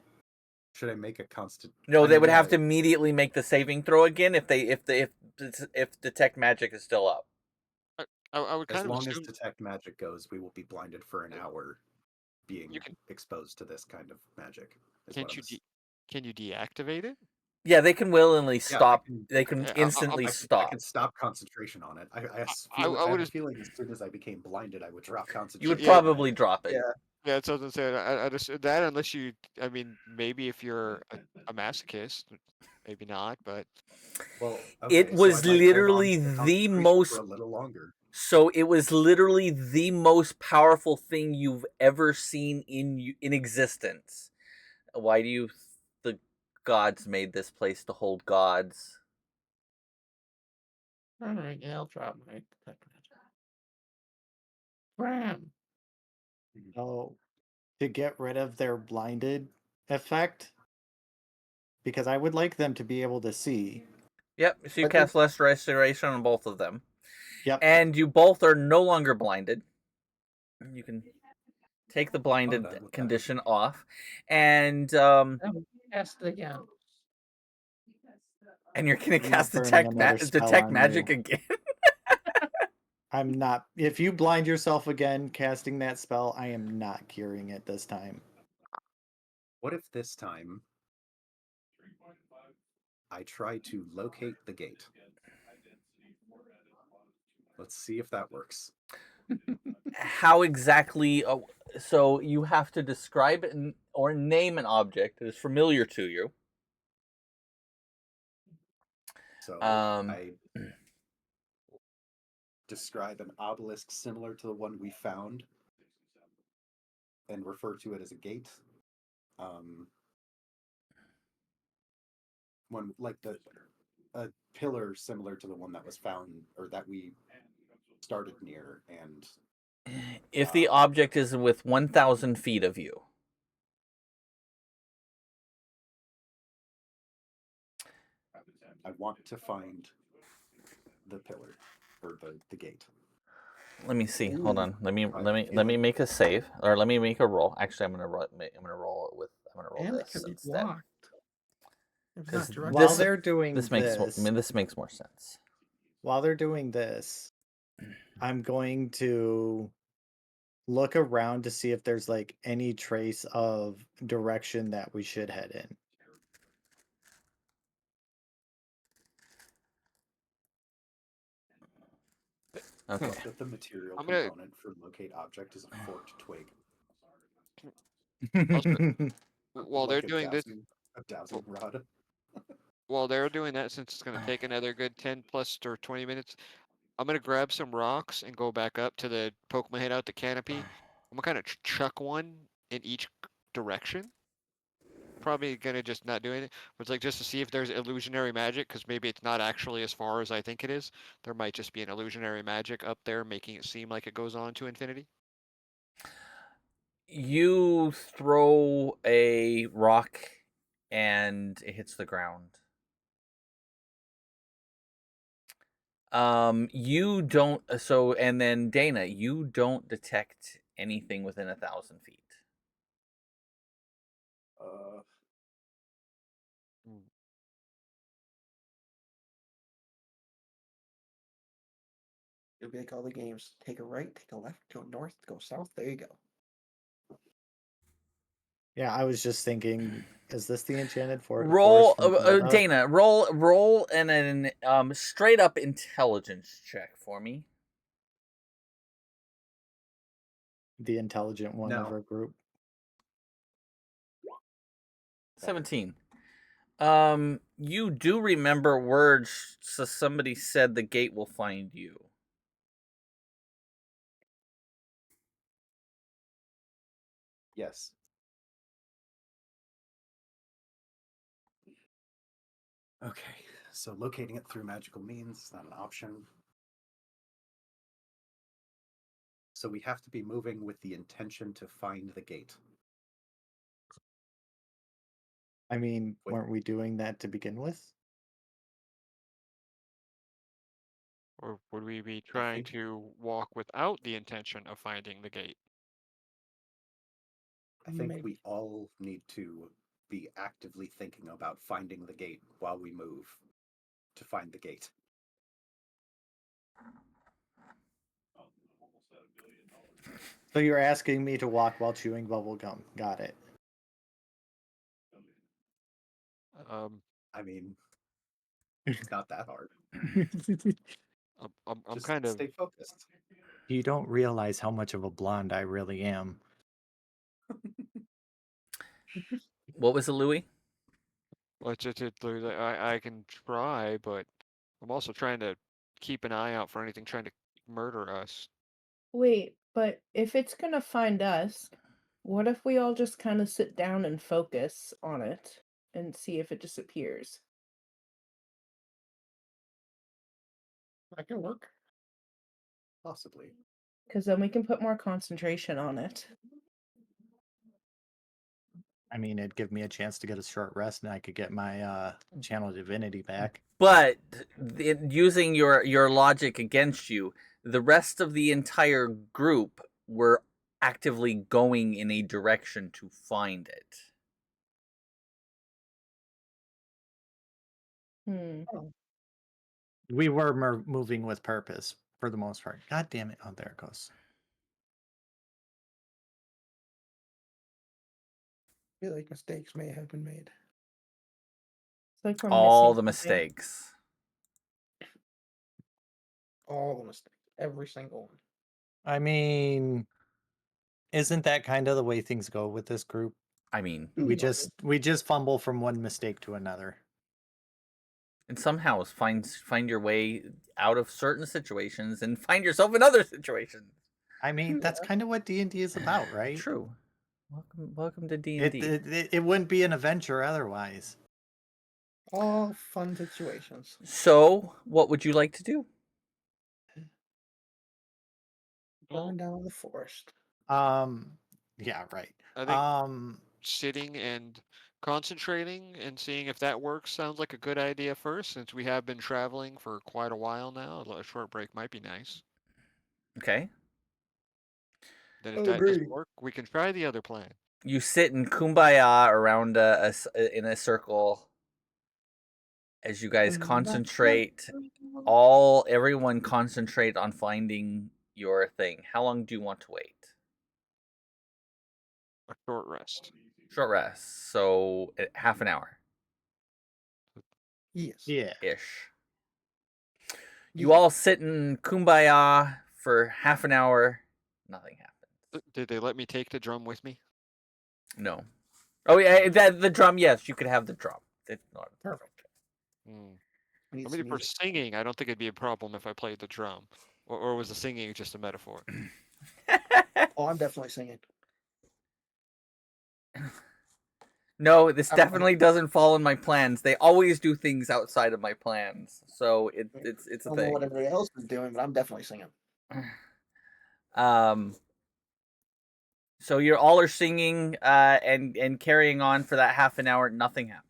should I make a constant? No, I they mean, would have yeah, to immediately make the saving throw again if detect magic is still up. I would As kind of long as assume detect magic goes, we will be blinded for an hour, being You can- exposed to this kind of magic. is can't what you I'm can you deactivate it? Yeah, they can willingly I stop. can- They can I- instantly I stop. can stop concentration on it. I I have would a as- feeling as soon as I became blinded, I would drop You concentration. would Yeah. probably drop it. Yeah. Yeah, that's what I was gonna say. I just that unless you, I mean, maybe if you're a masochist, maybe not, but Well, It okay, so was I'd like to hold on literally to the concentration most- for a little longer. So it was literally the most powerful thing you've ever seen in existence. Why do you the gods made this place to hold gods? All right, yeah, I'll drop my detect magic. Bram. Oh, to get rid of their blinded effect, because I would like them to be able to see. Yep, so you But they- cast Less Restoration on both of them. Yep. And you both are no longer blinded. You can take the blinded done with that. condition off. And Cast it again. and you're gonna I'm not cast burning another spell detect on magic you. again. I'm not. If you blind yourself again casting that spell, I am not curing it this time. What if this time I try to locate the gate? Let's see if that works. How exactly? So you have to describe it or name an object that is familiar to you. So Um, I describe an obelisk similar to the one we found and refer to it as a gate. One like a pillar similar to the one that was found or that we started near, and if the object is with 1,000 feet of you, I want to find the pillar or the gate. let me see. Hold on. Let me I feel let me like- make a save, or let me make a roll. Actually, I'm gonna roll it with. I'm gonna roll And it this can be instead. blocked. If Because not directly. While they're doing this makes this makes more sense. while they're doing this, I'm going to look around to see if there's like any trace of direction that we should head in. Okay. that the material I'm gonna- component for locate object is a forked twig. While Like they're doing a dowsing rod. while they're doing that, since it's gonna take another good 10 plus or 20 minutes, I'm gonna grab some rocks and go back up to poke my head out the canopy. I'm gonna kind of chuck one in each direction. Probably gonna just not do anything, but it's like just to see if there's illusionary magic, because maybe it's not actually as far as I think it is. There might just be an illusionary magic up there, making it seem like it goes on to infinity. You throw a rock and it hits the ground. You don't. So, and then Dana, you don't detect anything within 1,000 feet. Hmm. You'll be like all the games. Take a right, take a left, go north, go south. There you go. Yeah, I was just thinking, is this the enchanted Roll, forest from Zelda? Dana. Roll, and an straight up intelligence check for me. The intelligent one of No. our group. 17. You do remember words. So somebody said the gate will find you. Yes. Okay, so locating it through magical means is not an option. So we have to be moving with the intention to find the gate. I mean, Wait. weren't we doing that to begin with? Or would we be trying think- to walk without the intention of finding the gate? I think Maybe. we all need to be actively thinking about finding the gate while we move to find the gate. So you're asking me to walk while chewing bubble gum. Got it. I mean, it's not that hard. I'm Just kind of stay focused. You don't realize how much of a blonde I really am. What was it, Louis? I can try, but I'm also trying to keep an eye out for anything trying to murder us. Wait, but if it's gonna find us, what if we all just kind of sit down and focus on it and see if it disappears? That can work. Possibly. Because then we can put more concentration on it. I mean, it'd give me a chance to get a short rest, and I could get my channel divinity back. But using your logic against you, the rest of the entire group were actively going in a direction to find it. Hmm. We were moving with purpose for the most part. God damn it! Oh, there it goes. I feel like mistakes may have been made. It's like we're All missing the something. mistakes. All the mistakes. Every single one. I mean, isn't that kind of the way things go with this group? I mean, We just fumble from one mistake to another. and somehow find your way out of certain situations and find yourself in other situations. I mean, that's kind of what D&D is about, right? True. Welcome to D&D. It wouldn't be an adventure otherwise. All fun situations. So, what would you like to do? Burn down the forest. Yeah, right. I think sitting and concentrating and seeing if that works sounds like a good idea first, since we have been traveling for quite a while now. A short break might be nice. Okay. Then if that doesn't work, we can try the other plan. You sit in kumbaya around in a circle as you guys concentrate. Everyone concentrate on finding your thing. How long do you want to wait? A short rest. Short rest. So half an hour. Yes. Yeah. Ish. You all sit in kumbaya for half an hour. Nothing happens. Did they let me take the drum with me? No. Oh yeah, the drum. Yes, you could have the drum. It's not Perfect. I mean, for singing, I don't think it'd be a problem if I played the drum, or was the singing just a metaphor? Oh, I'm definitely singing. No, this definitely doesn't fall in my plans. They always do things outside of my plans, so it's a I don't know thing. what everybody else is doing, but I'm definitely singing. So you're all are singing and carrying on for that half an hour. Nothing happens.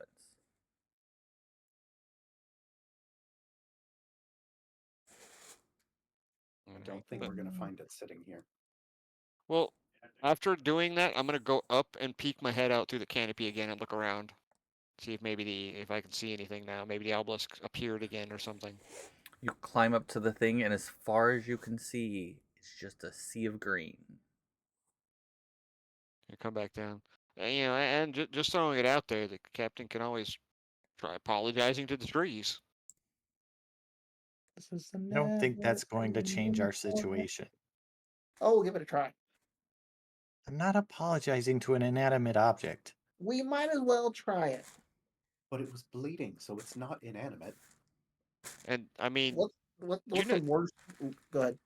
I don't think we're gonna find it sitting here. Well, after doing that, I'm gonna go up and peek my head out through the canopy again and look around, see if maybe if I can see anything now. Maybe the obelisk appeared again or something. You climb up to the thing, and as far as you can see, it's just a sea of green. You come back down, and just throwing it out there, the captain can always try apologizing to the trees. This is I don't think that's going to change our situation. Oh, we'll give it a try. I'm not apologizing to an inanimate object. We might as well try it. But it was bleeding, so it's not inanimate. And I mean, what's the worst? Go ahead.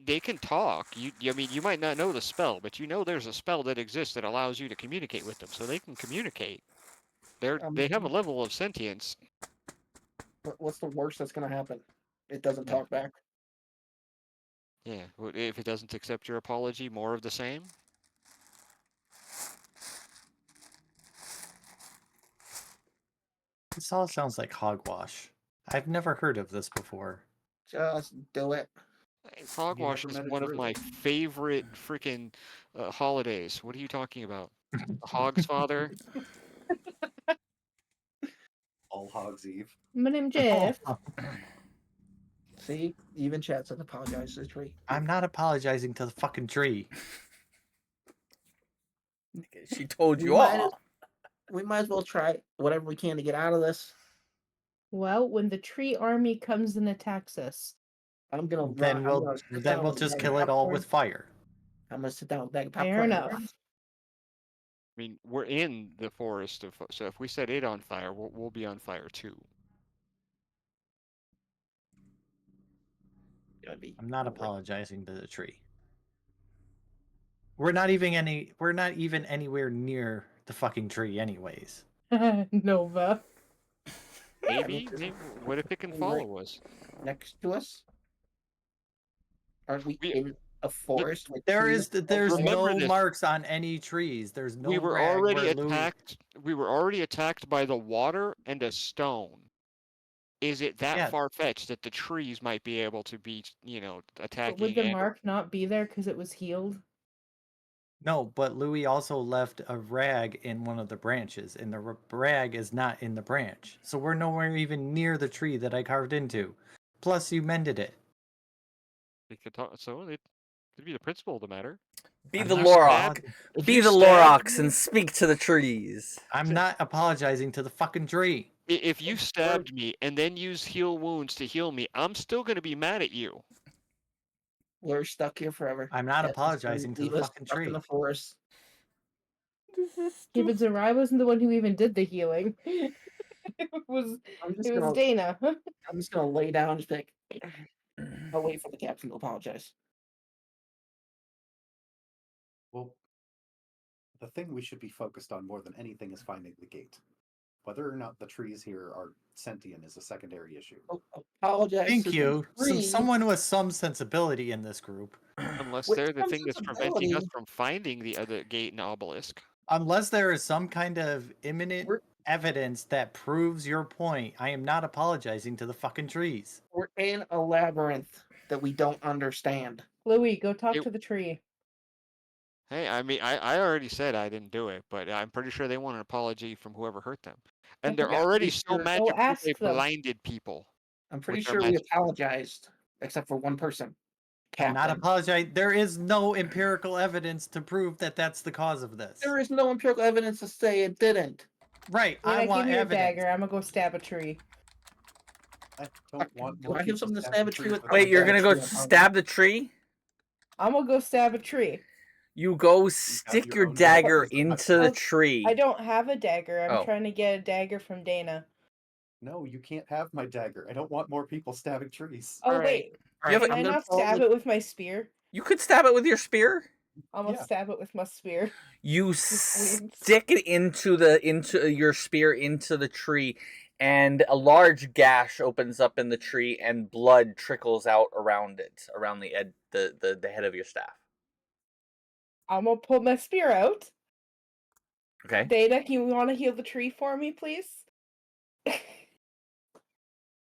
They can talk. I mean, you might not know the spell, but you know there's a spell that exists that allows you to communicate with them, so they can communicate. They have a level of sentience. What's the worst that's gonna happen? It doesn't talk back. Yeah, if it doesn't accept your apology, more of the same. This all sounds like hogwash. I've never heard of this before. Just do it. Hogwash is one of my favorite freaking holidays. What are you talking about? Hog's Father? All Hogs Eve. My name's Jeff. See, even chat says apologize to the tree. I'm not apologizing to the fucking tree. She told you all. We might as well try whatever we can to get out of this. Well, when the tree army comes and attacks us, I'm gonna Then we'll just kill it all with fire. I'm gonna sit down with a bag of popcorn. fair enough. I mean, we're in the forest, so if we set it on fire, we'll be on fire too. gonna be. I'm not no way. apologizing to the tree. We're not even anywhere near the fucking tree, anyways. Nova. Yeah, I mean, Maybe. What if it can right follow us? next to us. Aren't we We, in a forest with There's trees? Remember no this. marks on any trees. There's We no were rag already where Louis. attacked. We were already attacked by the water and a stone. Is it that Yeah. far-fetched that the trees might be able to be, But attacking would the and mark not be there because it was healed? No, but Louis also left a rag in one of the branches, and the rag is not in the branch. So we're nowhere even near the tree that I carved into. Plus, you mended it. they could talk, so it could be the principle of the matter. Be I'm the not Lorok. apolog- If Be you the stabbed Lorox and speak to the trees. I'm not apologizing to the fucking tree. If you stabbed me and then used heal wounds to heal me, I'm still gonna be mad at you. We're stuck here forever. I'm not That's just gonna apologizing to leave the us fucking stuck in tree. the forest. This is yeah, but Zerai wasn't the one who even did the healing. it was I'm just it was gonna Dana. I'm just gonna lay down and just be like, I'll wait for the captain to apologize. Well, the thing we should be focused on more than anything is finding the gate. Whether or not the trees here are sentient is a secondary issue. Apologize. Thank to you. the tree. Someone with some sensibility in this group. Unless With they're the some thing that's preventing us sensibility. from finding the other gate and obelisk. Unless there is some kind of imminent We're- evidence that proves your point, I am not apologizing to the fucking trees. We're in a labyrinth that we don't understand. Louis, go talk It- to the tree. Hey, I mean, I already said I didn't do it, but I'm pretty sure they want an apology from whoever hurt them. And they're Yeah, already pretty so sure- magic proof ask they them. blinded people. I'm pretty with their sure we magic. apologized, except for one person. I'm not Captain. apologizing. There is no empirical evidence to prove that that's the cause of this. There is no empirical evidence to say it didn't. Right. Dana, I give want me your evidence. dagger. I'm gonna go stab a tree. I don't want Do more I have people something to stabbing stab a tree trees with? with Wait, my you're Yeah, gonna dagger. go tree, stab the tree? I'm gonna go stab a tree. You go stick your your own dagger weapons. into the Well, tree. I don't have a dagger. I'm Oh. trying to get a dagger from Dana. No, you can't have my dagger. I don't want more people stabbing trees. Oh All right. wait, All You have right, can a- I I'm gonna not pull stab the- it with my spear? You could stab it with your spear. I'm gonna Yeah. stab it with my spear. You wounds. stick it into your spear into the tree, and a large gash opens up in the tree, and blood trickles out around it, around the head of your staff. I'm gonna pull my spear out. Okay. Dana, you want to heal the tree for me, please?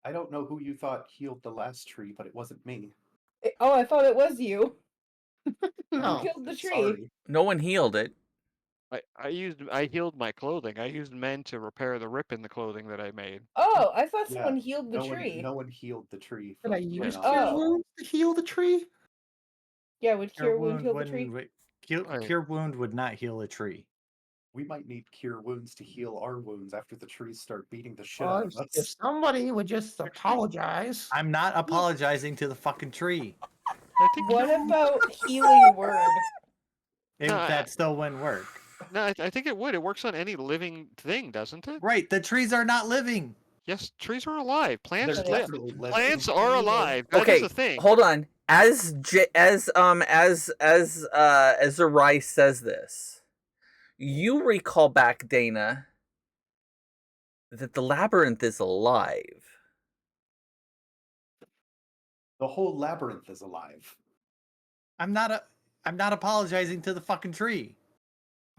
I don't know who you thought healed the last tree, but it wasn't me. Oh, I thought it was you. No. Killed the tree. Sorry. No one healed it. I healed my clothing. I used men to repair the rip in the clothing that I made. Oh, I thought Yeah, someone healed the No tree. one healed the tree. Did I from my use knowledge. cure Oh. wounds to heal the tree? Yeah, would Cure cure wound heal the wouldn't tree? Right. Cure wound would not heal a tree. We might need cure wounds to heal our wounds after the trees start beating the shit out of If us. somebody would just apologize. I'm not apologizing to the fucking tree. I think What about healing word? If No, that still wouldn't work. No, I think it would. It works on any living thing, doesn't it? Right, the trees are not living. Yes, trees are alive. Plants They're live. definitely living. Plants are Breathing. alive. That is Okay, a thing. hold on. As Zerai says this, you recall back, Dana, that the labyrinth is alive. The whole labyrinth is alive. I'm not apologizing to the fucking tree.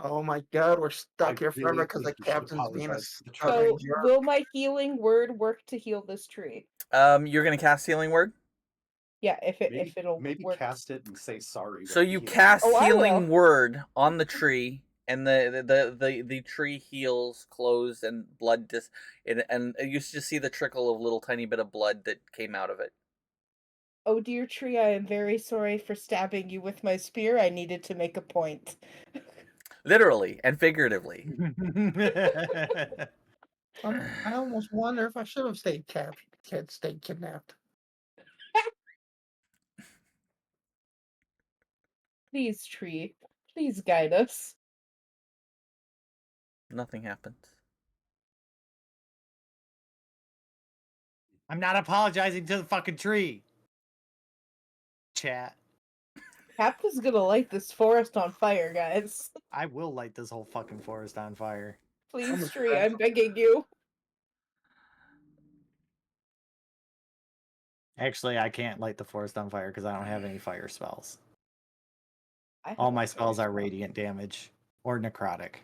Oh my god, we're stuck I here forever really because think the you should captain's being a apologize to the stubborn So, jerk. will my healing word work to heal this tree? You're gonna cast Healing Word. Yeah, if it'll Maybe work. cast it and say sorry. So with the you healing cast Oh, I Healing will. Word on the tree, and the tree heals, closed, and blood and you just see the trickle of little tiny bit of blood that came out of it. Oh dear tree, I am very sorry for stabbing you with my spear. I needed to make a point. Literally and figuratively. I almost wonder if I should have stayed kidnapped. Please, tree, please guide us. Nothing happened. I'm not apologizing to the fucking tree. chat. Captain's gonna light this forest on fire, guys. I will light this whole fucking forest on fire. Please, Almost tree, bad. I'm begging you. Actually, I can't light the forest on fire because I don't have any fire spells. I have All a my fire spells are spell. radiant damage or necrotic.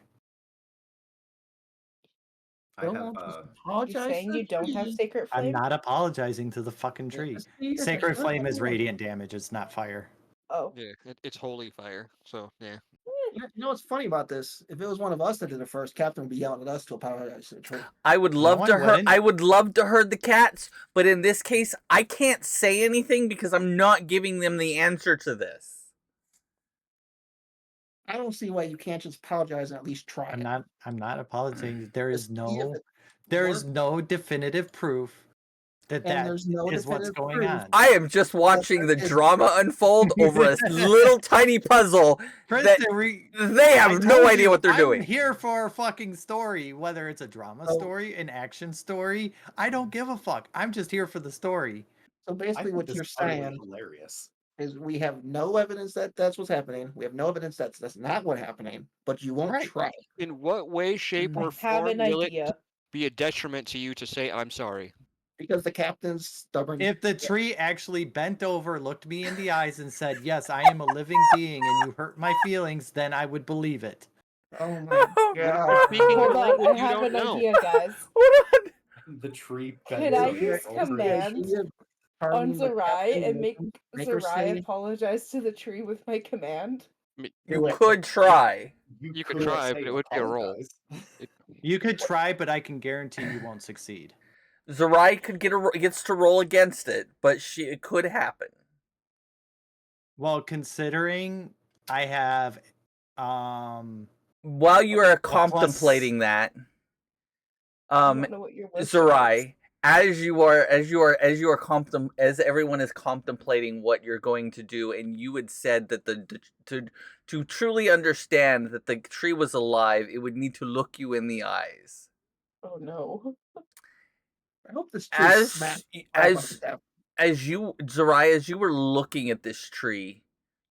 I Don't have want to You apologize saying to you don't have tree. sacred I'm flame? not apologizing to the fucking tree. Yes, yes, Sacred yes, flame is yes. radiant damage. It's not fire. Oh. Yeah, it's holy fire. So yeah. You know what's funny about this? If it was one of us that did it first, Captain would be yelling at us to apologize to the tree. I would love I to hurt. wouldn't. I would love to hurt the cats, but in this case, I can't say anything because I'm not giving them the answer to this. I don't see why you can't just apologize and at least try I'm it. not. I'm not apologizing. There is Just see if no. it There is works. no definitive proof that And that there's no is what's definitive going proof. on. I am just watching the drama unfold over a little tiny puzzle that Kristen, they I have no told idea you, what they're I'm doing. here for a fucking story, whether it's a drama So- story, an action story. I don't give a fuck. I'm just here for the story. So I basically, think what this you're is utterly saying hilarious. is we have no evidence that that's what's happening. We have no evidence that's not what's happening, but you won't Right. try. In what way, shape, I or have form an will it idea. be a detriment to you to say I'm sorry? Because the captain's stubborn. If the tree actually bent over, looked me in the eyes, and said, "Yes, I am a living being, and you hurt my feelings," then I would believe it. Oh my god. Speaking Hold a on, language I you have don't an know. idea, guys. Hold on. The tree Can bends I over, use rolls around. command on Targeting the Zerai captain, and make make her Zerai say apologize to the tree with my command? I mean, You do it. could try. you could try, but it would be a roll. apologize. You could try, but I can guarantee you won't succeed. Zerai could gets to roll against it, but it could happen. Well, considering I have, While you are contemplating that, I don't know what your wish is. Zerai, as everyone is contemplating what you're going to do, and you had said that to truly understand that the tree was alive, it would need to look you in the eyes. Oh no. I hope this tree smacks as you, Zerai, as you were looking at this tree,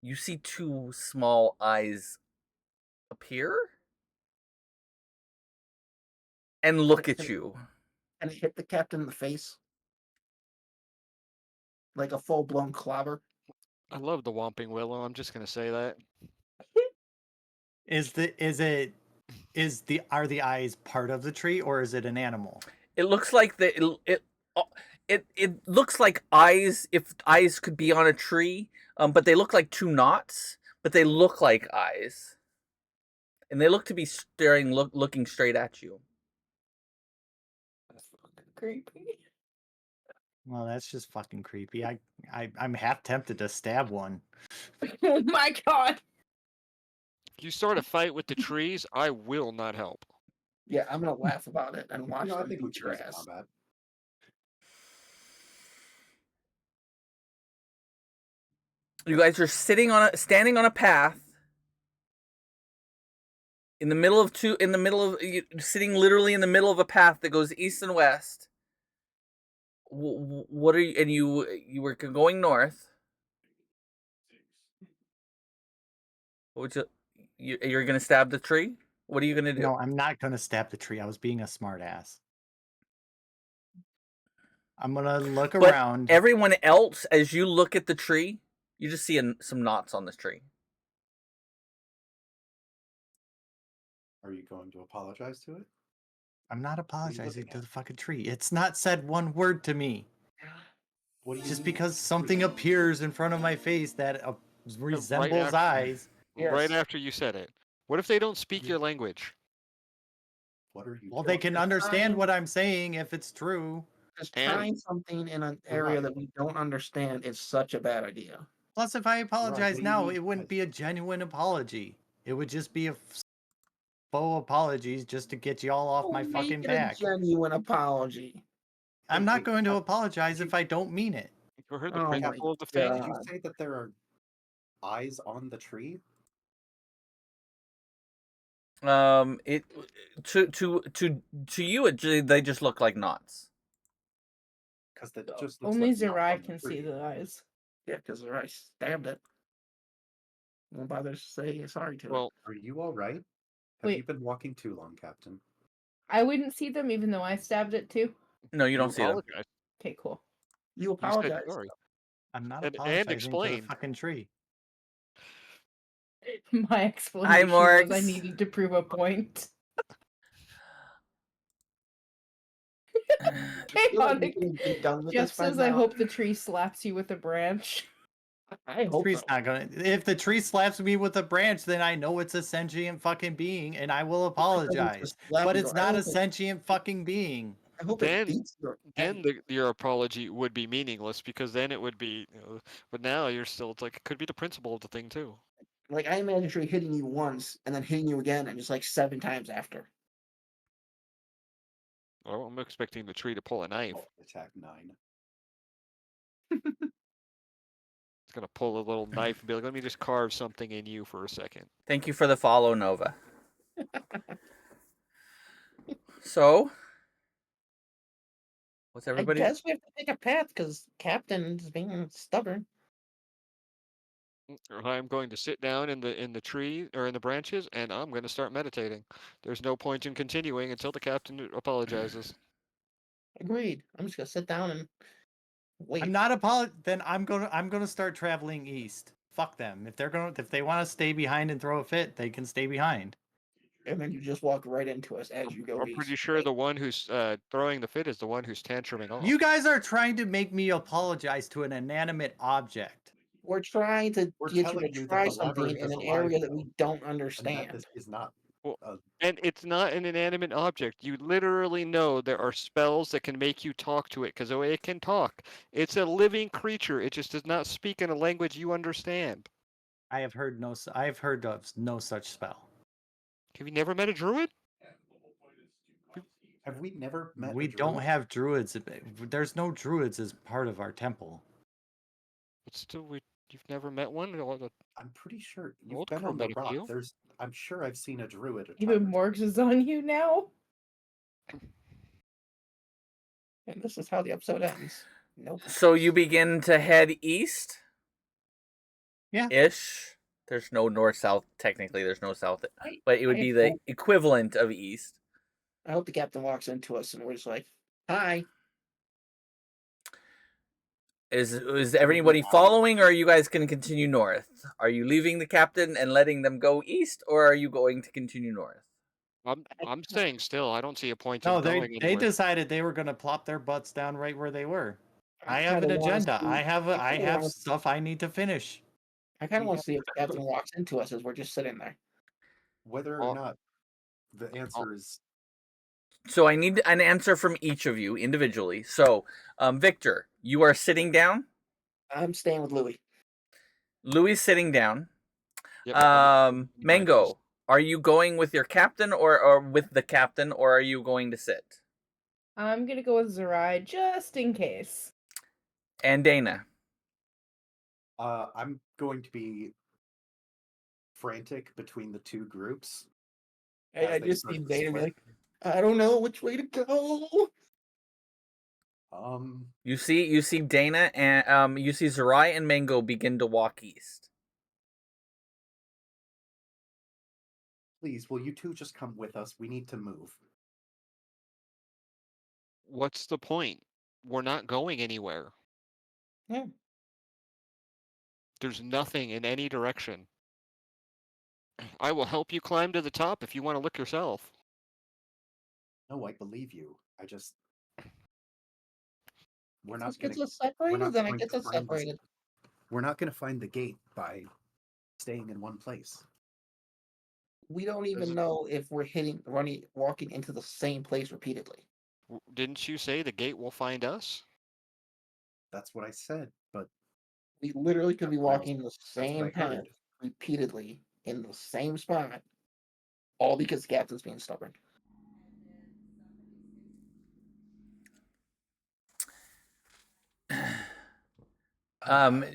you see two small eyes appear and look at you. and hit the captain in the face like a full-blown clobber. I love the Whomping Willow. I'm just gonna say that. are the eyes part of the tree, or is it an animal? It looks like it looks like eyes, if eyes could be on a tree, but they look like two knots, but they look like eyes, and they look to be looking straight at you. That's fucking creepy. Well, that's just fucking creepy. I'm half tempted to stab one. Oh my god. If you start a fight with the trees, I will not help. Yeah, I'm gonna laugh about it and watch I them think we beat should your use ass. combat. You guys are standing on a path sitting literally in the middle of a path that goes east and west. What are you? And you were going north. What would you're gonna stab the tree? What are you gonna do? No, I'm not gonna stab the tree. I was being a smartass. I'm gonna look around. Everyone else, as you look at the tree, you just see some knots on this tree. Are you going to apologize to it? I'm not apologizing looking to at? the fucking tree. It's not said one word to me. What do you Just mean? because something appears in front of my face that resembles after- eyes. Right after you said it. What if they don't speak your language? What are you Well, they talking can about? understand what I'm saying if it's true. Just And- trying something in an area that we don't understand is such a bad idea. Plus, if I apologize what do you now, mean it wouldn't by- be a genuine apology. It would just be a faux apologies just to get y'all off my Make fucking it back. a genuine apology. I'm not going to Wait, apologize if I don't mean it. You heard the Oh my principle of the Did thing? you God. say that there are eyes on the tree? It to you, they just look like knots. Because that just looks Only like knots Zerai on the can tree. see the eyes. Yeah, because I stabbed it. Won't bother to say sorry to it. Well, Are you all right? Have Wait. you been walking too long, Captain? I wouldn't see them even though I stabbed it too. No, you don't see them. apologize. Okay, cool. You You said apologize. sorry. I'm not And apologizing to the explain. fucking tree. My explanation was I Morgs. needed to prove a point. I feel like we Chaotic. could have been done with Jeff this by says, I now. hope the tree slaps you with a branch. I The hope tree's so. not gonna. If the tree slaps me with a branch, then I know it's a sentient fucking being, and I will apologize. just slap But you, it's though. I not a hope it- sensient fucking being. I hope Then- it beats your Then your apology would be meaningless because then it would be. But now you're still. It's like it could be the principle of the thing too. Like, I imagine Trey hitting you once and then hitting you again and just like 7 times after. Well, I'm expecting the tree to pull a knife. Attack 9. It's gonna pull a little knife and be like, "Let me just carve something in you for a second." Thank you for the follow, Nova. So, what's everybody? I guess we have to pick a path because Captain's being stubborn. I'm going to sit down in the tree or in the branches, and I'm going to start meditating. There's no point in continuing until the captain apologizes. Agreed. I'm just gonna sit down and wait. I'm not Then I'm gonna start traveling east. Fuck them. If they want to stay behind and throw a fit, they can stay behind. And then you just walk right into us as you go. I'm pretty east. sure the one who's throwing the fit is the one who's tantruming off. You guys are trying to make me apologize to an inanimate object. We're trying to We're get you telling to you that try the something labyrinth in is an alive, area that though, we don't and that understand. this is not. Well, a- And it's not an inanimate object. You literally know there are spells that can make you talk to it because it can talk. It's a living creature. It just does not speak in a language you understand. I have heard of no such spell. Have you never met a druid? Have we never met We a don't druid? have druids. There's no druids as part of our temple. But still, you've never met one? I'm pretty sure you've Old been crew on the met a rock. few. I'm sure I've seen a druid. Even Morgs is on you now? And this is how the episode ends. Nope. So you begin to head east? Yeah. Ish. There's no north-south. Technically, there's no south. But it would I be the hope- equivalent of east. I hope the captain walks into us and we're just like, "Hi." Is everybody following, or are you guys going to continue north? Are you leaving the captain and letting them go east, or are you going to continue north? I'm staying still. I don't see a point No, in going they anywhere. decided they were going to plop their butts down right where they were. I have an kinda wanna agenda. see- I kinda have wanna- stuff I need to finish. I kind of want to see if the captain walks into us as we're just sitting there. Whether Oh. or not the answer is So I need an answer from each of you individually. So, Victor, you are sitting down. I'm staying with Louis. Louis is sitting down. Yep, I'm in the branches. Mango, are you going with your captain or with the captain, or are you going to sit? I'm gonna go with Zerai just in case. And Dana. I'm going to be frantic between the two groups. I as they just start see to Dana be split. like, I don't know which way to go. You see Dana and you see Zerai and Mango begin to walk east. Please, will you two just come with us? We need to move. What's the point? We're not going anywhere. Yeah. There's nothing in any direction. I will help you climb to the top if you want to look yourself. No, I believe you. We're not This going gets us we're separated, not then it going gets to us find this- separated. We're not going to find the gate by staying in one place. We don't even know if we're walking into the same place repeatedly. Didn't you say the gate will find us? That's what I said, but We literally could be That's what I walking the what same I path heard. repeatedly in the same spot, all because the captain's being stubborn.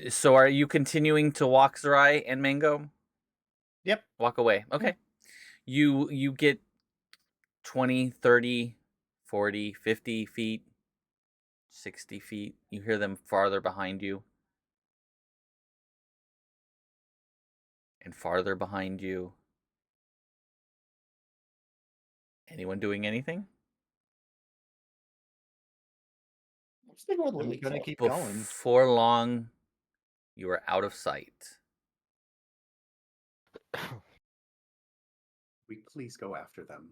So are you continuing to walk Zerai and Mango? Yep. Walk away. Okay. You get 20, 30, 40, 50 feet, 60 feet. You hear them farther behind you. and farther behind you. Anyone doing anything? I'm sticking with I'm Louis. gonna keep going. Before long, you are out of sight. We please go after them.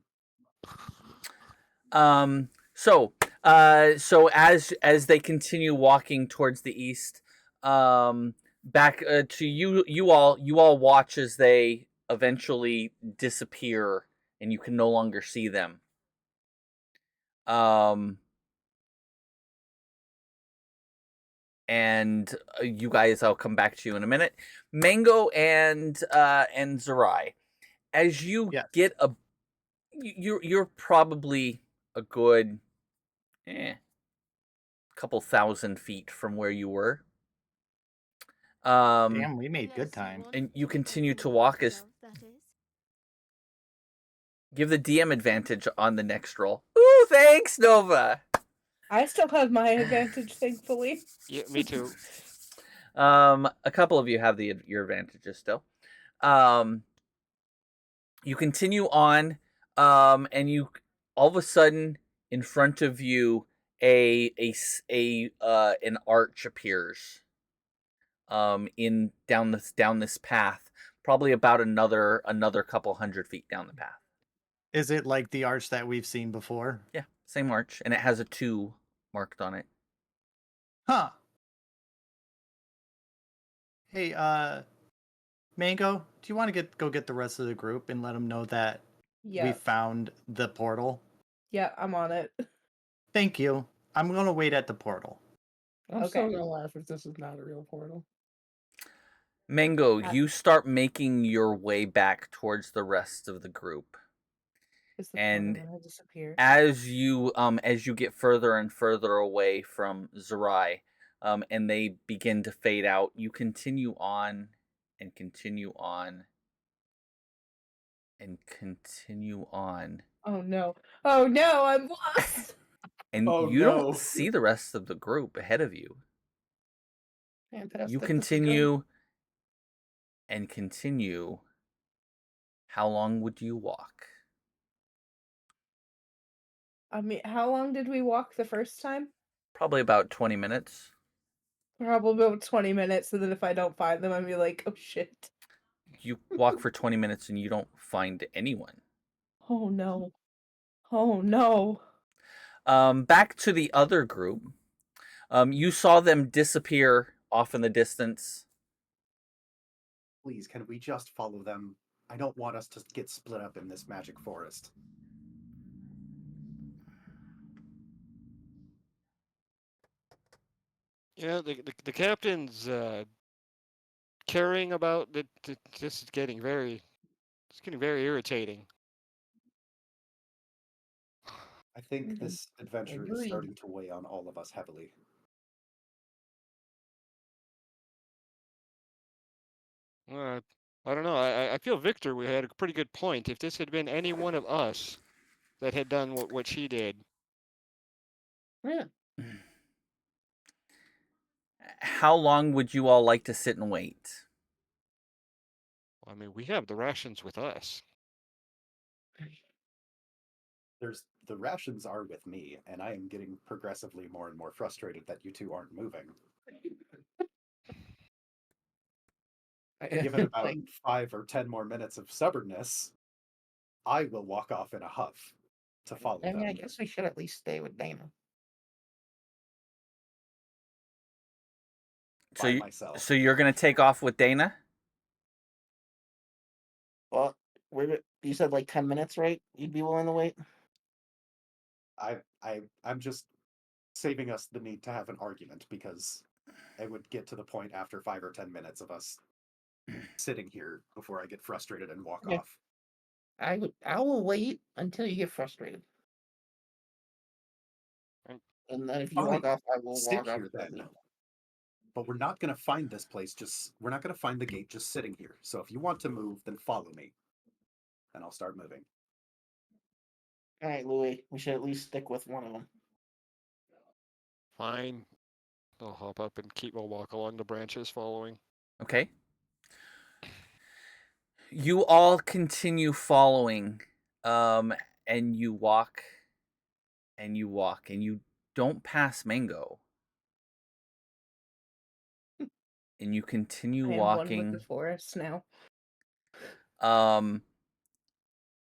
So as they continue walking towards the east, back to you all watch as they eventually disappear, and you can no longer see them. And you guys, I'll come back to you in a minute. Mango and Zerai, as you Yes. get you're probably a good couple thousand feet from where you were. Damn, we made good time. And you continue to walk as give the DM advantage on the next roll. Ooh, thanks, Nova. I still have my advantage, thankfully. Yeah, me too. A couple of you have your advantages still. You continue on, and you all of a sudden in front of you an arch appears. In down this path, probably about another couple 100 feet down the path. Is it like the arch that we've seen before? Yeah, same arch, and it has a 2 marked on it. Huh. Hey, Mango, do you want to go get the rest of the group and let them know that we Yeah. found the portal? Yeah, I'm on it. Thank you. I'm gonna wait at the portal. I'm Okay. still gonna laugh if this is not a real portal. Mango, you start making your way back towards the rest of the group. Is the And portal gonna disappear? as you get further and further away from Zerai, and they begin to fade out, you continue on and continue on and continue on. Oh no. Oh no, I'm lost. And Oh, you no. don't see the rest of the group ahead of you. Fantastic. You This is great. continue and continue. How long would you walk? I mean, how long did we walk the first time? Probably about 20 minutes. Probably about 20 minutes, and then if I don't find them, I'd be like, oh shit. You walk for 20 minutes and you don't find anyone. Oh no. Oh no. Back to the other group. You saw them disappear off in the distance. Please, can we just follow them? I don't want us to get split up in this magic forest. Yeah, the captain's caring about this is getting very irritating. I think Mhm. this adventure is Agreed. starting to weigh on all of us heavily. I don't know. I feel Victor we had a pretty good point. If this had been any one of us that had done what she did, Yeah. How long would you all like to sit and wait? I mean, we have the rations with us. The rations are with me, and I am getting progressively more and more frustrated that you two aren't moving. Given about Like, 5 or 10 more minutes of stubbornness, I will walk off in a huff to follow I mean, I them. guess we should at least stay with Dana. By myself. So you're gonna take off with Dana? Well, you said like 10 minutes, right? You'd be willing to wait? I'm just saving us the need to have an argument because it would get to the point after 5 or 10 minutes of us sitting here before I get frustrated and walk Okay. off. I will wait until you get frustrated. And- And then if you Fine. walk off, I will Sit walk off. here then. But we're not going to find this place we're not going to find the gate just sitting here. So if you want to move, then follow me. And I'll start moving. All right, Louis, we should at least stick with one of them. Fine. I'll hop up and walk along the branches following. Okay. You all continue following, and you walk, and you don't pass Mango, and you continue I am one with the walking, forest now.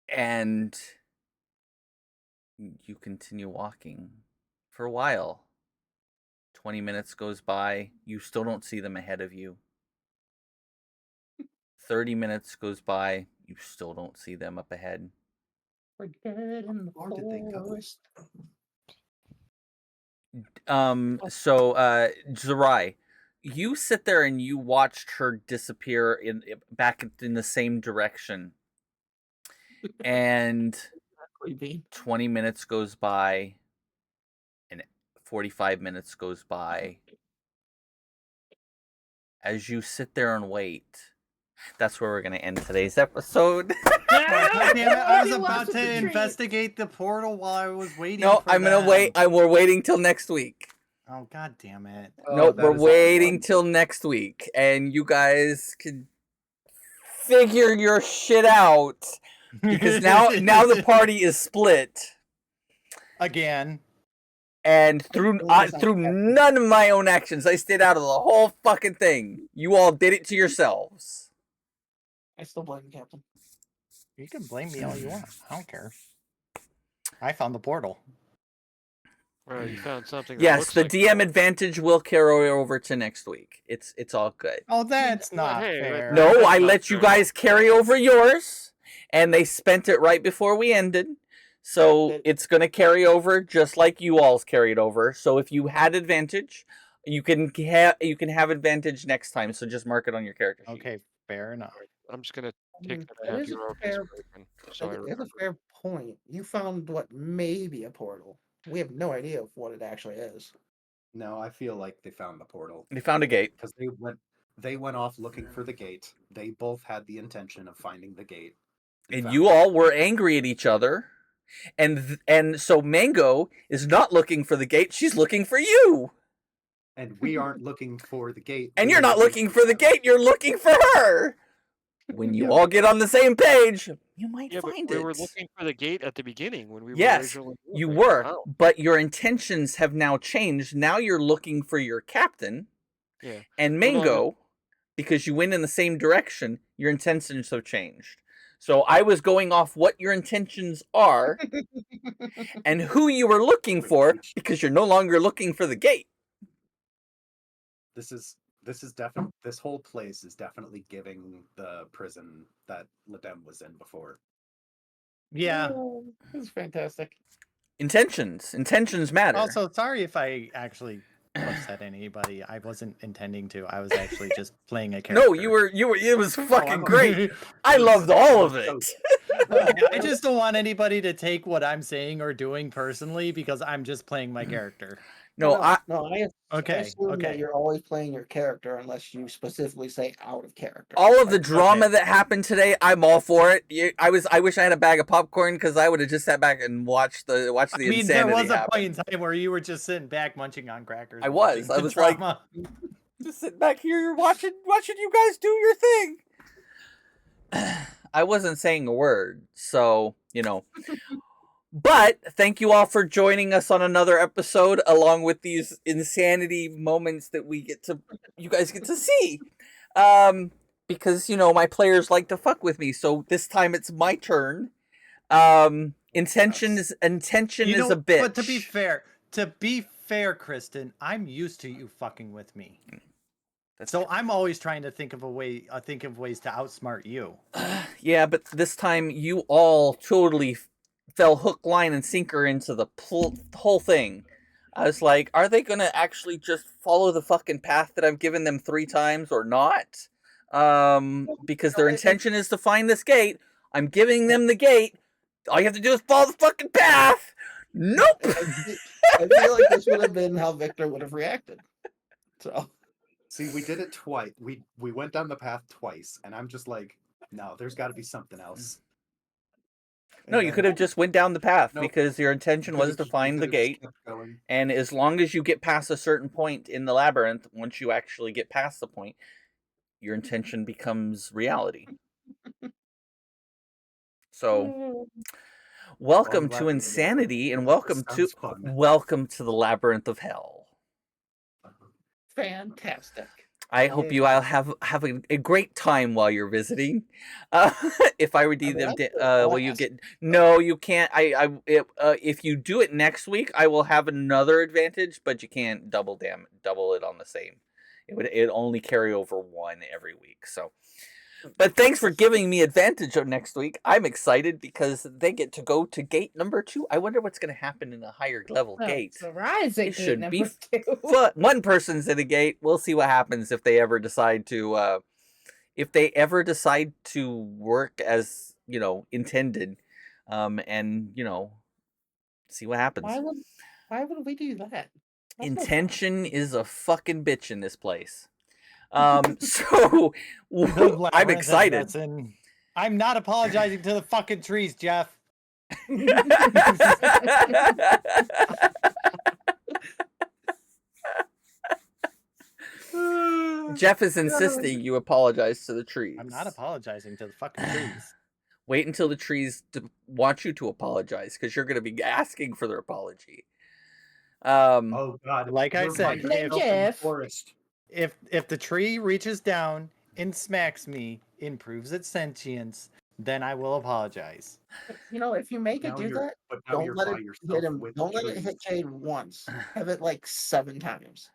and you continue walking for a while. 20 minutes goes by, you still don't see them ahead of you. 30 minutes goes by, you still don't see them up ahead. We're dead in the Or did they go? forest. Zerai, you sit there and you watched her disappear back in the same direction. And Creepy. 20 minutes goes by, and 45 minutes goes by. As you sit there and wait, that's where we're going to end today's episode. God damn it, I was He about lost to the tree. investigate the portal while I was waiting No, for I'm going to wait. We're waiting till next week. Oh, god damn it. Nope, that we're is a waiting one. till next week. And you guys can figure your shit out. Because now the party is split. Again. And through none of my own actions, I stayed out of the whole fucking thing. You all did it to yourselves. I still blame the captain. You can blame me all you want. I don't care. I found the portal. Well, you found something that Yes, looks the like DM advantage will carry over to next week. It's all good. Oh, that's Well, not hey, fair. No, That's I not let you fair. guys carry over yours, and they spent it right before we ended. So it's going to carry over just like you all's carried over. So if you had advantage, you can have advantage next time. So just mark it on your character sheet. Okay, fair enough. I'm just gonna take them That and have is a you fair- spoken, so I That's a remember. fair point. You found what may be a portal. We have no idea of what it actually is. No, I feel like they found the portal They found a gate. because they went off looking for the gate. They both had the intention of finding the gate. They And found you it. all were angry at each other. And so Mango is not looking for the gate, she's looking for you. And we aren't looking for the gate. And we you're are not looking for the gate, you're looking for her. When you Yeah. all get on the same page, you might Yeah, but find we it. were looking for the gate at the beginning when we were Yes, originally you moving. were, Oh, but your intentions have now changed. Now you're looking for your captain yeah. and Well, no, Mango, because you went in the same direction, your intentions have changed. So I was going off what your intentions are and who you were looking for, because you're no longer looking for the gate. This is definitely, this whole place is definitely giving the prison that Ladem was in before. Yeah. Oh, this is fantastic. Intentions matter. Also, sorry if I actually upset anybody. I wasn't intending to. I was actually just playing a character. No, you were. It was fucking I'm- great. I loved all of it. I just don't want anybody to take what I'm saying or doing personally because I'm just playing my character. No, I Okay, assume that okay. you're always playing your character unless you specifically say out of character. all of the Like, drama Okay. that happened today, I'm all for it. I wish I had a bag of popcorn because I would have just sat back and watched the I mean, insanity there was a happen. point in time where you were just sitting back munching on crackers. I watching was. I the was like- drama. Just sitting back here watching you guys do your thing. I wasn't saying a word, so But thank you all for joining us on another episode, along with these insanity moments that you guys get to see. Because my players like to fuck with me, so this time it's my turn. Intention is a bitch. But to be fair, Kristen, I'm used to you fucking with me. So I'm always trying to think of ways to outsmart you. Yeah, but this time you all totally fell hook, line, and sinker into the whole thing. I was like, are they gonna actually just follow the fucking path that I've given them 3 times or not? Because their intention is to find this gate. I'm giving them the gate. All you have to do is follow the fucking path. Nope. I feel like this would have been how Victor would have reacted. So See, we did it twice. We went down the path twice, and I'm just like, no, there's got to be something else. No, you could have just went down the path Nope. because your intention was to find the gate. And as long as you get past a certain point in the labyrinth, once you actually get past the point, your intention becomes reality. So, Well, I'm welcome glad to we Insanity, and This welcome sounds to the Labyrinth of Hell. Fantastic. I hope you all have a great time while you're visiting. If I were to them, will you get? No, you can't. If you do it next week, I will have another advantage, but you can't double it on the same. It only carry over one every week. So, but thanks for giving me advantage of next week. I'm excited because they get to go to gate number 2. I wonder what's going to happen in a higher level gate. So rise at It gate should be number 2. one person's at a gate. We'll see what happens if they ever decide to work as intended, and see what happens. Why would we do that? That's no fun. Intention is a fucking bitch in this place. So The I'm labyrinth excited. lesson. I'm not apologizing to the fucking trees, Jeff. Jeff is insisting you apologize to the trees. I'm not apologizing to the fucking trees. Wait until the trees want you to apologize, because you're going to be asking for their apology. Oh God! Like I You're said, right, if- up in the forest. If the tree reaches down and smacks me, improves its sentience, then I will apologize. If you make it Now do you're- that, but now don't you're let by it yourself hit him. with Don't let it trees. hit Jade once. Have it like 7 times.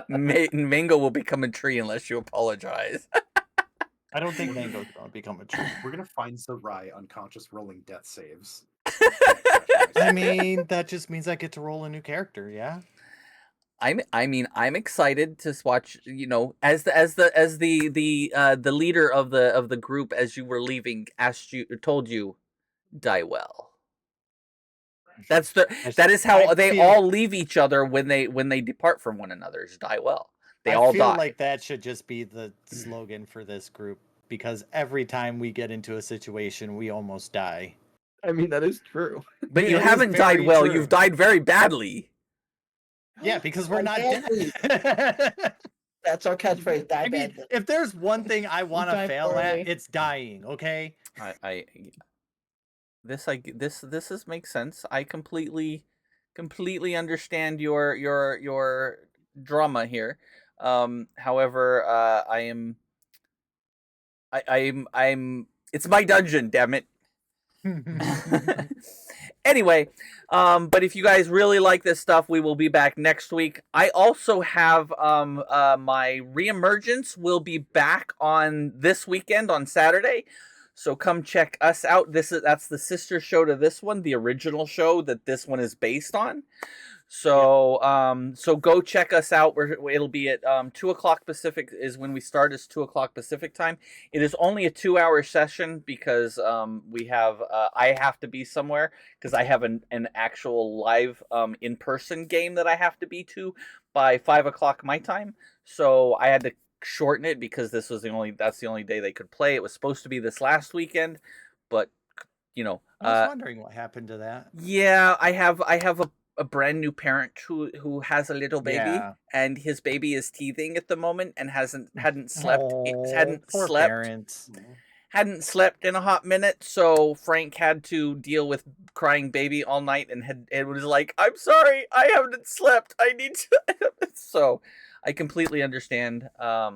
Mango will become a tree unless you apologize. I don't think Mango's going to become a tree. We're gonna find Sarai unconscious rolling death saves. I mean, that just means I get to roll a new character, yeah? I'm excited to watch, as the leader of the group, as you were leaving, told you, die well. That is how they all leave each other when they depart from one another. Is die well. They all feel die. like that should just be the slogan for this group, because every time we get into a situation, we almost die. I mean, that is true. But you It is haven't died very well. true. You've died very badly. Yeah, because we're not Badly. dead. That's our catchphrase. Die I mean, badly. if there's one thing I want to Die fail poorly. at, it's dying. Okay. This makes sense. I completely understand your drama here. However, I'm it's my dungeon, damn it. Anyway, but if you guys really like this stuff, we will be back next week. I also have my Re-Emergence will be back on this weekend on Saturday. So come check us out. That's the sister show to this one, the original show that this one is based on. So so go check us out. It'll be at 2:00 Pacific is when we start. It's 2:00 Pacific time. It is only a 2-hour session because we have I have to be somewhere because I have an actual live in-person game that I have to be to by 5:00 my time. So I had to shorten it because that's the only day they could play. It was supposed to be this last weekend, but I was wondering what happened to that. yeah, I have a brand new parent who has a little baby, Yeah. and his baby is teething at the moment and hadn't slept Poor parents. hadn't slept in a hot minute. So Frank had to deal with crying baby all night and was like, I'm sorry, I haven't slept. I need to. So I completely understand. But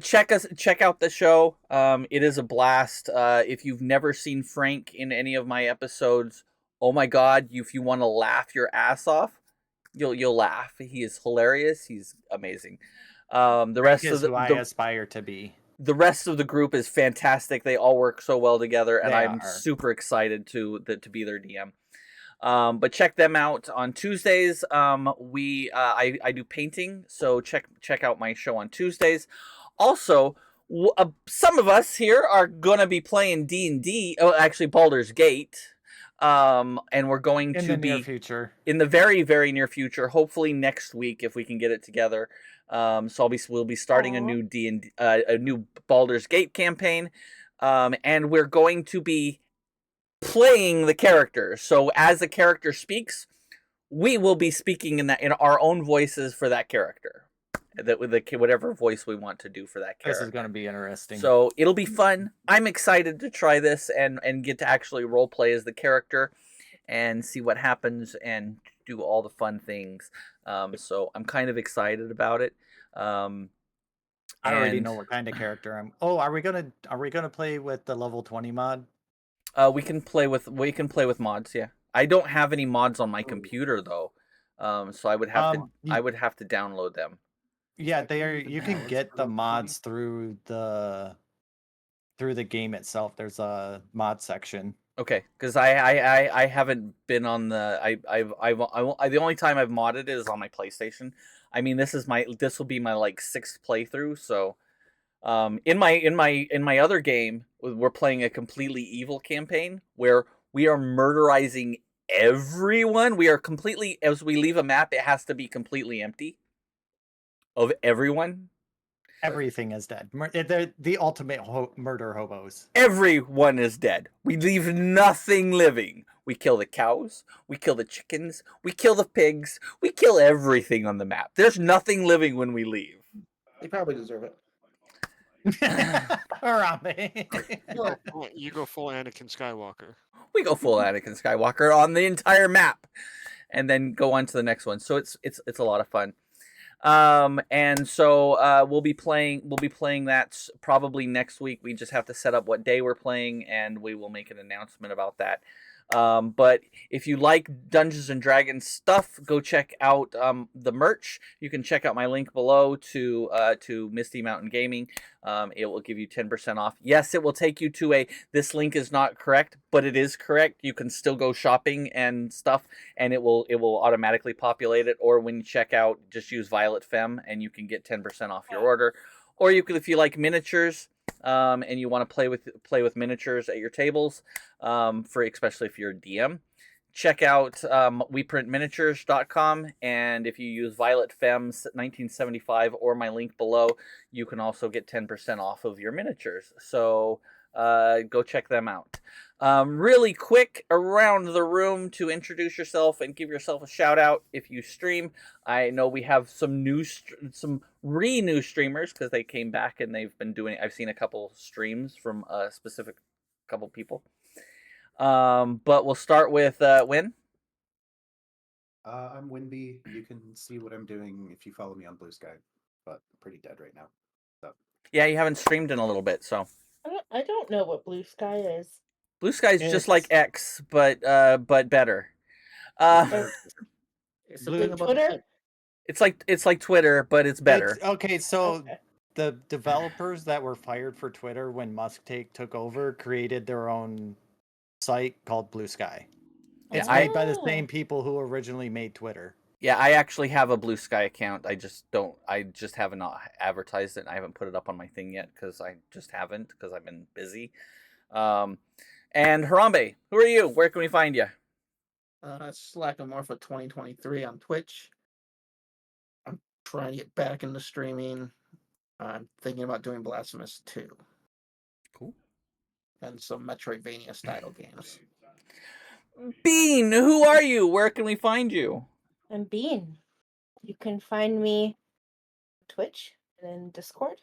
check out the show. It is a blast. If you've never seen Frank in any of my episodes, oh my God! If you want to laugh your ass off, you'll laugh. He is hilarious. He's amazing. The rest Is of who I aspire to be. the rest of the group is fantastic. They all work so well together, and They I'm are. super excited to be their DM. But check them out on Tuesdays. I do painting, so check out my show on Tuesdays. Also, some of us here are gonna be playing D&D. Oh, actually, Baldur's Gate. And we're going In to the be near future. in the very, very near future. Hopefully next week if we can get it together. So we'll be starting a new a new Baldur's Gate campaign, and we're going to be playing the character. So as the character speaks, we will be speaking in our own voices for that character. that with whatever voice we want to do for that character. This is going to be interesting. So it'll be fun. I'm excited to try this and get to actually role play as the character and see what happens and do all the fun things. So I'm kind of excited about it. I already know what kind of character I'm. Oh, are we gonna play with the level 20 mod? We can play with mods. Yeah, I don't have any mods on my computer though, so I would have to download them. Yeah, they are. You can get the mods through the game itself. There's a mod section. Okay, because I haven't been on the the only time I've modded it is on my PlayStation. I mean, this will be my like 6th playthrough. So, in my other game, we're playing a completely evil campaign where we are murderizing everyone. We are completely, as we leave a map, it has to be completely empty of everyone. Everything is dead. They're the ultimate murder hobos. Everyone is dead. We leave nothing living. We kill the cows. We kill the chickens. We kill the pigs. We kill everything on the map. There's nothing living when we leave. They probably deserve it. You go full Anakin Skywalker. We go full Anakin Skywalker on the entire map, and then go on to the next one. So it's a lot of fun. And so we'll be playing that probably next week. We just have to set up what day we're playing, and we will make an announcement about that. But if you like Dungeons and Dragons stuff, go check out the merch. You can check out my link below to Misty Mountain Gaming. It will give you 10% off. Yes, it will take you to this link is not correct, but it is correct. You can still go shopping and stuff, and it will automatically populate it. Or when you check out, just use Violet Femme, and you can get 10% off your order. Or you could, if you like miniatures, and you want to play with miniatures at your tables, especially if you're a DM, check out weprintminiatures.com, and if you use Violet Femmes 1975 or my link below, you can also get 10% off of your miniatures. So go check them out. Really quick around the room to introduce yourself and give yourself a shout out if you stream. I know we have some new streamers because they came back and they've been doing. I've seen a couple streams from a specific couple people. But we'll start with Win. I'm Winby. You can see what I'm doing if you follow me on Blue Sky, but I'm pretty dead right now. So. Yeah, you haven't streamed in a little bit, so. I don't know what Blue Sky is. Blue Sky is just like X, but better. It's Twitter. It's like Twitter, but it's better. So the developers that were fired for Twitter when Musk took over created their own site called Blue Sky. It's made by the same people who originally made Twitter. Yeah, I actually have a Blue Sky account. I just have not advertised it. And I haven't put it up on my thing yet because I just haven't because I've been busy. And Harambe, who are you? Where can we find you? Slackamorpha 2023 on Twitch. I'm trying to get back into streaming. I'm thinking about doing Blasphemous 2. Cool. And some Metroidvania style games. Bean, who are you? Where can we find you? I'm Bean. You can find me on Twitch and in Discord.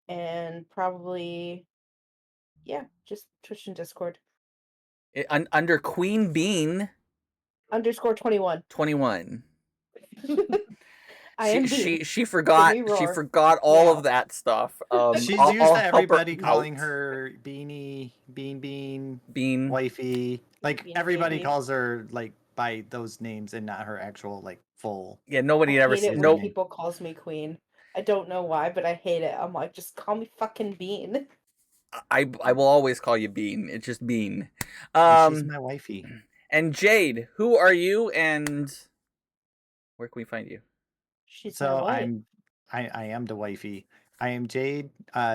And probably, just Twitch and Discord. Under Queen Bean. _21. 21. I am Bean. She forgot all of that stuff. She's used to everybody calling her Beanie, Bean, Wifey. Like Bean everybody baby. calls her like by those names and not her actual like full. Yeah, nobody ever seen. When people calls me Queen. I don't know why, but I hate it. I'm like, just call me fucking Bean. I will always call you Bean. It's just Bean. She's my wifey. And Jade, who are you and where can we find you? She's my wife. I am the wifey. I am Jade,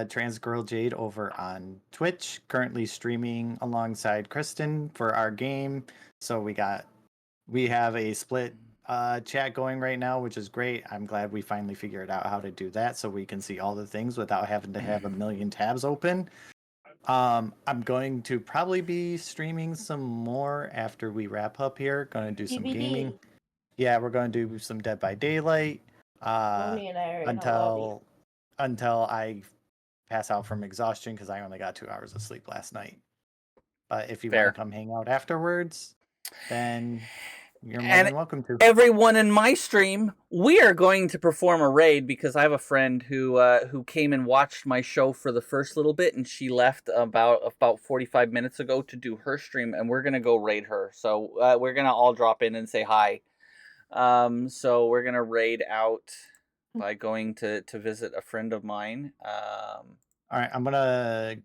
trans girl Jade over on Twitch, currently streaming alongside Kristen for our game. So we have a split chat going right now, which is great. I'm glad we finally figured out how to do that so we can see all the things without having to have a million tabs open. I'm going to probably be streaming some more after we wrap up here. Going to do some gaming. Yeah, we're going to do some Dead by Daylight. Tony and I are in a lobby. until I pass out from exhaustion because I only got 2 hours of sleep last night. But if you want Fair. to come hang out afterwards, then you're more And than welcome to. everyone in my stream, we are going to perform a raid because I have a friend who came and watched my show for the first little bit, and she left about 45 minutes ago to do her stream, and we're gonna go raid her. So we're gonna all drop in and say hi. So we're gonna raid out by going to visit a friend of mine. All right, I'm gonna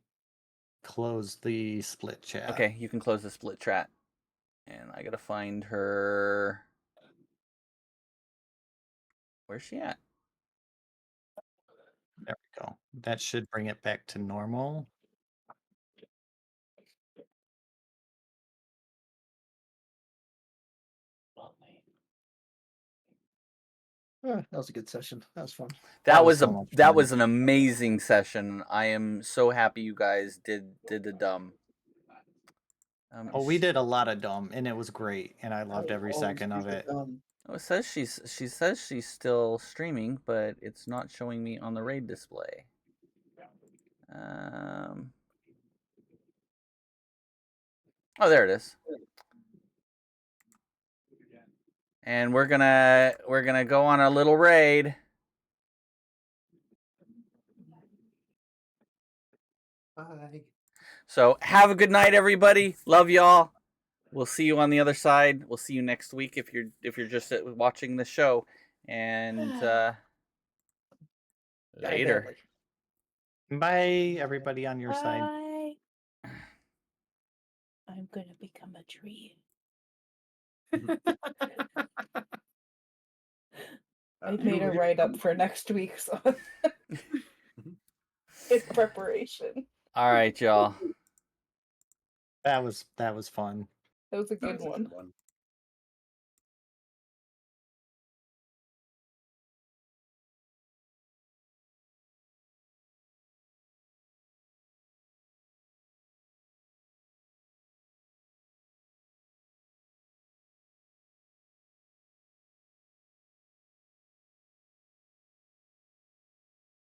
close the split chat. Okay, you can close the split chat, and I gotta find her. Where's she at? There we go. That should bring it back to normal. That was a good session. That was fun. That was so much that fun. was an amazing session. I am so happy you guys did the dumb. Oh, we did a lot of dumb, and it was great, and I loved every Always second of do the it. dumb. Oh, it says she says she's still streaming, but it's not showing me on the raid display. Oh, there it is. And we're gonna go on a little raid. Bye. So have a good night, everybody. Love y'all. We'll see you on the other side. We'll see you next week if you're just watching the show. And later. Bye, everybody on your side. Bye. I'm gonna become a tree. I made a write up for next week, so in preparation. All right, y'all. That was fun. That was a good one.